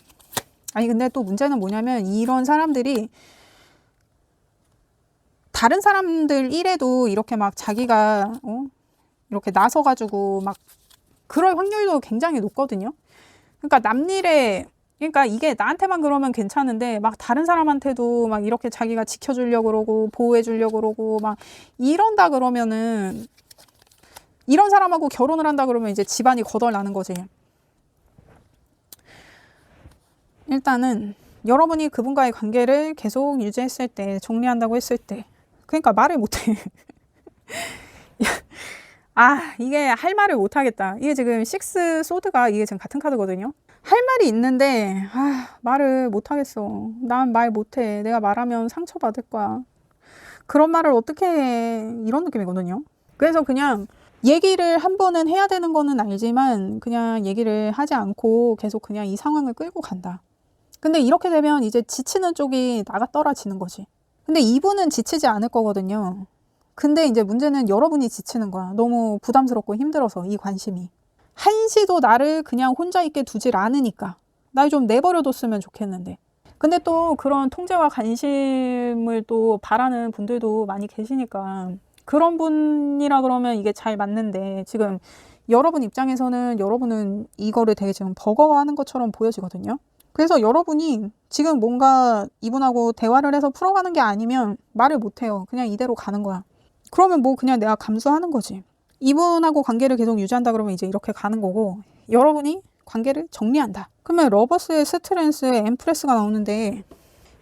근데 또 문제는 뭐냐면 이런 사람들이 다른 사람들 일에도 이렇게 막 자기가 이렇게 나서가지고 막 그럴 확률도 굉장히 높거든요. 그러니까 남일에 그러니까 이게 나한테만 그러면 괜찮은데 막 다른 사람한테도 막 이렇게 자기가 지켜주려고 그러고 보호해주려고 그러고 막 이런다 그러면은 이런 사람하고 결혼을 한다 그러면 이제 집안이 거덜나는 거지. 일단은 여러분이 그분과의 관계를 계속 유지했을 때 정리한다고 했을 때 그러니까 말을 못해. 이게 할 말을 못하겠다. 이게 지금 6 소드가 이게 지금 같은 카드거든요. 할 말이 있는데 말을 못하겠어. 난 말 못해. 내가 말하면 상처받을 거야. 그런 말을 어떻게 해. 이런 느낌이거든요. 그래서 그냥 얘기를 한 번은 해야 되는 거는 알지만 그냥 얘기를 하지 않고 계속 그냥 이 상황을 끌고 간다. 근데 이렇게 되면 이제 지치는 쪽이 나가 떨어지는 거지. 근데 이분은 지치지 않을 거거든요. 근데 이제 문제는 여러분이 지치는 거야. 너무 부담스럽고 힘들어서 이 관심이. 한시도 나를 그냥 혼자 있게 두질 않으니까. 날 좀 내버려뒀으면 좋겠는데. 근데 또 그런 통제와 관심을 또 바라는 분들도 많이 계시니까 그런 분이라 그러면 이게 잘 맞는데 지금 여러분 입장에서는 여러분은 이거를 되게 지금 버거워하는 것처럼 보여지거든요. 그래서 여러분이 지금 뭔가 이분하고 대화를 해서 풀어가는 게 아니면 말을 못해요. 그냥 이대로 가는 거야. 그러면 뭐 그냥 내가 감수하는 거지. 이분하고 관계를 계속 유지한다 그러면 이제 이렇게 가는 거고, 여러분이 관계를 정리한다. 그러면 러버스의 스트렝스의 엠프레스가 나오는데,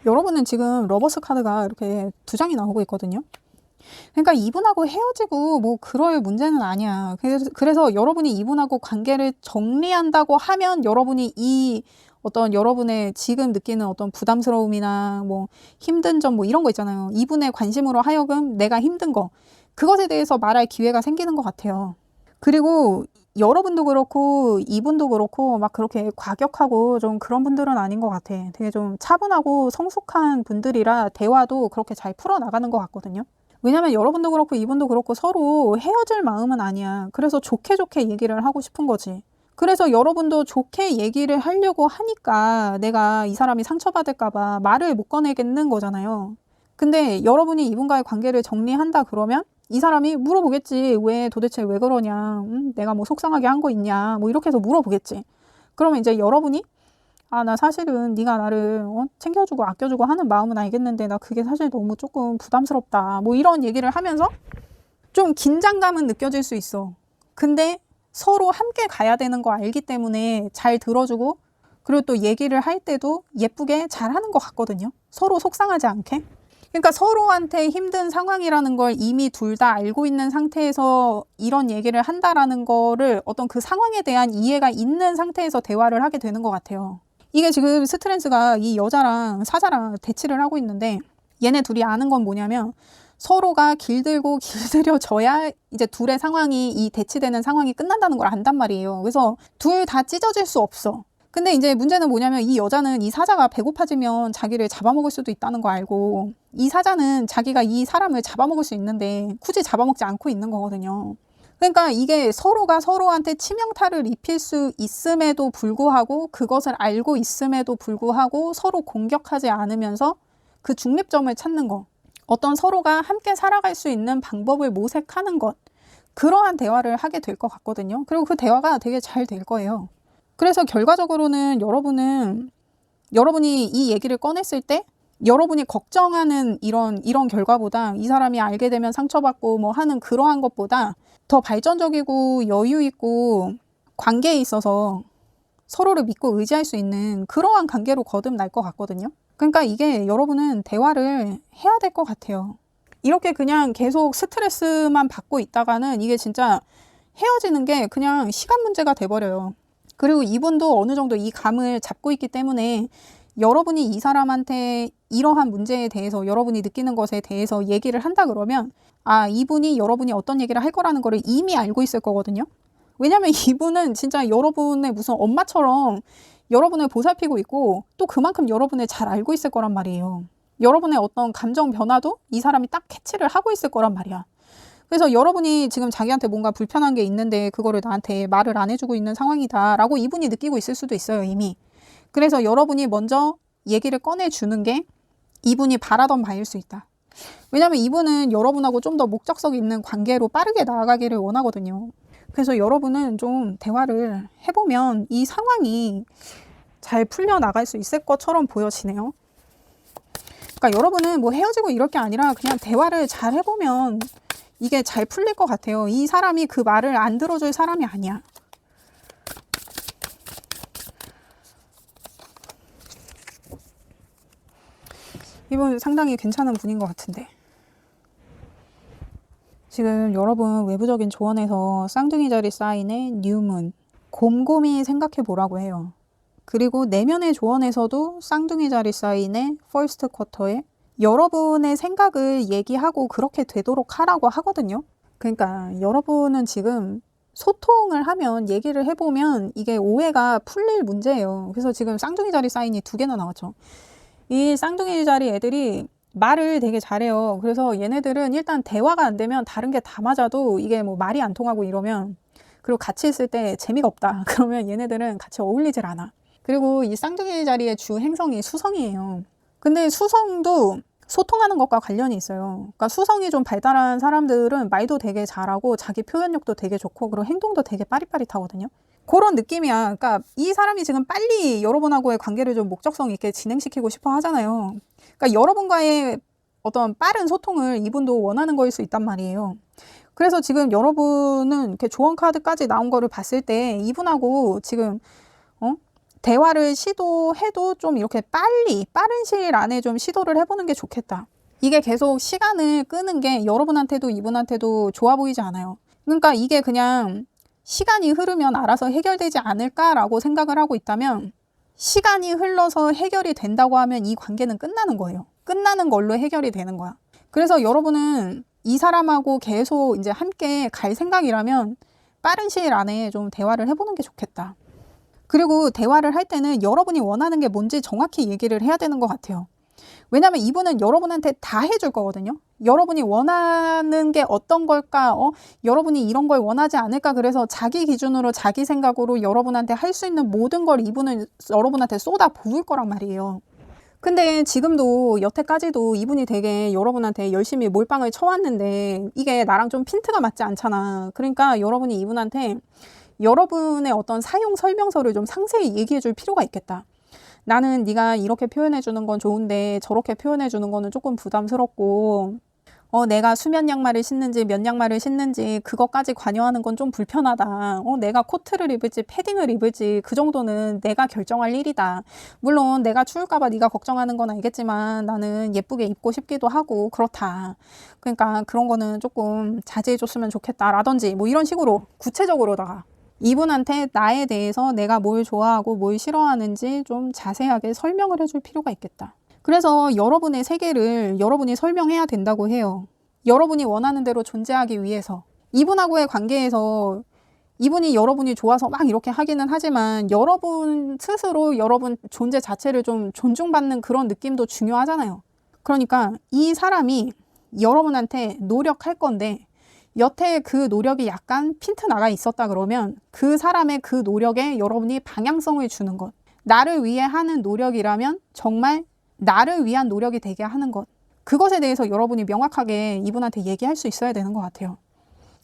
여러분은 지금 러버스 카드가 이렇게 2장이 나오고 있거든요. 그러니까 이분하고 헤어지고 뭐 그럴 문제는 아니야. 그래서 여러분이 이분하고 관계를 정리한다고 하면 여러분이 이 어떤 여러분의 지금 느끼는 어떤 부담스러움이나 뭐 힘든 점 뭐 이런 거 있잖아요. 이분의 관심으로 하여금 내가 힘든 거, 그것에 대해서 말할 기회가 생기는 것 같아요. 그리고 여러분도 그렇고 이분도 그렇고 막 그렇게 과격하고 좀 그런 분들은 아닌 것 같아. 되게 좀 차분하고 성숙한 분들이라 대화도 그렇게 잘 풀어나가는 것 같거든요. 왜냐면 여러분도 그렇고 이분도 그렇고 서로 헤어질 마음은 아니야. 그래서 좋게 좋게 얘기를 하고 싶은 거지. 그래서 여러분도 좋게 얘기를 하려고 하니까 내가 이 사람이 상처받을까 봐 말을 못 꺼내겠는 거잖아요. 근데 여러분이 이분과의 관계를 정리한다 그러면 이 사람이 물어보겠지. 도대체 왜 그러냐. 내가 뭐 속상하게 한 거 있냐. 뭐 이렇게 해서 물어보겠지. 그러면 이제 여러분이 나 사실은 네가 나를 챙겨주고 아껴주고 하는 마음은 알겠는데 나 그게 사실 너무 조금 부담스럽다. 뭐 이런 얘기를 하면서 좀 긴장감은 느껴질 수 있어. 근데 서로 함께 가야 되는 거 알기 때문에 잘 들어주고, 그리고 또 얘기를 할 때도 예쁘게 잘하는 것 같거든요. 서로 속상하지 않게. 그러니까 서로한테 힘든 상황이라는 걸 이미 둘 다 알고 있는 상태에서 이런 얘기를 한다라는 거를 어떤 그 상황에 대한 이해가 있는 상태에서 대화를 하게 되는 것 같아요. 이게 지금 스트렝스가 이 여자랑 사자랑 대치를 하고 있는데, 얘네 둘이 아는 건 뭐냐면 서로가 길들고 길들여져야 이제 둘의 상황이, 이 대치되는 상황이 끝난다는 걸 안단 말이에요. 그래서 둘 다 찢어질 수 없어. 근데 이제 문제는 뭐냐면 이 여자는 이 사자가 배고파지면 자기를 잡아먹을 수도 있다는 거 알고, 이 사자는 자기가 이 사람을 잡아먹을 수 있는데 굳이 잡아먹지 않고 있는 거거든요. 그러니까 이게 서로가 서로한테 치명타를 입힐 수 있음에도 불구하고, 그것을 알고 있음에도 불구하고 서로 공격하지 않으면서 그 중립점을 찾는 거, 어떤 서로가 함께 살아갈 수 있는 방법을 모색하는 것, 그러한 대화를 하게 될 것 같거든요. 그리고 그 대화가 되게 잘 될 거예요. 그래서 결과적으로는 여러분이 이 얘기를 꺼냈을 때 여러분이 걱정하는 이런 결과보다, 이 사람이 알게 되면 상처받고 뭐 하는 그러한 것보다 더 발전적이고 여유 있고 관계에 있어서 서로를 믿고 의지할 수 있는 그러한 관계로 거듭날 것 같거든요. 그러니까 이게 여러분은 대화를 해야 될 것 같아요. 이렇게 그냥 계속 스트레스만 받고 있다가는 이게 진짜 헤어지는 게 그냥 시간 문제가 돼버려요. 그리고 이분도 어느 정도 이 감을 잡고 있기 때문에 여러분이 이 사람한테 이러한 문제에 대해서, 여러분이 느끼는 것에 대해서 얘기를 한다 그러면 이분이 여러분이 어떤 얘기를 할 거라는 거를 이미 알고 있을 거거든요. 왜냐면 이분은 진짜 여러분의 무슨 엄마처럼 여러분을 보살피고 있고, 또 그만큼 여러분을 잘 알고 있을 거란 말이에요. 여러분의 어떤 감정 변화도 이 사람이 딱 캐치를 하고 있을 거란 말이야. 그래서 여러분이 지금 자기한테 뭔가 불편한 게 있는데 그거를 나한테 말을 안 해주고 있는 상황이다 라고 이분이 느끼고 있을 수도 있어요, 이미. 그래서 여러분이 먼저 얘기를 꺼내주는 게 이분이 바라던 바일 수 있다. 왜냐면 이분은 여러분하고 좀 더 목적성 있는 관계로 빠르게 나아가기를 원하거든요. 그래서 여러분은 좀 대화를 해보면 이 상황이 잘 풀려나갈 수 있을 것처럼 보여지네요. 그러니까 여러분은 뭐 헤어지고 이럴 게 아니라 그냥 대화를 잘 해보면 이게 잘 풀릴 것 같아요. 이 사람이 그 말을 안 들어줄 사람이 아니야. 이분 상당히 괜찮은 분인 것 같은데. 지금 여러분 외부적인 조언에서 쌍둥이 자리 사인의 뉴문, 곰곰이 생각해 보라고 해요. 그리고 내면의 조언에서도 쌍둥이 자리 사인의 퍼스트 쿼터에 여러분의 생각을 얘기하고 그렇게 되도록 하라고 하거든요. 그러니까 여러분은 지금 소통을 하면, 얘기를 해보면 이게 오해가 풀릴 문제예요. 그래서 지금 쌍둥이 자리 사인이 2개나 나왔죠. 이 쌍둥이 자리 애들이 말을 되게 잘해요. 그래서 얘네들은 일단 대화가 안 되면 다른 게 다 맞아도 이게 뭐 말이 안 통하고 이러면, 그리고 같이 있을 때 재미가 없다 그러면 얘네들은 같이 어울리질 않아. 그리고 이 쌍둥이 자리의 주 행성이 수성이에요. 근데 수성도 소통하는 것과 관련이 있어요. 그러니까 수성이 좀 발달한 사람들은 말도 되게 잘하고 자기 표현력도 되게 좋고 그리고 행동도 되게 빠릿빠릿하거든요. 그런 느낌이야. 그러니까 이 사람이 지금 빨리 여러분하고의 관계를 좀 목적성 있게 진행시키고 싶어 하잖아요. 그러니까 여러분과의 어떤 빠른 소통을 이분도 원하는 거일 수 있단 말이에요. 그래서 지금 여러분은 이렇게 조언 카드까지 나온 거를 봤을 때 이분하고 지금 대화를 시도해도 좀 이렇게 빠른 시일 안에 좀 시도를 해보는 게 좋겠다. 이게 계속 시간을 끄는 게 여러분한테도 이분한테도 좋아 보이지 않아요. 그러니까 이게 그냥 시간이 흐르면 알아서 해결되지 않을까라고 생각을 하고 있다면 시간이 흘러서 해결이 된다고 하면 이 관계는 끝나는 거예요. 끝나는 걸로 해결이 되는 거야. 그래서 여러분은 이 사람하고 계속 이제 함께 갈 생각이라면 빠른 시일 안에 좀 대화를 해보는 게 좋겠다. 그리고 대화를 할 때는 여러분이 원하는 게 뭔지 정확히 얘기를 해야 되는 것 같아요. 왜냐하면 이분은 여러분한테 다 해줄 거거든요. 여러분이 원하는 게 어떤 걸까? 여러분이 이런 걸 원하지 않을까? 그래서 자기 기준으로 자기 생각으로 여러분한테 할 수 있는 모든 걸 이분은 여러분한테 쏟아 부을 거란 말이에요. 근데 지금도 여태까지도 이분이 되게 여러분한테 열심히 몰빵을 쳐왔는데 이게 나랑 좀 핀트가 맞지 않잖아. 그러니까 여러분이 이분한테 여러분의 어떤 사용 설명서를 좀 상세히 얘기해 줄 필요가 있겠다. 나는 네가 이렇게 표현해 주는 건 좋은데 저렇게 표현해 주는 거는 조금 부담스럽고 내가 수면 양말을 신는지 면 양말을 신는지 그것까지 관여하는 건 좀 불편하다. 내가 코트를 입을지 패딩을 입을지 그 정도는 내가 결정할 일이다. 물론 내가 추울까 봐 네가 걱정하는 건 알겠지만 나는 예쁘게 입고 싶기도 하고 그렇다. 그러니까 그런 거는 조금 자제해 줬으면 좋겠다. 라든지 뭐 이런 식으로 구체적으로다가 이분한테 나에 대해서 내가 뭘 좋아하고 뭘 싫어하는지 좀 자세하게 설명을 해줄 필요가 있겠다. 그래서 여러분의 세계를 여러분이 설명해야 된다고 해요. 여러분이 원하는 대로 존재하기 위해서. 이분하고의 관계에서 이분이 여러분이 좋아서 막 이렇게 하기는 하지만 여러분 스스로 여러분 존재 자체를 좀 존중받는 그런 느낌도 중요하잖아요. 그러니까 이 사람이 여러분한테 노력할 건데 여태 그 노력이 약간 핀트 나가 있었다 그러면 그 사람의 그 노력에 여러분이 방향성을 주는 것. 나를 위해 하는 노력이라면 정말 나를 위한 노력이 되게 하는 것. 그것에 대해서 여러분이 명확하게 이분한테 얘기할 수 있어야 되는 것 같아요.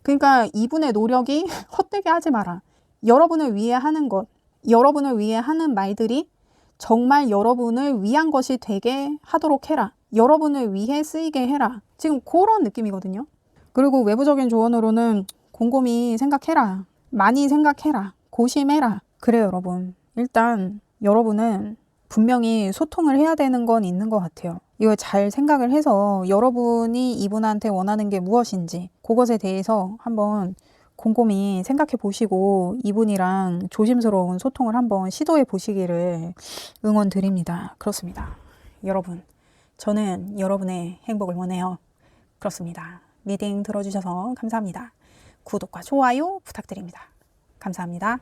그러니까 이분의 노력이 헛되게 하지 마라. 여러분을 위해 하는 것, 여러분을 위해 하는 말들이 정말 여러분을 위한 것이 되게 하도록 해라. 여러분을 위해 쓰이게 해라. 지금 그런 느낌이거든요. 그리고 외부적인 조언으로는 곰곰이 생각해라. 많이 생각해라. 고심해라. 그래요, 여러분. 일단 여러분은 분명히 소통을 해야 되는 건 있는 것 같아요. 이걸 잘 생각을 해서 여러분이 이분한테 원하는 게 무엇인지 그것에 대해서 한번 곰곰이 생각해 보시고 이분이랑 조심스러운 소통을 한번 시도해 보시기를 응원드립니다. 그렇습니다. 여러분, 저는 여러분의 행복을 원해요. 그렇습니다. 리딩 들어주셔서 감사합니다. 구독과 좋아요 부탁드립니다. 감사합니다.